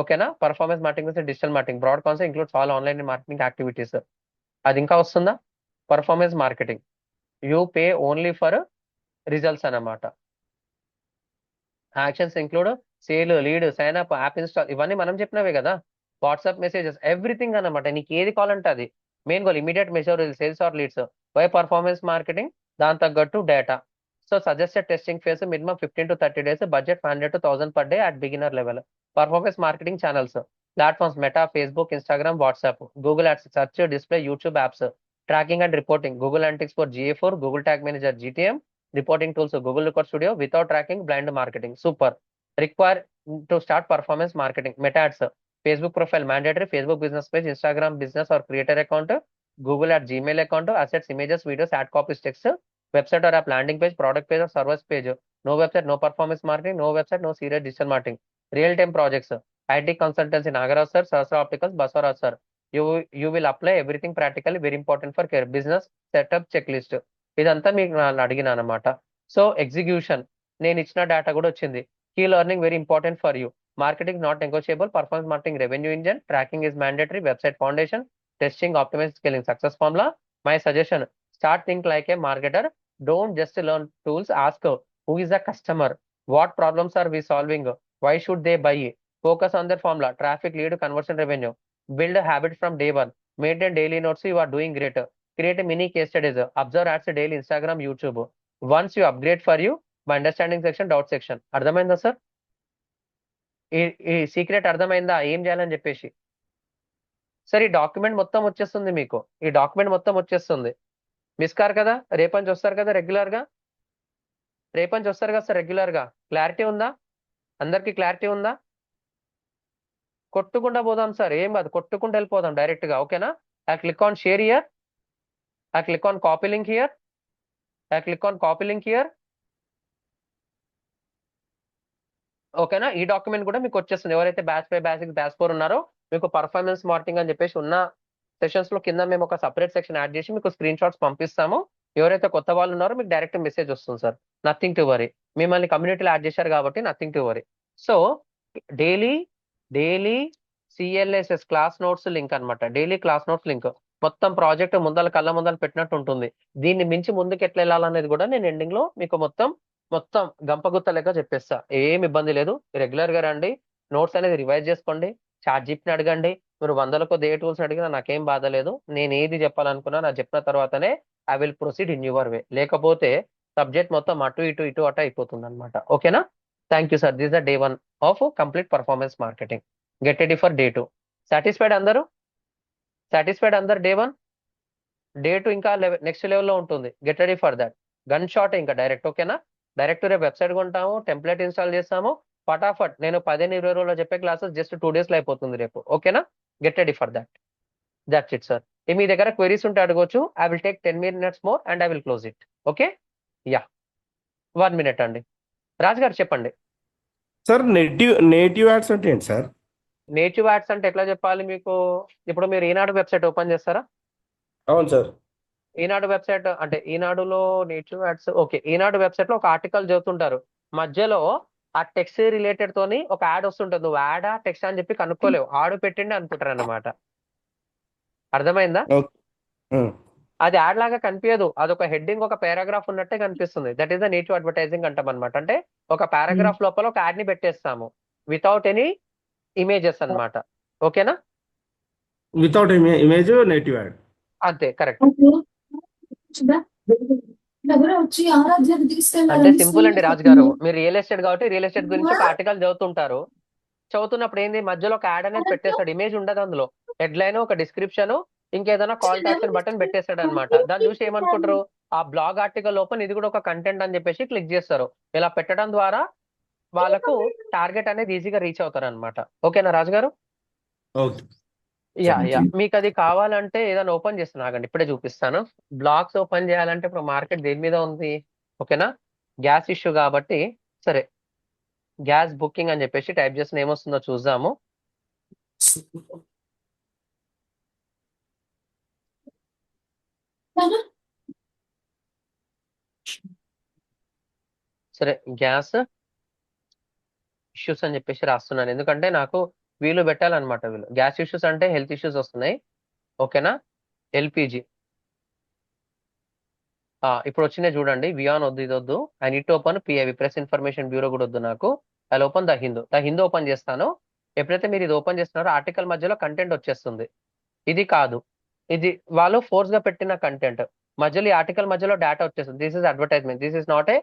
ఓకేనా? Performance marketing, digital marketing, broad concept includes all online marketing activities. అది ఇంకా వస్తుందా? Performance marketing, you pay only for results అన్నమాట. Actions include sale, lead, sign up, app install, ఇవన్నీ మనం చెప్పినవే కదా. వాట్సాప్ మెసేజెస్, ఎవ్రీథింగ్ అన్నమాట. నీకు ఏది కావాలంటే అది. Main goal immediate measure sales or leads. Why performance marketing? దాని తగ్గట్టు data. So suggested testing phase minimum 15 to 30 days, budget 500 to 1000 per day at beginner level. Performance marketing channels, platforms, Meta, Facebook, Instagram, WhatsApp, Google ads, search, display, YouTube apps. Tracking and reporting, Google Analytics for GA4, Google tag manager GTM, reporting tools, Google Record Studio. Without tracking, blind marketing. Super. Require to start performance marketing. Meta ads, Facebook profile mandatory, Facebook business page, Instagram business or creator account, Google at Gmail account, assets, images, videos, ad copies, text, website or app landing page, product page or service page. No website, no performance marketing. No website, no serious digital marketing. Real time projects, IT consultants in Nagaraj sir, Sahasra Opticals, Baswaraj sir. You will apply everything practically, very important for career. Business setup checklist. ఇదంతా మీకు అడిగిన అనమాట. సో ఎగ్జిక్యూషన్, నేను ఇచ్చిన డేటా కూడా వచ్చింది. Key learning very important for you. Marketing not negotiable, performance marketing revenue engine, tracking is mandatory, website foundation, testing, optimize, scaling, success formula. My suggestion, start think like a marketer. Don't just learn tools, ask who is the customer, what problems are we solving, why should they buy, focus on their formula, traffic, lead, conversion, revenue. Build habit from day 1. Maintain daily notes, you are doing great. Create a mini case studies. Observe ads daily, Instagram, YouTube. Once you upgrade for you, my understanding section, doubt section. అర్థమైందా సార్? ఈ సీక్రెట్ అర్థమైందా ఏం చేయాలని చెప్పేసి? సార్ ఈ డాక్యుమెంట్ మొత్తం వచ్చేస్తుంది మీకు, ఈ డాక్యుమెంట్ మొత్తం వచ్చేస్తుంది. మిస్ కారు కదా? రేపంచి వస్తారు కదా రెగ్యులర్ గా, రేపంచి వస్తారు కదా సార్ రెగ్యులర్ గా. క్లారిటీ ఉందా? అందరికి క్లారిటీ ఉందా? కొట్టుకుండా పోదాం సార్, ఏం కాదు, కొట్టుకుంటూ వెళ్ళిపోదాం డైరెక్ట్ గా. ఓకేనా? I click on share here, I click on copy link here. I click on copy link here. ఓకేనా? ఈ డాక్యుమెంట్ కూడా మీకు వచ్చేస్తుంది. ఎవరైతే బ్యాచ్ 5, బ్యాచ్ 6, బ్యాచ్ 4 ఉన్నారో మీకు పర్ఫార్మెన్స్ మార్కెటింగ్ అని చెప్పేసి ఉన్న సెషన్స్ లో కింద మేము ఒక సపరేట్ సెక్షన్ యాడ్ చేసి మీకు స్క్రీన్ షాట్స్ పంపిస్తాము. ఎవరైతే కొత్త వాళ్ళు ఉన్నారో మీకు డైరెక్ట్ మెసేజ్ వస్తుంది సార్. Nothing to worry. మిమ్మల్ని కమ్యూనిటీలో యాడ్ చేశారు కాబట్టి nothing to worry. So daily daily C L S S class notes link అన్నమాట. డైలీ క్లాస్ నోట్స్ లింక్ మొత్తం ప్రాజెక్ట్ కళ్ళ ముందల పెట్టినట్టు ఉంటుంది. దీన్ని మించి ముందుకు ఎట్లా వెళ్ళాలనేది కూడా నేను ఎండింగ్ లో మీకు మొత్తం గంపగుత్త లెక్క చెప్పేస్తా. ఏం ఇబ్బంది లేదు. రెగ్యులర్ గా రండి, నోట్స్ అనేది రివైజ్ చేసుకోండి, చాట్ జీపీటీని అడగండి. మీరు వందలకు ఏ టూల్స్ అడిగినా నాకేం బాధ లేదు. నేను ఏది చెప్పాలనుకున్నా నాకు చెప్పిన తర్వాతనే I will proceed in your way. లేకపోతే సబ్జెక్ట్ మొత్తం అటు ఇటు అటు అయిపోతుంది అనమాట. ఓకేనా? Thank you sir. This the day 1 of complete performance marketing. Get ready for day 2. Satisfied అందరూ? సాటిస్ఫైడ్ అందరు? డే 1, డే 2 ఇంకా నెక్స్ట్ లెవెల్లో ఉంటుంది. Get ready for that. Gun shot ఇంకా డైరెక్ట్. ఓకేనా? డైరెక్ట్ రేపు వెబ్సైట్ కొంటాము, టెంప్లెట్ ఇన్స్టాల్ చేస్తాము, ఫటాఫట్. నేను 15-20 రోజుల్లో చెప్పే క్లాసెస్ జస్ట్ 2 days లో అయిపోతుంది రేపు. ఓకేనా? Get ready for that. That's it sir. మీ దగ్గర క్వెరీస్ ఉంటే అడగొచ్చు. I will take 10 minutes more and I will close it. Okay? Yeah, 1 minute అండి. రాజ్ గారు చెప్పండి. సార్ నేటివ్ యాడ్స్ అంటే ఏంటి సార్? నేటివ్ యాడ్స్ అంటే ఎట్లా చెప్పాలి మీకు? ఇప్పుడు మీరు ఈనాడు వెబ్సైట్ ఓపెన్ చేస్తారా? అవును సార్. ఈనాడు వెబ్సైట్ అంటే ఈనాడులో నేటివ్ యాడ్స్. ఓకే, ఈనాడు వెబ్సైట్ లో ఒక ఆర్టికల్ చదువుతుంటారు, మధ్యలో ఆ టెక్స్ట్ రిలేటెడ్ తోని ఒక యాడ్ వస్తుంటుంది. నువ్వు యాడా టెక్స్ట్ అని చెప్పి కనుక్కోలేవు, ఆడు పెట్టిండి అనుకుంటారు అన్నమాట. అర్థమైందా? అది యాడ్ లాగా కనిపించదు, అదొక హెడ్డింగ్, ఒక పారాగ్రాఫ్ ఉన్నట్టే కనిపిస్తుంది. That is the native advertising అంటాం అనమాట. అంటే ఒక పారాగ్రాఫ్ లోపల ఒక యాడ్ ని పెట్టేస్తాము వితౌట్ ఎనీ ఇమేజెస్ అన్నమాట. ఓకేనా? Without image native add. అంతే, కరెక్ట్. అంటే సింపుల్ అండి రాజు గారు. మీరు రియల్ ఎస్టేట్ కాబట్టి రియల్ ఎస్టేట్ గురించి ఒక ఆర్టికల్ చదువుతుంటారు. చదువుతున్నప్పుడు ఏంది, మధ్యలో ఒక యాడ్ అనేది పెట్టేస్తాడు. ఇమేజ్ ఉండదు అందులో. హెడ్లైన్, ఒక డిస్క్రిప్షన్, ఇంకేదైనా కాల్ టు యాక్షన్ బటన్ పెట్టేస్తాడు అనమాట. దాన్ని చూసి ఏమనుకుంటారు, ఆ బ్లాగ్ ఆర్టికల్ ఓపెన్, ఇది కూడా ఒక కంటెంట్ అని చెప్పేసి క్లిక్ చేస్తారు. ఇలా పెట్టడం ద్వారా వాళ్ళకు టార్గెట్ అనేది ఈజీగా రీచ్ అవుతారు అనమాట. ఓకేనా రాజు గారు? ఓకే. యా, మీకు అది కావాలంటే ఏదైనా ఓపెన్ చేస్తాను, ఆగండి ఇప్పుడే చూపిస్తాను. బ్లాగ్స్ ఓపెన్ చేయాలంటే ఇప్పుడు మార్కెట్ దేని మీద ఉంది? ఓకేనా? గ్యాస్ ఇష్యూ కాబట్టి సరే, గ్యాస్ బుకింగ్ అని చెప్పేసి టైప్ చేసిన ఏమొస్తుందో చూద్దాము. సరే, గ్యాస్ ఇష్యూస్ అని చెప్పేసి రాస్తున్నాను, ఎందుకంటే నాకు వీళ్ళు పెట్టాలన్నమాట. వీళ్ళు గ్యాస్ ఇష్యూస్ అంటే హెల్త్ ఇష్యూస్ వస్తున్నాయి. ఓకేనా? ఎల్పిజి ఇప్పుడు వచ్చినాయి చూడండి. వియాన్ వద్దు, ఇది వద్దు. I need to open PIB, press information bureau కూడా వద్దు నాకు. I open the Hindu open చేస్తాను. ఎప్పుడైతే మీరు ఇది ఓపెన్ చేస్తున్నారో ఆర్టికల్ మధ్యలో కంటెంట్ వచ్చేస్తుంది. ఇది కాదు, ఇది వాళ్ళు ఫోర్స్ గా పెట్టిన కంటెంట్. మధ్యలో ఈ ఆర్టికల్ మధ్యలో డేటా వచ్చేస్తుంది. This is advertisement, this is not a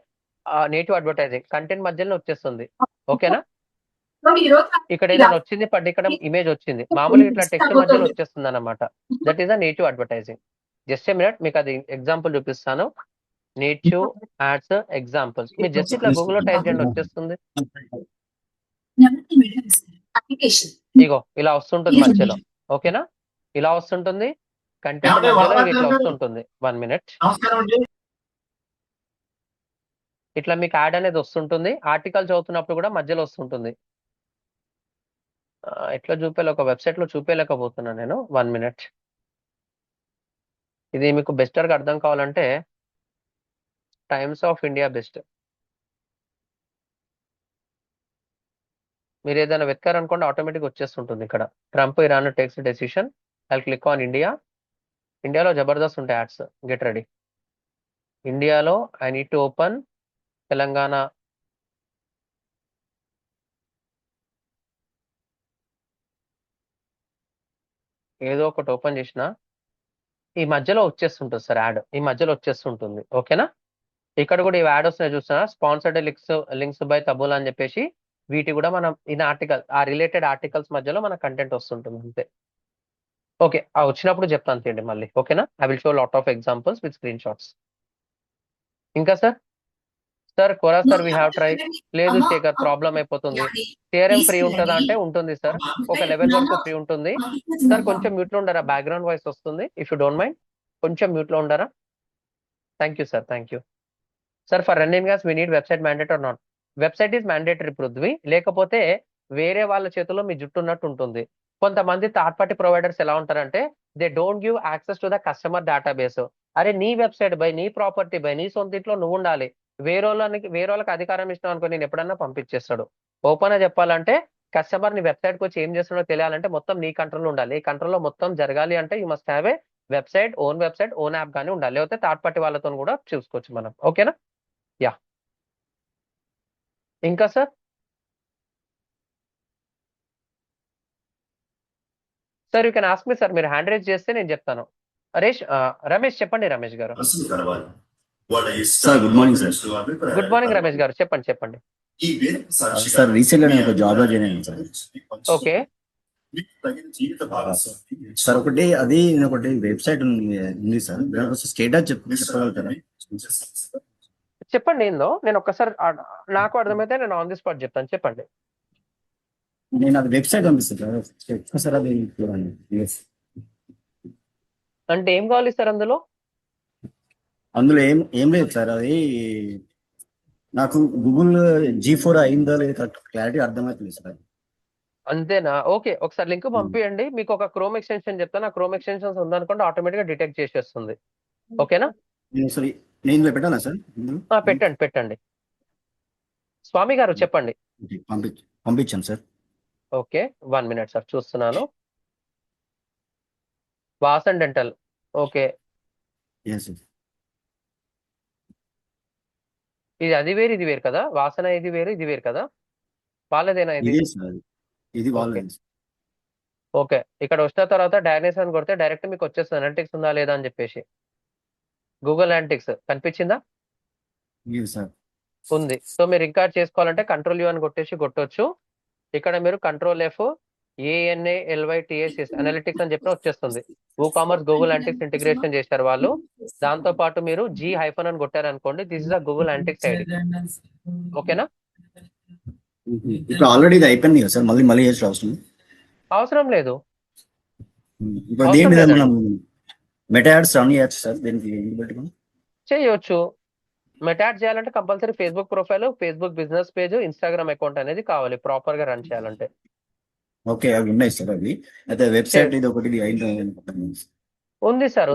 native advertising. Content మధ్యలో వచ్చేస్తుంది. ఓకేనా? ఇక్కడ ఏదైనా వచ్చింది, ఇక్కడ ఇమేజ్ వచ్చింది, మామూలుగా ఇట్లా టెక్స్ట్ మధ్యలో వచ్చేస్తుంది అన్నమాట. That is a native advertising. Just a minute, మీకు అది ఎగ్జాంపుల్ చూపిస్తాను. Native ads examples. మీరు జస్ట్ ఇట్లా గూగుల్లో టైప్ చేయండి, వచ్చేస్తుంది. ఇగో ఇలా వస్తుంటుంది మధ్యలో. ఓకేనా? ఇలా వస్తుంటుంది కంటెంట్ మధ్యలో, ఇట్లా వస్తుంటుంది. 1 minute. ఇట్లా మీకు యాడ్ అనేది వస్తుంటుంది. ఆర్టికల్ చదువుతున్నప్పుడు కూడా మధ్యలో వస్తుంటుంది. ఎట్లా ఒక వెబ్సైట్ లో చూపేయలేకపోతున్నాను నేను. 1 minute. ఇది మీకు బెస్టర్ గా అర్థం కావాలంటే టైమ్స్ ఆఫ్ ఇండియా బెస్ట్. మీరు ఏదైనా వెతకారనుకోండి, ఆటోమేటిక్ వచ్చేస్తుంటుంది. ఇక్కడ Trump Iran takes decision. I click on India. ఇండియాలో జబర్దస్త్ ఉంటాయి యాడ్స్. Get ready. ఇండియాలో I need to open Telangana. ఏదో ఒకటి ఓపెన్ చేసిన ఈ మధ్యలో వచ్చేస్తుంటుంది సార్ యాడ్. ఈ మధ్యలో వచ్చేస్తుంటుంది. ఓకేనా? ఇక్కడ కూడా ఈ యాడ్ వస్తున్నాయి చూస్తున్నా. స్పాన్సర్డ్ లింక్స్ బై తబుల్ అని చెప్పేసి, వీటి కూడా మనం ఇన్ ఆర్టికల్, ఆ రిలేటెడ్ ఆర్టికల్స్ మధ్యలో మన కంటెంట్ వస్తుంటుంది అంతే. ఓకే, వచ్చినప్పుడు చెప్తాను తీయండి మళ్ళీ. ఓకేనా? I will show lot of examples with screenshots. ఇంకా sir Quora sir, we have try. లేదు శేఖర్, ప్రాబ్లం అయిపోతుంది. సిఆర్ఎం ఫ్రీ ఉంటుందా అంటే ఉంటుంది సార్, ఒక లెవెల్ వరకు ఫ్రీ ఉంటుంది. సార్ కొంచెం మ్యూట్ లో ఉండరా, బ్యాక్గ్రౌండ్ వాయిస్ వస్తుంది. ఇఫ్ యూ డోంట్ మైండ్ కొంచెం మ్యూట్ లో ఉండరా? Thank you sir, thank you sir. For running gas we need website mandate or not? Website is mandatory Prithvi. లేకపోతే వేరే వాళ్ళ చేతిలో మీ జుట్టు ఉన్నట్టు ఉంటుంది. కొంతమంది థర్డ్ పార్టీ ప్రొవైడర్స్ ఎలా ఉంటారంటే they don't give access to the customer database. అరే నీ వెబ్సైట్ బై, నీ ప్రాపర్టీ బై, నీ సొంత ఇంట్లో నువ్వు ఉండాలి. వేరే వాళ్ళకి అధికారం ఇష్టం అనుకో నేను ఎప్పుడన్నా పంపించేస్తాడు. ఓపెన్ గా చెప్పాలంటే కస్టమర్ నీ వెబ్సైట్ కి వచ్చి ఏం చేస్తున్నాడో తెలియాలంటే మొత్తం నీ కంట్రోల్ ఉండాలి. ఈ కంట్రోల్ లో మొత్తం జరగాలి అంటే you must have a website, own app కానీ ఉండాలి. లేకపోతే థర్డ్ పార్టీ వాళ్ళతో కూడా చూసుకోవచ్చు మనం. ఓకేనా? యా. ఇంకా sir? Sir you can ask me sir. మీరు హ్యాండ్ రైజ్ చేస్తే నేను చెప్తాను. రమేష్ చెప్పండి. రమేష్ గారు. Sir good morning sir. Good morning Ramesh గారు. చెప్పండి. సార్ రీసెంట్ గా నేను ఒక జాబ్ లో జాయిన్ అయ్యాను సార్. ఓకే సార్ ఒకటి వెబ్సైట్ ఉంది సార్, స్టేటస్ చెప్పగలుగుతారా? చెప్పండి. ఏందో నేను ఒక్కసారి నాకు అర్థమైతే నేను ఆన్ ది స్పాట్ చెప్తాను. చెప్పండి. నేను అది వెబ్సైట్ పంపిస్తాను సార్. అది చూడండి. Yes. అంటే ఏం కావాలి సార్ అందులో? అందులో ఏం లేదు సార్. అది నాకు గూగుల్ G4 అయిందో లేదు క్లారిటీ అర్థమవుతుంది సార్. అంతేనా? ఓకే, ఒకసారి లింక్ పంపించండి. మీకు ఒక క్రోమ్ ఎక్స్టెన్షన్ చెప్తాను. ఆ క్రోమ్ ఎక్స్టెన్షన్స్ ఉందనుకోండి ఆటోమేటిక్ గా డిటెక్ట్ చేసేస్తుంది. ఓకేనా? నేను పెట్టాలా సార్? పెట్టండి. స్వామి గారు చెప్పండి. పంపించాను సార్. ఓకే 1 minute సార్, చూస్తున్నాను. Vasan dental. Okay, Yes, sir. అది వేరు ఇది వేరు కదా? వాసన ఇది వేరు కదా? వాళ్ళదేనా ఇది? ఇదే సార్, ఇది వాళ్ళది. ఓకే, ఇక్కడ వచ్చిన తర్వాత డయాగ్నోస్ అని కొడితే డైరెక్ట్ మీకు వచ్చేస్తుంది అనలిటిక్స్ ఉందా లేదా అని చెప్పేసి. గూగుల్ అనలిటిక్స్ కనిపించిందా? Yes, sir. ఉంది. సో మీరు ఇంకా చేసుకోవాలంటే కంట్రోల్ యూ అని కొట్టొచ్చు. ఇక్కడ మీరు కంట్రోల్ F ANALYTICS అనలిటిక్స్ అని చెప్పిన వచ్చేస్తుంది. కామర్స్ గూగుల్ అనలిటిక్స్ ఇంటిగ్రేషన్ చేశారు వాళ్ళు. దాంతో పాటు మీరు G- అని కొట్టారనుకోండి, this is a Google Analytics ID. ఓకేనా? ఇప్పుడు ఆల్రెడీ ఇది అయిపోయింది కదా సార్, మళ్ళీ చేసి అవసరం అవసరం లేదు. ఇప్పుడు దేని మీద మనం మెటా యాడ్స్ రన్ చేయొచ్చు సార్? దీనికి ఏంటి పెట్టుకుని చేయొచ్చు. మెటాడ్ చేయాలంటే compulsory Facebook profile, Facebook business page, Instagram account అనేది కావాలి ప్రాపర్ గా రన్ చేయాలంటే. ఓకే, అవి ఉన్నాయి సార్. అవి అయితే వెబ్సైట్ ఇది ఒకటి ఉంది సార్.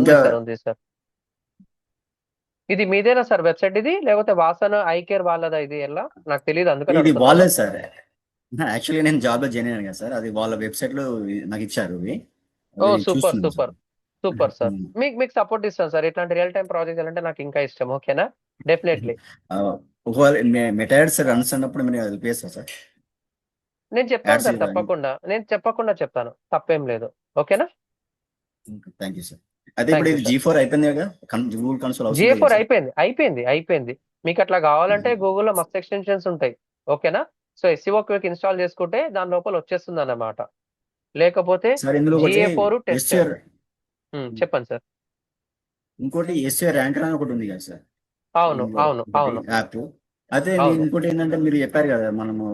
ఇది మీదేనా సార్ వెబ్సైట్ ఇది, లేకపోతే వాసన ఐ కేర్ వాళ్ళదా ఇది? ఎలా నాకు తెలియదు, అందుకని ఇది అడుగుతున్నాను. వాళ్ళే సార్. యాక్చువల్లీ నేను జాబ్ లో జాయిన్ అయ్యాను కదా సార్, అది వాళ్ళ వెబ్సైట్ లో నాకు ఇచ్చారు. ఓ సూపర్ సార్. మీకు సపోర్ట్ ఇస్తాను సార్. ఇట్లాంటి రియల్ టైం ప్రాజెక్ట్ అంటే నాకు ఇంకా ఇష్టం. ఓకేనా? డెఫినెట్లీ. ఒకవేళ మెటా యాడ్స్ రన్స్ అన్నప్పుడు మీరు హెల్ప్ చేస్తారు సార్? నేను చెప్తాను Ads సార్, ఇవ్వండి. తప్పకుండా చెప్తాను. తప్పేం లేదు. ఓకేనా? Thank you sir. అయితే ఇప్పుడు ఇది G4 అయిపోయింది కదా, గూగుల్ కన్సోల్ G4 అయిపోయింది. మీకు అట్లా కావాలంటే గూగుల్లో మస్తు ఎక్స్టెన్షన్స్ ఉంటాయి. ఓకేనా? సో SEO క్విక్ ఇన్స్టాల్ చేసుకుంటే దాని లోపల వచ్చేస్తుంది అన్నమాట. లేకపోతే సార్ ఇందులో GA4 టెస్ట్. చెప్పండి సార్. ఇంకోటి SEO ర్యాంకర్ అని ఒకటి ఉంది కదా సార్? అవును. యాప్. అయితే అవును. ఇంకోటి ఏంటంటే మీరు చెప్పారు కదా మనము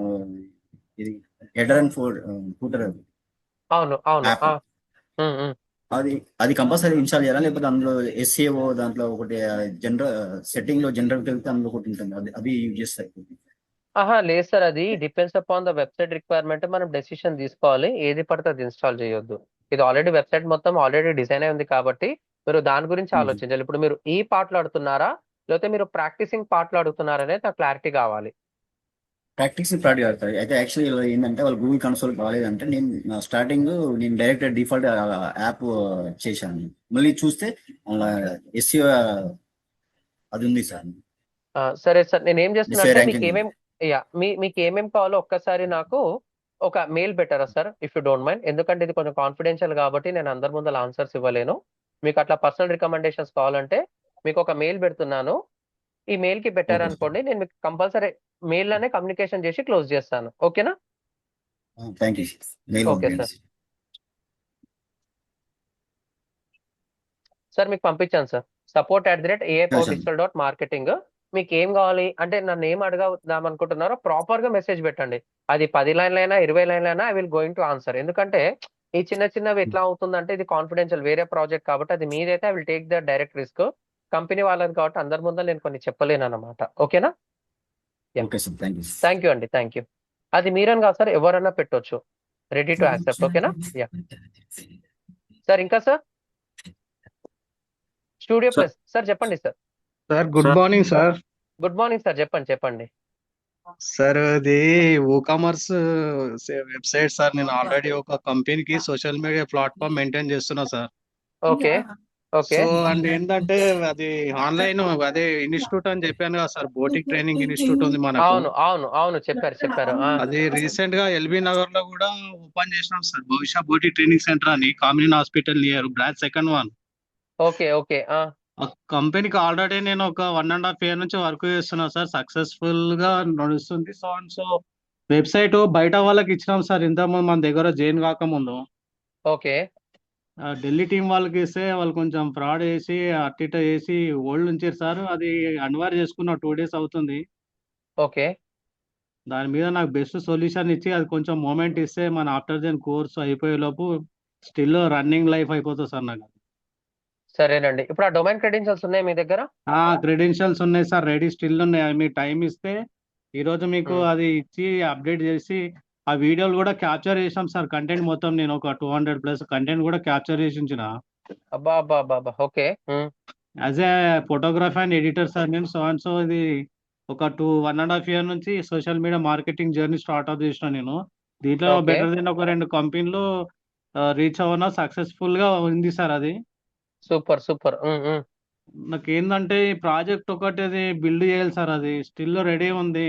ఇది హెడర్ అండ్ ఫూటర్ అవును. యాప్. అది కంపల్సరీ ఇన్స్టాల్ చేయాలా, లేకపోతే అందులో SEO దాంట్లో ఒకటి సెట్టింగ్ లో జనరల్ వెళ్తే అందులో ఒకటి ఉంటుంది, అది యూజ్ చేస్తారు? లేదు సార్, అది depends upon the website requirement. మనం డెసిషన్ తీసుకోవాలి, ఏది పడితే అది ఇన్స్టాల్ చేయొద్దు. ఇది ఆల్రెడీ వెబ్సైట్ మొత్తం ఆల్రెడీ డిజైన్ అయి ఉంది కాబట్టి మీరు దాని గురించి ఆలోచించాలి. ఇప్పుడు మీరు ఈ పార్ట్లో ఆడుతున్నారా, లేకపోతే మీరు ప్రాక్టీసింగ్ పార్ట్లో అడుగుతున్నారా అనేది నాకు క్లారిటీ కావాలి. ప్రాక్టీసింగ్ పార్ట్ ఆడతారు. అయితే యాక్చువల్లీ ఏంటంటే వాళ్ళు గూగుల్ కన్సోల్ కాలేదంటే నేను స్టార్టింగ్ డైరెక్ట్ డిఫాల్ట్ యాప్ చేశాను. మళ్ళీ చూస్తే SEO అది ఉంది సార్. సరే సార్, నేను ఏం చేస్తున్నా అంటే ranking. మీకు ఏమేం కావాలో ఒక్కసారి నాకు ఒక మెయిల్ పెట్టారా sir, if you don't mind? ఎందుకంటే ఇది కొంచెం కాన్ఫిడెన్షియల్ కాబట్టి నేను అందరి ముందర ఆన్సర్స్ ఇవ్వలేను. మీకు అట్లా పర్సనల్ రికమెండేషన్స్ కావాలంటే మీకు ఒక మెయిల్ పెడుతున్నాను. ఈ మెయిల్ కి పెట్టారనుకోండి, నేను మీకు కంపల్సరీ మెయిల్ లోనే కమ్యూనికేషన్ చేసి క్లోజ్ చేస్తాను. ఓకేనా? Thank you. Okay sir. Sir మీకు పంపించాను సార్. support@aipowerdigital.marketing. మీకు ఏం కావాలి అంటే నన్ను ఏం అడగదాం అనుకుంటున్నారో ప్రాపర్ గా మెసేజ్ పెట్టండి. అది 10 లైన్లైనా 20 లైన్లైనా I will going to answer. ఎందుకంటే ఈ చిన్నవి ఎట్లా అవుతుందంటే ఇది కాన్ఫిడెన్షియల్ వేరే ప్రాజెక్ట్ కాబట్టి అది మీదైతే I will take the direct risk. Company వాళ్ళది కాబట్టి అందరి ముందర నేను కొన్ని చెప్పలేను అన్నమాట. ఓకేనా? Okay sir, thank you. Thank you అండి. Thank you. అది మీరని కాదు సార్, ఎవరన్నా పెట్టొచ్చు. Ready to accept. ఓకేనా? Yeah sir. ఇంకా sir studio sir plus sir చెప్పండి sir. Sir good sir morning sir. Good morning sir, చెప్పండి. సార్ అది కామర్స్ వెబ్సైట్ సార్. నేను ఆల్రెడీ ఒక కంపెనీకి సోషల్ మీడియా ప్లాట్ఫామ్ మెయింటైన్ చేస్తున్నా sir. Okay okay so and ఏంటంటే అది ఆన్లైన్ అదే ఇన్స్టిట్యూట్ అని చెప్పాను కదా సార్, బోటిక్ ట్రైనింగ్ ఇన్స్టిట్యూట్ ఉంది మనకు. అవును చెప్పారు. అది రీసెంట్ గా ఎల్బీ నగర్ లో కూడా ఓపెన్ చేసినాం సార్, భవిష్య బోటిక్ ట్రైనింగ్ సెంటర్ అని, come in hospital near branch second one. Okay ఆ కంపెనీకి ఆల్రెడీ నేను ఒక 1.5 year నుంచి వర్క్ చేస్తున్నా సార్, సక్సెస్ఫుల్ గా నడుస్తుంది. సో వెబ్సైట్ బయట వాళ్ళకి ఇచ్చినాం సార్ ఇంతకుముందు మన దగ్గర జైన్ కాకముందు. ఓకే ఢిల్లీ టీం వాళ్ళకి ఇస్తే వాళ్ళు కొంచెం ఫ్రాడ్ చేసి అట్టిట చేసి ఓల్డ్ ఉంచారు సార్. అది అన్వైర్ చేసుకున్న 2 days అవుతుంది. ఓకే దాని మీద నాకు బెస్ట్ సొల్యూషన్ ఇచ్చి అది కొంచెం మూమెంట్ ఇస్తే మన ఆఫ్టర్ దెన్ కోర్స్ అయిపోయే లోపు స్టిల్ రన్నింగ్ లైఫ్ అయిపోతుంది సార్ నాకు. సరేనండి. ఇప్పుడు ఆ డొమైన్ క్రెడెన్షియల్స్ ఉన్నాయి మీ దగ్గర? క్రెడెన్షియల్స్ ఉన్నాయి సార్, రెడీ స్టిల్ ఉన్నాయి. మీ టైం ఇస్తే ఈ రోజు మీకు అది ఇచ్చి అప్డేట్ చేసి ఆ వీడియోలు కూడా క్యాప్చర్ చేసాం సార్. కంటెంట్ మొత్తం నేను ఒక 200+ కంటెంట్ కూడా క్యాప్చర్ చేసి ఉంచిన. అబ్బా. Okay as a photographer and editor sir నేను. సో ఇది ఒక 1.5 year నుంచి social media marketing journey start out చేసిన నేను. దీంట్లో ఓకే బెటర్ దెన్ ఒక 2 కంపెనీలు రీచ్ అవ్వన సక్సెస్ఫుల్ గా ఉంది సార్. అది సూపర్. నాకు ఏంటంటే ఈ ప్రాజెక్ట్ ఒకటి అది బిల్డ్ చేయాలి సార్, అది స్టిల్ రెడీ ఉంది.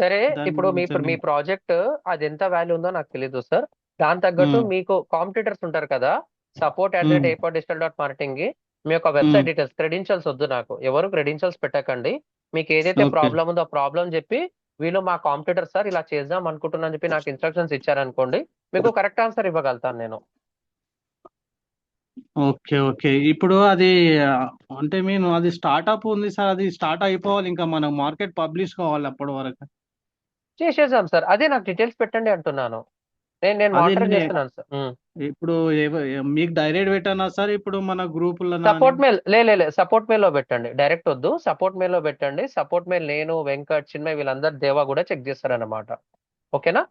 సరే, దాని ఇప్పుడు గురించి మీ ప్రాజెక్ట్ అది ఎంత వాల్యూ ఉందో నాకు తెలీదు సార్. దాని తగ్గట్టు మీకు కాంపిటీటర్స్ ఉంటారు కదా, support@airpoddigital.marketing కి మీ యొక్క వెబ్సైట్ డీటెయిల్స్, క్రెడెన్షియల్స్ వద్దు నాకు. ఎవరు క్రెడెన్షియల్స్ పెట్టకండి. మీకు ఏదైతే ఓకే ప్రాబ్లం ఉందో ఆ ప్రాబ్లం చెప్పి, వీళ్ళు మా కాంపిటీటర్ సార్ ఇలా చేద్దాం అనుకుంటున్నాను చెప్పి నాకు ఇన్స్ట్రక్షన్స్ ఇచ్చారనుకోండి, మీకు కరెక్ట్ ఆన్సర్ ఇవ్వగలుగుతాను నేను. ఓకే ఇప్పుడు అది అంటే నేను అది స్టార్ట్అప్ ఉంది సార్, అది స్టార్ట్ అయిపోవాలి, ఇంకా మనం మార్కెట్ పబ్లిష్ కావాలి అప్పటి వరకు. చేసేసాం సార్, అదే నాకు డీటెయిల్స్ పెట్టండి అంటున్నాను. నేను అదే మానిటర్ నేను చేస్తున్నాను సార్. ఇప్పుడు మీకు డైరెక్ట్ పెట్టానా సార్ ఇప్పుడు మన గ్రూపుల్లో సపోర్ట్ మెయిల్ సపోర్ట్ మెయిల్ లో పెట్టండి, డైరెక్ట్ వద్దు. సపోర్ట్ మెయిల్ లో పెట్టండి. సపోర్ట్ మెయిల్ నేను, వెంకట్, చిన్మయ్ వీళ్ళందరూ, దేవా కూడా చెక్ చేస్తారన్నమాట. ఓకేనా?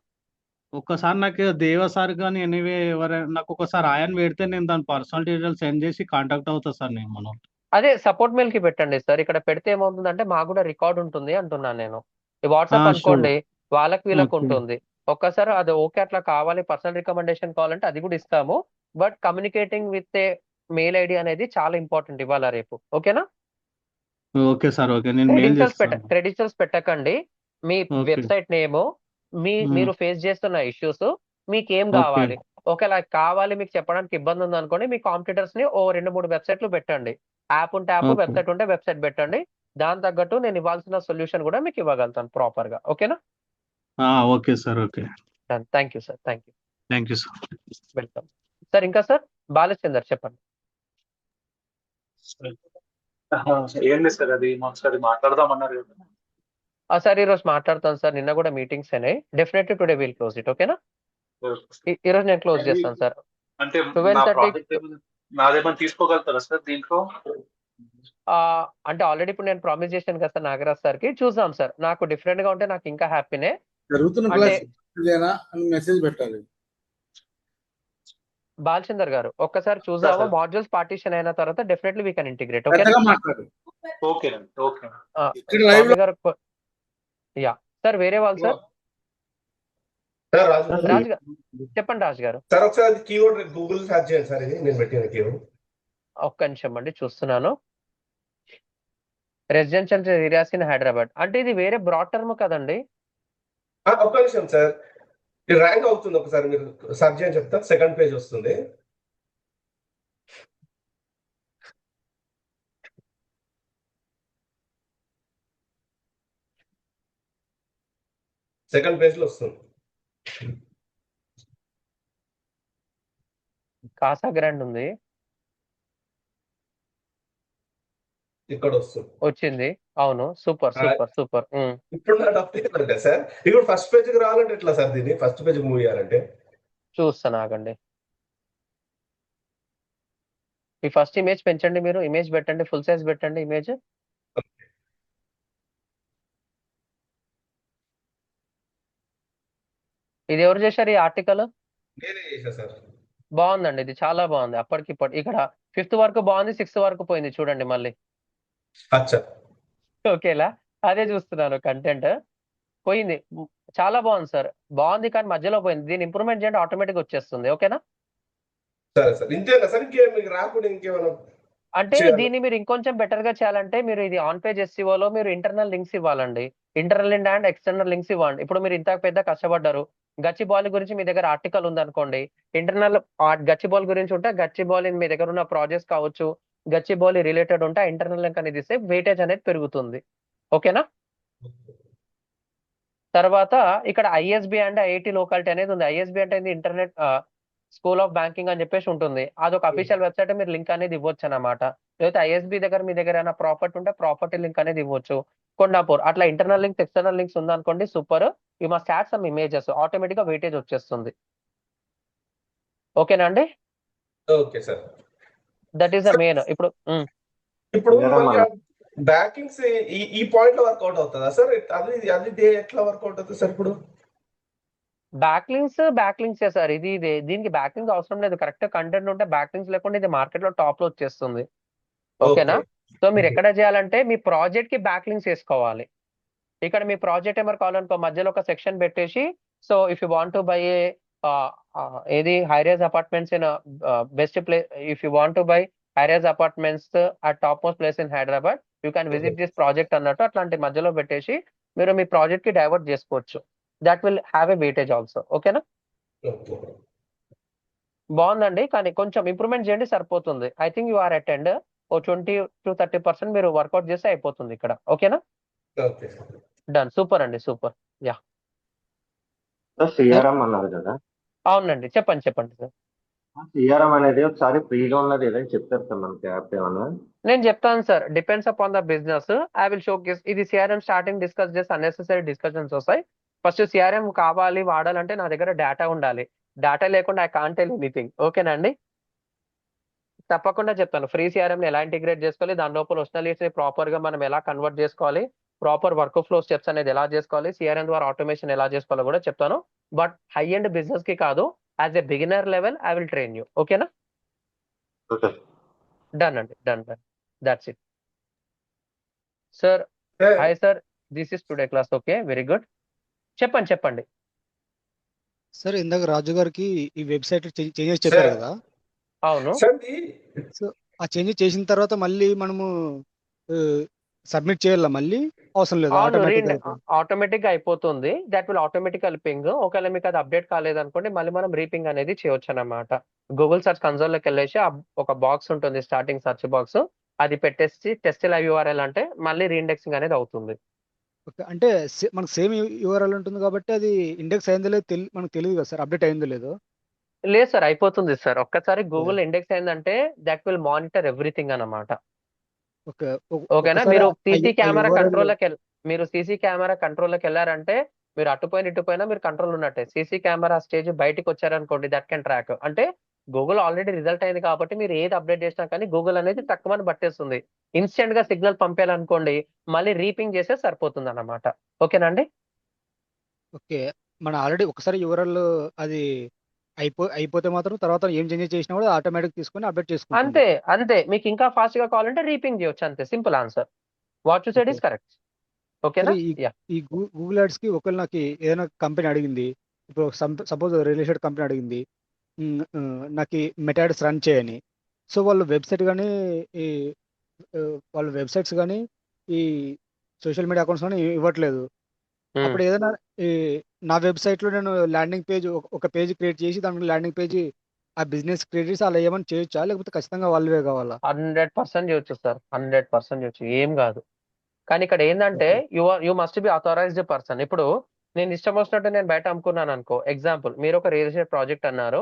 ఒక్కసారి నాకు దేవ సార్ కానీ ఎనీవే ఎవరైనా నాకు ఒకసారి ఆయన పెడితే నేను దాని పర్సనల్ డీటెయిల్స్ సెండ్ చేసి కాంటాక్ట్ అవుతా సార్ నేను. మనం అదే సపోర్ట్ మెయిల్ కి పెట్టండి సార్. ఇక్కడ పెడితే ఏమవుతుందంటే మాకు కూడా రికార్డ్ ఉంటుంది అంటున్నాను నేను. ఈ వాట్సాప్ షూర్. అనుకోండి, వాళ్ళకి వీళ్ళకి ఓకే ఉంటుంది. ఒక్కసారి అది ఓకే అట్లా కావాలి, పర్సనల్ రికమెండేషన్ కావాలంటే అది కూడా ఇస్తాము. But communicating with a mail ID అనేది చాలా ఇంపార్టెంట్ ఇవాళ రేపు. ఓకేనా? ఓకే సార్, ఓకే నేను మెయిల్ చేస్తాను. క్రెడెన్షియల్స్ పెట్టకండి. మీ ఓకే వెబ్సైట్ నేమ్, మీరు ఫేస్ చేస్తున్న ఇష్యూస్, మీకు ఏం ఓకే కావాలి. ఒకవేళ కావాలి మీకు చెప్పడానికి ఇబ్బంది ఉంది అనుకోండి, మీ కాంపిటీటర్స్ ని ఓ 2-3 వెబ్సైట్లు పెట్టండి. యాప్ ఉంటే యాప్, ఓకే వెబ్సైట్ ఉంటే వెబ్సైట్ పెట్టండి. దాని తగ్గట్టు నేను ఇవ్వాల్సిన సొల్యూషన్ కూడా మీకు ఇవ్వగలుగుతాను ప్రాపర్ గా. ఓకేనా? Okay sir, okay thank you sir. Thank you sir. Welcome sir. ఇంకా సార్ బాలచందర్ చెప్పండి. ఏం లేదు సార్, అది ఒకసారి మాట్లాడదామన్నారు కదా. సార్ ఈ రోజు మాట్లాడతాను సార్. నిన్న కూడా మీటింగ్స్ అయినాయి. Definitely today will close it. ఓకేనా? ఈ రోజు నేను క్లోజ్ చేస్తాను సార్. అంటే 12:30 నాదేమన్నా తీసుకోగలుగుతారా సార్ దీంట్లో? అంటే ఆల్రెడీ ఇప్పుడు నేను ప్రామిస్ చేశాను కదా సార్ నాగరాజ్ సార్ కి. చూద్దాం సార్, నాకు డిఫరెంట్ గా ఉంటే నాకు ఇంకా హ్యాపీనే. జరుగుతున్న అంటే క్లాస్ అని మెసేజ్ పెట్టాలి. బాలచందర్ గారు ఒక్కసారి చూద్దాము. సార్. మాడ్యూల్స్ పార్టీషన్ అయిన తర్వాత definitely we can integrate. Okay పెద్దగా మాట్లాడు. ఓకేనండి, ఓకే. ఇక్కడ లైవ్ లో గారు. యా సార్, వేరే వాళ్ళు సార్. సార్ రాజు రాజు గారు చెప్పండి. రాజు గారు సార్ ఒకసారి కీవర్డ్ గూగుల్ సెర్చ్ చేయండి సార్, ఇది నేను పెట్టిన కీవర్డ్. ఒక్క నిమిషం అండి, చూస్తున్నాను. రెసిడెన్షియల్ ఏరియాస్ ఇన్ హైదరాబాద్ అంటే ఇది వేరే బ్రాడ్ టర్మ్ కదండి. ఒక్క నిమిషం సార్, ఇది ర్యాంక్ అవుతుంది. ఒకసారి మీరు సెర్చ్ చేయని చెప్తా, సెకండ్ పేజ్ వస్తుంది. సెకండ్ పేజ్ లో వస్తుంది. కాసా గ్రాండ్ ఉంది, ఇక్కడ వస్తుంది. వచ్చింది. అవును, సూపర్. ఇప్పుడు నా డౌట్ ఏంటంటే సార్, ఇప్పుడు ఫస్ట్ పేజ్ కి రావాలంటే ఎట్లా సార్? దీన్ని ఫస్ట్ పేజ్ మూవ్ చేయాలంటే చూస్తాను, ఆగండి. మీ ఫస్ట్ ఇమేజ్ పెంచండి, మీరు ఇమేజ్ పెట్టండి, ఫుల్ సైజ్ పెట్టండి ఇమేజ్. ఇది ఎవరు చేశారు ఈ ఆర్టికల్? నేనే చేసా సార్. బాగుందండి, ఇది చాలా బాగుంది. అప్పటికి ఇక్కడ 5th వరకు బాగుంది, 6th వరకు పోయింది చూడండి మళ్ళీ. అచ్చా. ఓకేలా, అదే చూస్తున్నాను కంటెంట్ పోయింది. చాలా బాగుంది సార్, బాగుంది కానీ మధ్యలో పోయింది. దీన్ని ఇంప్రూవ్మెంట్ చేయండి, ఆటోమేటిక్ వచ్చేస్తుంది. ఓకేనా? సరే సార్, ఇంతేనా సార్? ఇంకేం మీకు రాకుండా ఇంకేమైనా అంటే చేయాలి? దీన్ని మీరు ఇంకొంచెం బెటర్ గా చేయాలంటే మీరు ఇది ఆన్ పేజ్ ఎస్సీఓలో మీరు ఇంటర్నల్ లింక్స్ ఇవ్వాలండి. ఇంటర్నల్ అండ్ ఎక్స్టర్నల్ లింక్స్ ఇవ్వండి. ఇప్పుడు మీరు ఇంత పెద్ద కష్టపడ్డారు, గచ్చిబౌలి గురించి మీ దగ్గర ఆర్టికల్ ఉందనుకోండి, ఇంటర్నల్ గచ్చిబౌలి గురించి ఉంటే గచ్చిబౌలి మీ దగ్గర ఉన్న ప్రాజెక్ట్స్ కావచ్చు, గచ్చిబౌలి రిలేటెడ్ ఉంటే ఇంటర్నల్ లింక్ అనేది ఇస్తే వెయిటేజ్ అనేది పెరుగుతుంది. ఓకేనా? తర్వాత ఇక్కడ ఐఎస్బి అండ్ ఐఐటి లోకాలిటీ అనేది ఉంది. ఐఎస్బి అంటే ఇంటర్నెట్ స్కూల్ ఆఫ్ బ్యాంకింగ్ అని చెప్పేసి ఉంటుంది. అదొక అఫీషియల్ వెబ్సైట్, మీరు లింక్ అనేది ఇవ్వచ్చు అన్నమాట. లేకపోతే ఐఎస్బి దగ్గర మీ దగ్గర ఏమైనా ప్రాపర్టీ ఉంటే ప్రాపర్టీ లింక్ అనేది ఇవ్వచ్చు. కొండాపూర్ అట్లా ఇంటర్నల్ లింక్స్ ఎక్స్టర్నల్ లింక్స్ ఉందనుకోండి, super. You must add some images, automatic గా వెయిటేజ్ వచ్చేస్తుంది. ఓకేనా అండి? Okay sir. That is the main. ఇప్పుడు బ్యాకింగ్స్ ఈ పాయింట్ లో వర్కౌట్ అవుతుందా సార్? అది ఎట్లా వర్కౌట్ అవుతుంది సార్ ఇప్పుడు? బ్యాక్ లింక్స్ సార్, ఇదే దీనికి బ్యాక్ లింక్స్ అవసరం లేదు. కరెక్ట్ కంటెంట్ ఉంటే బ్యాక్ లింక్స్ లేకుండా ఇది మార్కెట్ లో టాప్ లో వచ్చేస్తుంది. ఓకేనా? సో మీరు ఎక్కడ చేయాలంటే మీ ప్రాజెక్ట్ కి బ్యాక్ లింక్స్ వేసుకోవాలి. ఇక్కడ మీ ప్రాజెక్ట్ ఏమర్ కావాలనుకో మధ్యలో ఒక సెక్షన్ పెట్టేసి, so if you want to buy ఏది high rise apartments in best place, if you want to buy high rise apartments at top most place in Hyderabad, you can visit this project అన్నట్టు అట్లాంటి మధ్యలో పెట్టేసి మీరు మీ ప్రాజెక్ట్ కి డైవర్ట్ చేసుకోవచ్చు. That will have a weightage also. ఓకేనా? బాగుందండి, కానీ కొంచెం ఇంప్రూవ్మెంట్ చేయండి సరిపోతుంది. I think you are attend ఓ 20-30% మీరు వర్కౌట్ చేస్తే అయిపోతుంది ఇక్కడ. ఓకేనా? Okay sir. డన్, సూపర్ అండి, సూపర్. యా, సిఆర్ఎం అన్నారు కదా, అవునండి, చెప్పండి సార్. సిఆర్ఎం అనేది ఒకసారి ఫ్రీగా ఉన్నది ఏదైనా చెప్తారు సార్ మనకి యాప్ ఏమన్నా? నేను చెప్తాను sir, depends upon the business. I will show case. ఇది సిఆర్ఎం స్టార్టింగ్ డిస్కస్ చేసి అన్నెసెసరీ డిస్కషన్స్ వస్తాయి. ఫస్ట్ సిఆర్ఎం కావాలి వాడాలంటే నా దగ్గర డేటా ఉండాలి. డేటా లేకుండా ఐ కాంట్ టెల్ ఎనీథింగ్. ఓకేనా అండి? తప్పకుండా చెప్తాను. ఫ్రీ సిఆర్ఎం ఎలా ఇంటిగ్రేట్ చేసుకోవాలి, దాని లోపల వస్తున్న లీడ్స్ ని ప్రాపర్ గా మనం ఎలా కన్వర్ట్ చేసుకోవాలి, ప్రాపర్ వర్క్ ఫ్లో స్టెప్స్ అనేది ఎలా చేసుకోవాలి, సిఆర్ఎం ద్వారా ఆటోమేషన్ ఎలా చేసుకోవాలో కూడా చెప్తాను. బట్ హై ఎండ్ బిజినెస్ కి కాదు, as a beginner level I will train you. ఓకేనా? ఓకే. డన్ అండి, done. That's it sir. Hi sir, this is today class. Okay, very good. చెప్పండి. సార్ ఇందాక రాజు గారికి ఈ వెబ్సైట్ చేంజెస్ చెప్పారు సార్. కదా, అవును సార్ సో ఆ చేంజెస్ చేసిన తర్వాత మళ్ళీ మనము సబ్మిట్ చేయాలా? మళ్ళీ అవసరం లేదు, అవును, ఆటోమేటిక్ అయిపోతుంది. ఆటోమేటిక్ గా అయిపోతుంది. That will automatically ping. ఒకవేళ మీకు అది అప్డేట్ కాలేదనుకోండి, మళ్ళీ మనం రీపింగ్ అనేది చేయొచ్చు అన్నమాట. గూగుల్ సర్చ్ కన్సోల్ లోకి వెళ్ళేసి ఒక బాక్స్ ఉంటుంది, స్టార్టింగ్ సర్చ్ బాక్స్, అది పెట్టేసి టెస్ట్ లైవ్ యూఆర్ఎల్ అంటే మళ్ళీ రీఇండెక్సింగ్ అనేది అవుతుంది. ఓకే, అంటే మనకు సేమ్ యూఆర్ఎల్ ఉంటుంది కాబట్టి అది ఇండెక్స్ అయిందో లేదో మనకు తెలియదు కదా సార్, అప్డేట్ అయిందో లేదో. లేదు సార్, అయిపోతుంది సార్. ఒక్కసారి గూగుల్ ఇండెక్స్ అయిందంటే దట్ విల్ మానిటర్ ఎవ్రీథింగ్ అన్నమాట. ఓకే, ఓకేనా? ఒకసారి మీరు ఆ సీసీ కెమెరా URL కంట్రోల్లోకి వెళ్ళారంటే మీరు అటుపోయిన ఇటుపోయినా మీరు కంట్రోల్ ఉన్నట్టే. సీసీ కెమెరా స్టేజ్ బయటికి వచ్చారనుకోండి, దట్ కెన్ ట్రాక్. అంటే గూగుల్ ఆల్రెడీ రిజల్ట్ అయింది కాబట్టి మీరు ఏది అప్డేట్ చేసినా కానీ గూగుల్ అనేది తక్కువని పట్టేస్తుంది. ఇన్స్టెంట్ గా సిగ్నల్ పంపేయాలనుకోండి, మళ్ళీ రీపింగ్ చేస్తే సరిపోతుంది అన్నమాట. ఓకేనండి? ఓకే, మన ఆల్రెడీ ఒకసారి యూఆర్ఎల్ అది అయిపోతే మాత్రం తర్వాత ఏం చేంజెస్ చేసినా కూడా ఆటోమేటిక్ తీసుకొని అప్డేట్ చేసుకుంటుంది. అంతే. మీకు ఇంకా ఫాస్ట్ గా కావాలంటే రీపింగ్ చేయొచ్చు, అంతే. Simple answer. What you said is correct. ఓకేనా? యా, ఈ గూగుల్ యాడ్స్ కి ఒకవేళ నాకు ఏదైనా కంపెనీ అడిగింది, ఇప్పుడు సపోజ్ రియల్ ఎస్టేట్ కంపెనీ అడిగింది, నాకు మెటా యాడ్స్ రన్ చేయని, సో వాళ్ళు వెబ్సైట్ కానీ ఈ వాళ్ళ వెబ్సైట్స్ కానీ ఈ సోషల్ మీడియా అకౌంట్స్ కానీ ఇవ్వట్లేదు. అప్పుడు ఏదైనా ఈ నా వెబ్సైట్ లో నేను ల్యాండింగ్ పేజ్ ఒక పేజ్ క్రియేట్ చేసి దాని ల్యాండింగ్ పేజ్ ఆ బిజినెస్ క్రియేట్ చేసి అలా ఏమైనా చేయొచ్చా, లేకపోతే ఖచ్చితంగా వాళ్ళవే కావాలా? 100% చేయొచ్చు సార్, 100% చేయొచ్చు, ఏం కాదు. కానీ ఇక్కడ ఏంటంటే యు మస్ట్ బి అథారైజ్డ్ పర్సన్. ఇప్పుడు నేను ఇష్టం వచ్చినట్టు నేను బయట అమ్ముకున్నాను అనుకో, ఎగ్జాంపుల్ మీరు ఒక రియల్ ఎస్టేట్ ప్రాజెక్ట్ అన్నారు,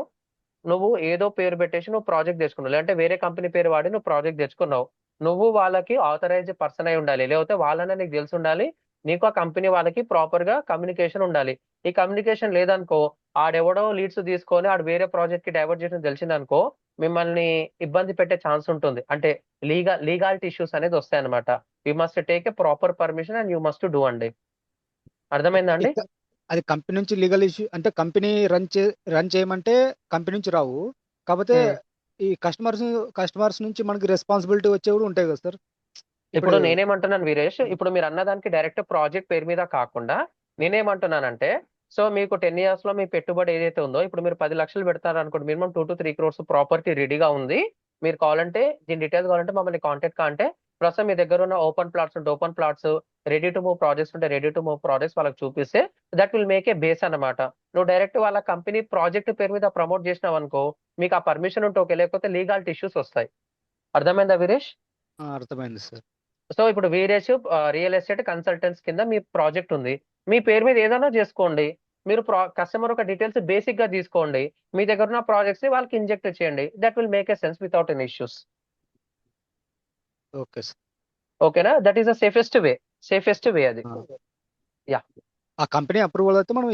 నువ్వు ఏదో పేరు పెట్టేసి నువ్వు ప్రాజెక్ట్ తెచ్చుకున్నావు, లేదంటే వేరే కంపెనీ పేరు వాడి నువ్వు ప్రాజెక్ట్ తెచ్చుకున్నావు, నువ్వు వాళ్ళకి ఆథరైజ్డ్ పర్సన్ అయి ఉండాలి, లేకపోతే వాళ్ళనే నీకు తెలిసి ఉండాలి, నీకు ఆ కంపెనీ వాళ్ళకి ప్రాపర్ గా కమ్యూనికేషన్ ఉండాలి. ఈ కమ్యూనికేషన్ లేదనుకో, ఆడెవడో లీడ్స్ తీసుకొని ఆడు వేరే ప్రాజెక్ట్ కి డైవర్ట్ చేసిన తెలిసిందనుకో, మిమ్మల్ని ఇబ్బంది పెట్టే ఛాన్స్ ఉంటుంది. అంటే లీగాలిటీ ఇష్యూస్ అనేది వస్తాయి అనమాట. You must take a proper permission and you must do అండి. అర్థమైందా అండి? అది కంపెనీ నుంచి లీగల్ ఇష్యూ అంటే కంపెనీ రన్ చేయమంటే కంపెనీ నుంచి రావు. కాకపోతే ఈ కస్టమర్స్ నుంచి మనకి రెస్పాన్సిబిలిటీ వచ్చే కూడా ఉంటాయి కదా సార్. ఇప్పుడు నేనేమంటున్నాను వీరేష్, ఇప్పుడు మీరు అన్నదానికి డైరెక్ట్ ప్రాజెక్ట్ పేరు మీద కాకుండా నేనేమంటున్నానంటే, సో మీకు 10 years లో మీ పెట్టుబడి ఏదైతే ఉందో, ఇప్పుడు మీరు 10 లక్షలు పెడతారు అనుకోండి, మినిమం 2 to 3 crores ప్రాపర్టీ రెడీగా ఉంది. మీరు కావాలంటే దీని డీటెయిల్స్ కావాలంటే మమ్మల్ని కాంటాక్ట్ కాంటే ప్రస్తుతం మీ దగ్గర ఉన్న ఓపెన్ ప్లాట్స్ ఉంటే open plots, ready to move projects ఉంటే రెడీ టు మూవ్ ప్రాజెక్ట్స్ వాళ్ళకి చూపిస్తే that will make a base అన్నమాట. నువ్వు డైరెక్ట్ వాళ్ళ కంపెనీ ప్రాజెక్ట్ పేరు మీద ప్రమోట్ చేసినావు అనుకో, మీకు ఆ పర్మిషన్ ఉంటే ఓకే, లేకపోతే లీగాలిటీ ఇష్యూస్ వస్తాయి. అర్థమైందా వీరేష్? అర్థమైంది సార్. సో ఇప్పుడు వీరేష్ రియల్ ఎస్టేట్ కన్సల్టెంట్స్ కింద మీ ప్రాజెక్ట్ ఉంది, మీ పేరు మీద ఏదైనా చేసుకోండి. మీరు కస్టమర్ ఒక డీటెయిల్స్ బేసిక్ గా తీసుకోండి, మీ దగ్గర ఉన్న ప్రాజెక్ట్స్ ని వాళ్ళకి ఇంజెక్ట్ చేయండి. That will make a sense without any issues. Okay sir. ఓకేనా? That is the safest way అది. ఆ కంపెనీ అప్రూవల్ అయితే మనం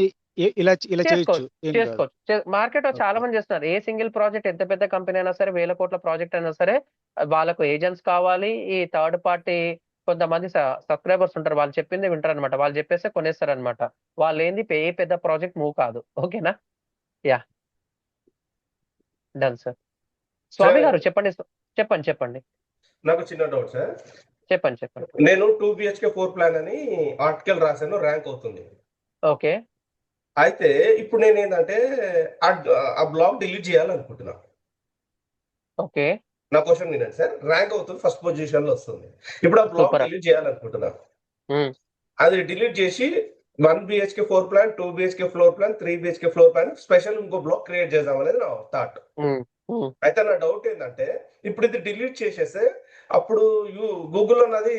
ఇలా చేయొచ్చు. చేసుకోవచ్చు. మార్కెట్ లో చాలా మంది చేస్తున్నారు. ఏ సింగిల్ ప్రాజెక్ట్ ఎంత పెద్ద కంపెనీ అయినా సరే, 1000 కోట్ల ప్రాజెక్ట్ అయినా సరే, వాళ్ళకు ఏజెంట్స్ కావాలి. ఈ థర్డ్ పార్టీ కొంతమంది సబ్స్క్రైబర్స్ ఉంటారు, వాళ్ళు చెప్పింది వింటారు అనమాట. వాళ్ళు చెప్పేస్తే కొనేస్తారు అనమాట. వాళ్ళు ఏంది ఏ పెద్ద ప్రాజెక్ట్ మూవ్ కాదు. ఓకేనా? Yeah, done sir. స్వామి గారు చెప్పండి. చెప్పండి. నాకు చిన్న డౌట్ సార్. చెప్పండి. నేను 2 BHK 4 ప్లాన్ అని ఆర్టికల్ రాశాను, ర్యాంక్ అవుతుంది. ఓకే. అయితే ఇప్పుడు నేను ఏంటంటే ఆ బ్లాక్ డిలీట్ చేయాలనుకుంటున్నా. ఓకే. నా క్వశ్చన్ వినండి సార్. ర్యాంక్ అవుతుంది, ఫస్ట్ పొజిషన్ లో వస్తుంది. ఇప్పుడు ఆ బ్లాక్ డిలీట్ చేయాలనుకుంటున్నా. అది డిలీట్ చేసి 1 BHK 4 plan, 2 BHK floor plan, 3 BHK floor plan special ఇంకో బ్లాక్ క్రియేట్ చేద్దాం అనేది నా థాట్. అయితే నా డౌట్ ఏంటంటే, ఇప్పుడు ఇది డిలీట్ చేసేస్తే అప్పుడు గూగుల్ అన్నది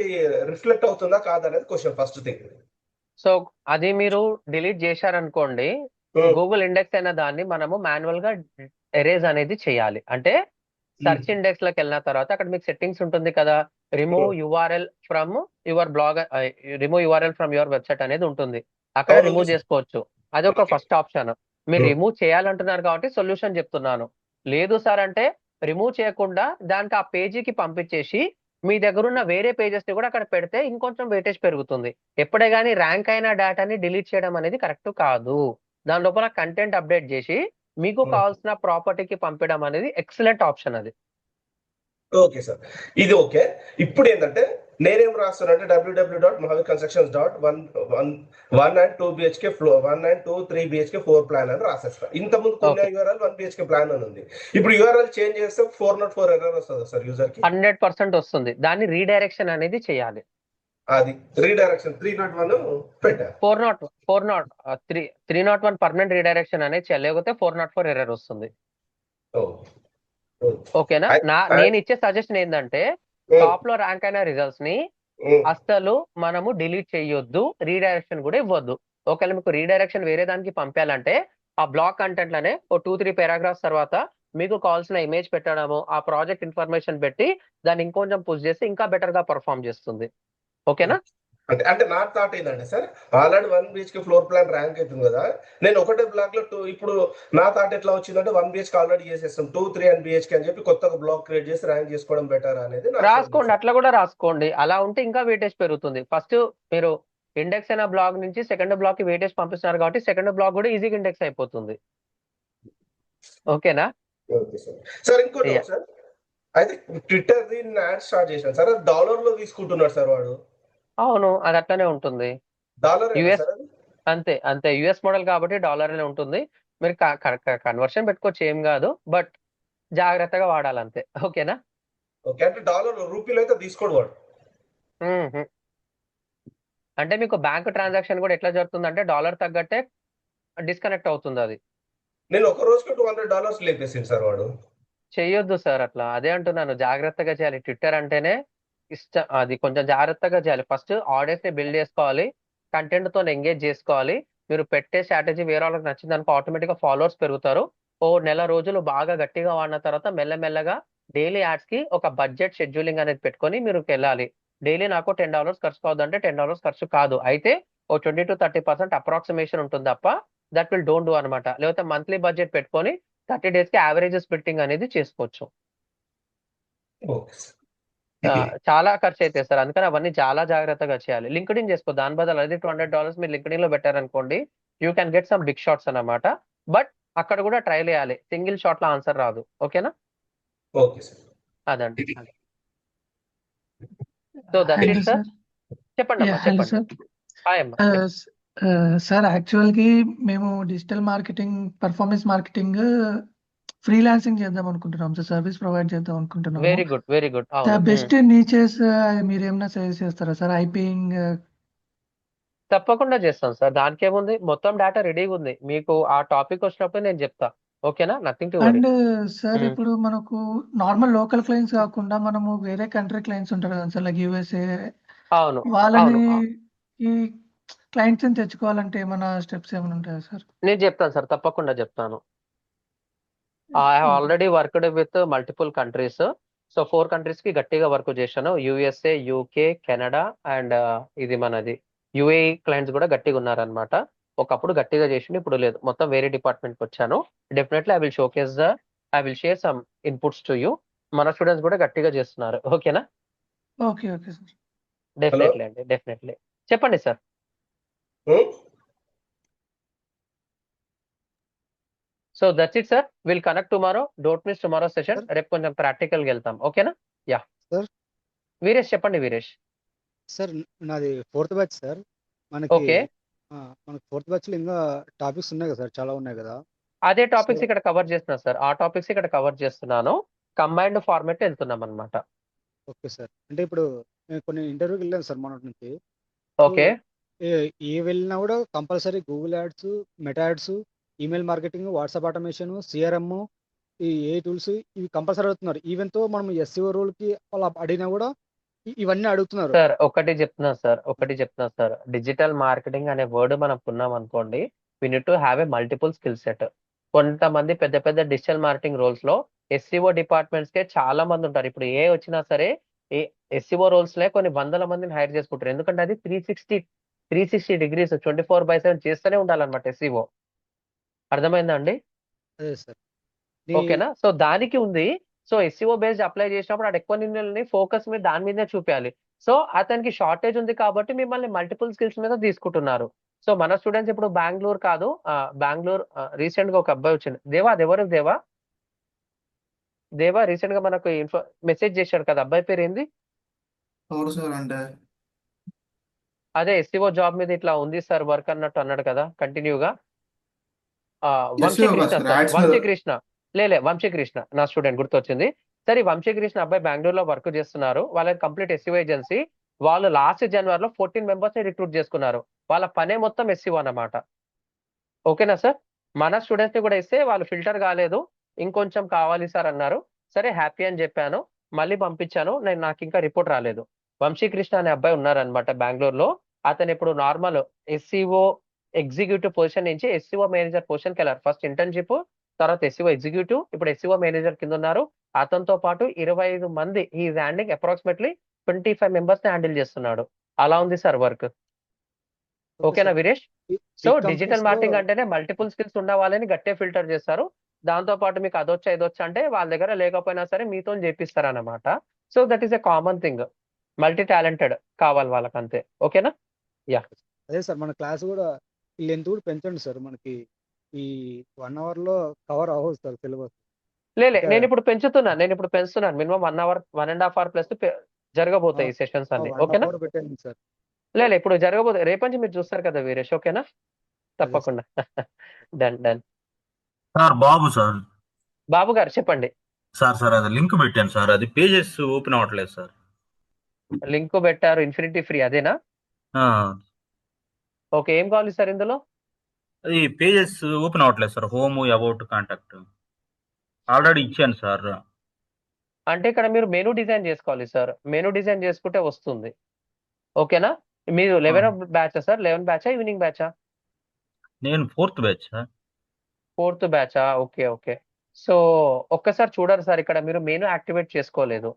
రిఫ్లెక్ట్ అవుతుందా కాదనేది క్వశ్చన్ ఫస్ట్ థింగ్. సో అది మీరు డిలీట్ చేశారనుకోండి, గూగుల్ ఇండెక్స్ అయిన దాన్ని మనము మాన్యువల్ గా ఎరేజ్ అనేది చేయాలి. అంటే సెర్చ్ ఇండెక్స్ లోకి వెళ్ళిన తర్వాత అక్కడ మీకు సెట్టింగ్స్ ఉంటుంది కదా, remove URL from your blog, remove URL from your website అనేది ఉంటుంది. అక్కడ రిమూవ్ చేసుకోవచ్చు. అది ఒక ఫస్ట్ ఆప్షన్. మీరు రిమూవ్ చేయాలంటున్నారు కాబట్టి సొల్యూషన్ చెప్తున్నాను. లేదు సార్ అంటే రిమూవ్ చేయకుండా దానికి ఆ పేజీకి పంపించేసి మీ దగ్గర ఉన్న వేరే పేజెస్ ని కూడా అక్కడ పెడితే ఇంకొంచెం వెయిటేజ్ పెరుగుతుంది. ఎప్పుడే కానీ ర్యాంక్ అయిన డేటాని డిలీట్ చేయడం అనేది కరెక్ట్ కాదు. దాని లోపల కంటెంట్ అప్డేట్ చేసి మీకు కావాల్సిన ప్రాపర్టీకి పంపడం అనేది ఎక్సలెంట్ ఆప్షన్ అది. ఓకే సార్, ఇది ఓకే. ఇప్పుడు ఏంటంటే నేనేం రాస్తానంటే www.mahavirconstructions.1 and 2 BHK floor, 1 and 2, 3 BHK 4 plan అని రాసేస్తా. ఇంతకుముందు కొన్ని URL 1 BHK ప్లాన్ అని ఉంది. ఇప్పుడు URL చేంజ్ చేస్తే 404 ఎర్రర్ వస్తుంది సార్ యూజర్ కి. 100% వస్తుంది. దాన్ని రీడైరెక్షన్ అనేది చేయాలి. అది రీడైరెక్షన్ 301 పెట్టా. 301 పర్మనెంట్ రీడైరెక్షన్ అనేది చేయాలి, లేకపోతే 404 ఎర్రర్ వస్తుంది. ఓకేనా? నేను ఇచ్చే సజెషన్ ఏంటంటే, టాప్ లో ర్యాంక్ అయిన రిజల్ట్స్ ని అస్సలు మనము డిలీట్ చేయొద్దు, రీడైరెక్షన్ కూడా ఇవ్వద్దు. ఒకవేళ మీకు రీడైరెక్షన్ వేరే దానికి పంపాలంటే ఆ బ్లాక్ కంటెంట్ లోనే ఓ 2-3 పారాగ్రాఫ్స్ తర్వాత మీకు కావాల్సిన ఇమేజ్ పెట్టడము, ఆ ప్రాజెక్ట్ ఇన్ఫర్మేషన్ పెట్టి దాన్ని ఇంకొంచెం పుష్ చేస్తే ఇంకా బెటర్ గా పర్ఫామ్ చేస్తుంది. ఓకేనా? అంటే నా థాట్ ఏంటంటే sir, already 1 BHK floor plan rank అవుతుంది కదా, నేను ఒకటే బ్లాక్ లో ఇప్పుడు నా థాట్ ఎట్లా వచ్చిందంటే 1 BHK ఆల్రెడీ చేసేస్తాం, 2, 3 and BHK అని చెప్పి కొత్తగా బ్లాక్ క్రియేట్ చేసి ర్యాంక్ చేసుకోవడం బెటర్ అనేది రాసుకోండి. అట్లా కూడా రాసుకోండి. అలా ఉంటే ఇంకా వెయిటేజ్ పెరుగుతుంది. ఫస్ట్ మీరు ఇండెక్స్ అయిన బ్లాగ్ నుంచి సెకండ్ బ్లాక్ కి వెయిటేజ్ పంపిస్తున్నారు కాబట్టి సెకండ్ బ్లాక్ కూడా ఈజీగా ఇండెక్స్ అయిపోతుంది. ఓకేనా? Okay sir. సార్ ఇంకోటి సార్, అయితే ట్విట్టర్ దీన్ని యాడ్ స్టార్ట్ చేశాను సార్, డాలర్ లో తీసుకుంటున్నాడు సార్ వాడు. అవును, అది అట్లనే ఉంటుంది. డాలర్ అంతే యుఎస్ మోడల్ కాబట్టి డాలర్ అనే ఉంటుంది. మీరు కన్వర్షన్ పెట్టుకోవచ్చు, ఏం కాదు, బట్ జాగ్రత్తగా వాడాలి అంతే. ఓకేనా? ఓకే. అంటే డాలర్ రూపీలో అయితే తీసుకోడు వాడు. అంటే మీకు బ్యాంక్ ట్రాన్సాక్షన్ కూడా ఎట్లా జరుగుతుంది అంటే డాలర్ తగ్గట్టే డిస్కనెక్ట్ అవుతుంది. అది నేను ఒక రోజుకి $200 లేపేసింది సార్ వాడు. చెయ్యొద్దు సార్ అట్లా. అదే అంటున్నాను, జాగ్రత్తగా చేయాలి. ట్విట్టర్ అంటేనే అది కొంచెం జాగ్రత్తగా చేయాలి. ఫస్ట్ ఆడియన్స్ ని బిల్డ్ చేసుకోవాలి, కంటెంట్ తో ఎంగేజ్ చేసుకోవాలి. మీరు పెట్టే స్ట్రాటజీ వేరే వాళ్ళకి నచ్చింది అనుకో, ఆటోమేటిక్ గా ఫాలోవర్స్ పెరుగుతారు. ఓ నెల రోజులు బాగా గట్టిగా వాడిన తర్వాత మెల్లమెల్లగా డైలీ యాడ్స్ కి ఒక బడ్జెట్ షెడ్యూలింగ్ అనేది పెట్టుకొని మీరు వెళ్ళాలి. డైలీ నాకు $10 ఖర్చు కావద్దంటే $10 ఖర్చు కాదు, అయితే ఓ 20 to 30% అప్రాక్సిమేషన్ ఉంటుంది తప్ప దట్ విల్ డోంట్ డూ అనమాట. లేకపోతే మంత్లీ బడ్జెట్ పెట్టుకొని 30 days కి యావరేజ్ స్ప్లిట్టింగ్ అనేది చేసుకోవచ్చు. చాలా ఖర్చు అయితే సార్, అందుకని అవన్నీ చాలా జాగ్రత్తగా చేయాలి. లింక్డ్ఇన్ చేసుకో, దాని బదులు అది $200 మీరు లింక్డ్ఇన్ లో పెట్టారనుకోండి, you can get some big shots అన్నమాట. బట్ అక్కడ కూడా ట్రైల్ చేయాలి, సింగిల్ షాట్ లో ఆన్సర్ రాదు. ఓకేనా? Okay sir. అదండి. So that's hello it sir. Sir. చెప్పండి అమ్మా, హలో చెప్పండి. సార్. హాయ్ అమ్మా, చెప్పండి. సార్ యాక్చువల్గా మేము digital marketing, performance marketing freelancing చేద్దాం అనుకుంటున్నాం సార్. సర్వీస్ ప్రొవైడ్ చేద్దాం అనుకుంటున్నాము. Very good, very good. The అవును. బెస్ట్ నీచెస్ మీరు ఏమైనా సజెస్ట్ చేస్తారా సార్? ఐపేయింగ్ తప్పకుండా చేస్తాం సార్. దానికి ఏముంది, మొత్తం డేటా రెడీగా ఉంది. మీకు ఆ టాపిక్ వచ్చినప్పుడు నేను చెప్తా. ఓకేనా? Nothing to worry. And sir ఇప్పుడు మనకు నార్మల్ లోకల్ క్లయింట్స్ కాకుండా మనము వేరే కంట్రీ క్లయింట్స్ ఉంటారు కదా సార్, లైక్ యూఎస్ఏ, అవును, వాళ్ళని అవును. ఈ క్లయింట్స్ ని తెచ్చుకోవాలంటే ఏమైనా స్టెప్స్ ఏమైనా ఉంటాయా సార్? నేను చెప్తాను సార్, తప్పకుండా చెప్తాను. I have already worked with multiple countries. So 4 countries కి గట్టిగా వర్క్ చేశాను. యుఎస్ఏ, యూకే, కెనడా అండ్ ఇది మనది యుఏఈ క్లయింట్స్ కూడా గట్టిగా ఉన్నారనమాట. ఒకప్పుడు గట్టిగా చేసిండు, ఇప్పుడు లేదు. మొత్తం వేరే డిపార్ట్మెంట్కి వచ్చాను. Definitely I will share some inputs to you. మన స్టూడెంట్స్ కూడా గట్టిగా చేస్తున్నారు. ఓకేనా? Okay okay sir. డెఫినెట్లీ అండి, డెఫినెట్లీ. చెప్పండి sir. So that's it sir. Will connect tomorrow. Don't miss tomorrow session. రేపు కొంచెం ప్రాక్టికల్కి వెళ్తాం. ఓకేనా? Yeah sir. వీరేష్ చెప్పండి. వీరేష్. సార్ నాది 4th బ్యాచ్ సార్. మనకి ఓకే, మనకి 4th బ్యాచ్ లో ఇంకా టాపిక్స్ ఉన్నాయి కదా సార్, చాలా ఉన్నాయి కదా. అదే సో టాపిక్స్ ఇక్కడ కవర్ చేస్తున్నా సార్. ఆ టాపిక్స్ ఇక్కడ కవర్ చేస్తున్నాను. కంబైన్డ్ ఫార్మాట్ వెళ్తున్నాం అనమాట. Okay sir. అంటే ఇప్పుడు నేను కొన్ని ఇంటర్వ్యూకి వెళ్ళాను సార్ మొన్నటి నుంచి. సో ఓకే, ఏ వెళ్ళినా కూడా compulsory Google ads, meta ads, email marketing, WhatsApp automation, CRM, ఈ ఏ టూల్స్ ఇవి కంపల్సరీ అడుగుతున్నారు. ఈవెన్ తో మనం ఎస్సీఓ రోల్ కి వాళ్ళు అడిగినా కూడా ఇవన్నీ అడుగుతున్నారు. సార్ ఒకటి చెప్తున్నా సార్. డిజిటల్ మార్కెటింగ్ అనే వర్డ్ మనం కొన్నాం అనుకోండి, we need to have a multiple skill set. కొంతమంది పెద్ద పెద్ద డిజిటల్ మార్కెటింగ్ రోల్స్ లో ఎస్సీఓ డిపార్ట్మెంట్స్ కే చాలా మంది ఉంటారు. ఇప్పుడు ఏ వచ్చినా సరే ఏ ఎస్సీఓ రోల్స్ లే కొన్ని వందల మందిని హైర్ చేసుకుంటారు. ఎందుకంటే అది 360 డిగ్రీస్ 24/7 చేస్తూనే ఉండాలన్నమాట ఎస్సీఓ. అర్థమైందా అండి? అదే సార్. ఓకేనా? సో దానికి ఉంది. సో ఎస్సీఓ బేస్డ్ అప్లై చేసినప్పుడు అక్కడ ఎక్కువ నిన్నల్ని ఫోకస్ మీద దాని మీదనే చూపించాలి. సో అతనికి షార్టేజ్ ఉంది కాబట్టి మిమ్మల్ని మల్టిపుల్ స్కిల్స్ మీద తీసుకుంటున్నారు. సో మన స్టూడెంట్స్ ఇప్పుడు బెంగళూరు కాదు, బెంగళూరు రీసెంట్ గా ఒక అబ్బాయి వచ్చింది. దేవా, అది ఎవరు? దేవా రీసెంట్ గా మనకు మెసేజ్ చేశాడు కదా, అబ్బాయి పేరు ఏంది? ఎవరు సార్ అంటే? అదే ఎస్సీఓ జాబ్ మీద ఇట్లా ఉంది సార్ వర్క్ అన్నట్టు అన్నాడు కదా కంటిన్యూగా. ఎస్సీఓ కాదు వంశీకృష్ణ సార్, సార్, యాడ్స్ మీద. వంశీకృష్ణ. వంశీకృష్ణ నా స్టూడెంట్ గుర్తొచ్చింది. సరే, వంశీకృష్ణ అబ్బాయి బెంగళూరులో వర్క్ చేస్తున్నారు. వాళ్ళకి కంప్లీట్ ఎస్సీఓ ఏజెన్సీ. వాళ్ళు లాస్ట్ జనవరిలో 14 మెంబర్స్ ని రిక్రూట్ చేసుకున్నారు. వాళ్ళ పనే మొత్తం ఎస్సీఓ అన్నమాట. ఓకేనా సార్? మన స్టూడెంట్స్ ని కూడా ఇస్తే వాళ్ళు ఫిల్టర్ కాలేదు, ఇంకొంచెం కావాలి సార్ అన్నారు. సరే, హ్యాపీ అని చెప్పాను. మళ్ళీ పంపించాను. నాకు ఇంకా రిపోర్ట్ రాలేదు. వంశీకృష్ణ అనే అబ్బాయి ఉన్నారనమాట బెంగళూరులో. అతను ఇప్పుడు నార్మల్ ఎస్సీఓ ఎగ్జిక్యూటివ్ పొజిషన్ నుంచి ఎస్సీఓ మేనేజర్ పొజిషన్కి వెళ్ళారు. ఫస్ట్ ఇంటర్న్షిప్, తర్వాత ఎస్సీఓ ఎగ్జిక్యూటివ్, ఇప్పుడు ఎస్సీఓ మేనేజర్ కింద ఉన్నారు. అతనితో పాటు 25 మంది, ఈజ్ హ్యాండింగ్ అప్రాక్సిమేట్లీ 25 మెంబర్స్ ని హ్యాండిల్ చేస్తున్నాడు. అలా ఉంది సార్ వర్క్. ఓకే ఓకేనా sir. Veeresh? So big digital companies లో మార్కెటింగ్ అంటేనే మల్టిపుల్ స్కిల్స్ ఉన్న వాళ్ళని గట్టే ఫిల్టర్ చేస్తారు. దాంతో పాటు మీకు అదొచ్చా ఇదొచ్చా అంటే వాళ్ళ దగ్గర లేకపోయినా సరే మీతో చేపిస్తారు అన్నమాట. So that is a common thing. Multi talented కావాలి వాళ్ళకి, అంతే. ఓకేనా? యా. అదే సార్, మన క్లాస్ కూడా లెంత్ కూడా పెంచండి సార్. మనకి ఈ 1 అవర్ లో కవర్ అవ్వదు సార్ సిలబస్. లేలే, ఇంకా నేను ఇప్పుడు పెంచుతున్నాను. మినిమం 1 అవర్, 1.5 అవర్ ప్లస్ జరగబోతాయి ఈ సెషన్స్ అన్ని. 1.5 ఓకేనా? అవర్ పెట్టండి సార్. లేలే, ఇప్పుడు జరగబోతాయి. రేపటి నుంచి మీరు చూస్తారు కదా వీరేష్. ఓకేనా? అదే సార్. తప్పకుండా. డన్. సార్ బాబు సార్. బాబు గారు చెప్పండి. సార్ అది లింక్ పెట్టాను సార్, అది పేజెస్ ఓపెన్ అవ్వట్లేదు సార్. లింక్ పెట్టారు, ఇన్ఫినిటీ ఫ్రీ, అదేనా? ఆ, ఓకే, ఏం కావాలి సార్ ఇందులో? అది పేజెస్ ఓపెన్ అవ్వట్లేదు sir. Home, about, contact already ఇచ్చాను సార్. అంటే ఇక్కడ మీరు మెనూ డిజైన్ చేసుకోవాలి సార్. మెనూ డిజైన్ చేసుకుంటే వస్తుంది. ఓకేనా? మీరు 11 బ్యాచా సార్? 11 బ్యాచా, ఈవినింగ్ బ్యాచా? నేను 4th బ్యాచ్ సార్. 4th బ్యాచా? ఓకే. సో ఒక్కసారి చూడరు సార్, ఇక్కడ మీరు మెనూ యాక్టివేట్ చేసుకోలేదు.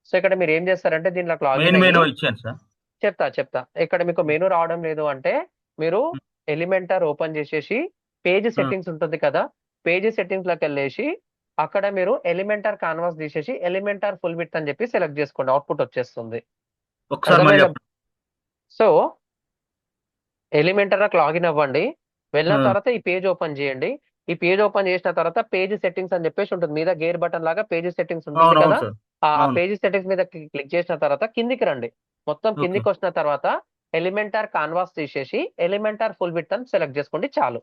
సో ఇక్కడ మీరు ఏం చేస్తారంటే దీంట్లోకి లాగిన్ మెయిన్ అయ్యి, ఇచ్చాను సార్. చెప్తా. ఇక్కడ మీకు మెనూ రావడం లేదు అంటే మీరు ఎలిమెంటర్ ఓపెన్ చేసేసి పేజ్ సెట్టింగ్స్ ఉంటుంది కదా, పేజ్ సెట్టింగ్స్ లోకి వెళ్ళేసి అక్కడ మీరు ఎలిమెంటర్ కాన్వాస్ తీసేసి ఎలిమెంటర్ ఫుల్ విడ్త్ అని చెప్పి సెలెక్ట్ చేసుకోండి. అవుట్పుట్ వచ్చేస్తుంది. ఒకసారి మళ్ళీ అర్థమైందా? సో ఎలిమెంటర్ లాగిన్ అవ్వండి. వెళ్ళిన ఆ. తర్వాత ఈ పేజ్ ఓపెన్ చేయండి. ఈ పేజ్ ఓపెన్ చేసిన తర్వాత పేజ్ సెట్టింగ్స్ అని చెప్పేసి ఉంటుంది, మీద గేర్ బటన్ లాగా పేజ్ సెట్టింగ్స్ ఉంటుంది అవును కదా. అవును సార్ ఆ అవును పేజ్ సెట్టింగ్స్ మీద క్లిక్ చేసిన తర్వాత కిందికి రండి. మొత్తం ఓకే కిందికి వచ్చిన తర్వాత ఎలిమెంటార్ కాన్వాస్ తీసేసి ఎలిమెంటార్ ఫుల్ విడ్త్ అని సెలెక్ట్ చేసుకోండి చాలు.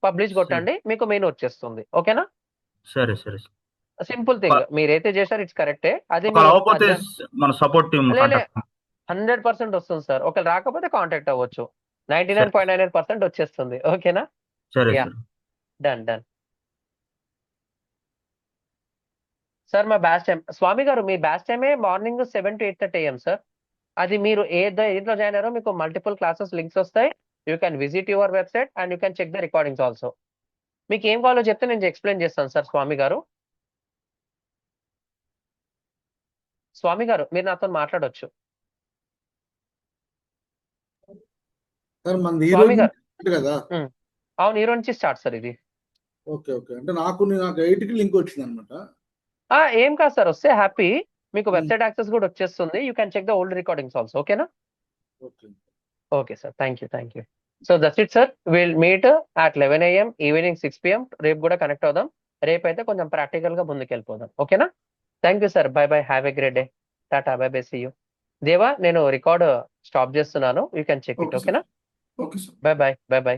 పబ్లిష్ సరే కొట్టండి, మీకు మెయిన్ వచ్చేస్తుంది. ఓకేనా? సరే సరే సింపుల్ థింగ్, మీరైతే చేశారు ఇట్స్ కరెక్టే. అది ఒకవేళ మీరు అవ్వకపోతే మన సపోర్ట్ టీమ్ లే కాంటాక్ట్ 100% వస్తుంది సార్. ఒకవేళ రాకపోతే కాంటాక్ట్ అవ్వచ్చు. సరే 99.99% వచ్చేస్తుంది. ఓకేనా? సరే యా, సార్ డన్. సార్ మా బ్యాచ్ టైం, స్వామి గారు మీ బ్యాచ్ టైమే మార్నింగ్ 7 to 8:30 AM సార్. అది మీరు ఏదో జాయిన్ అయ్యారో మీకు మల్టిపుల్ క్లాసెస్ లింక్స్ వస్తాయి. You can visit your website and you can check the recordings also. మీకు ఏం కావాలో చెప్తే నేను ఎక్స్ప్లెయిన్ చేస్తాను సార్. స్వామి గారు మీరు నాతో మాట్లాడొచ్చు. సార్ మనది ఈ స్వామి రోజు గారు నుంచి కదా. అవును, ఈ రోజు నుంచి స్టార్ట్ సార్ ఇది. ఓకే అంటే నాకు 8కి లింక్ వచ్చింది అనమాట. ఏం కాదు సార్, వస్తే హ్యాపీ. మీకు వెబ్సైట్ యాక్సెస్ కూడా వచ్చేస్తుంది. You can check the old recordings also. ఓకేనా? Okay sir, thank you. So that's it sir. Will meet at 11 AM evening 6 PM. రేపు కూడా కనెక్ట్ అవుదాం. రేపు అయితే కొంచెం ప్రాక్టికల్ గా ముందుకు వెళ్ళిపోదాం. ఓకేనా? Thank you sir. Bye have a great day. టాటా, బై సీ యూ. దేవా, నేను రికార్డ్ స్టాప్ చేస్తున్నాను. You can check it. Okay sir. ఓకేనా? Okay sir. బై.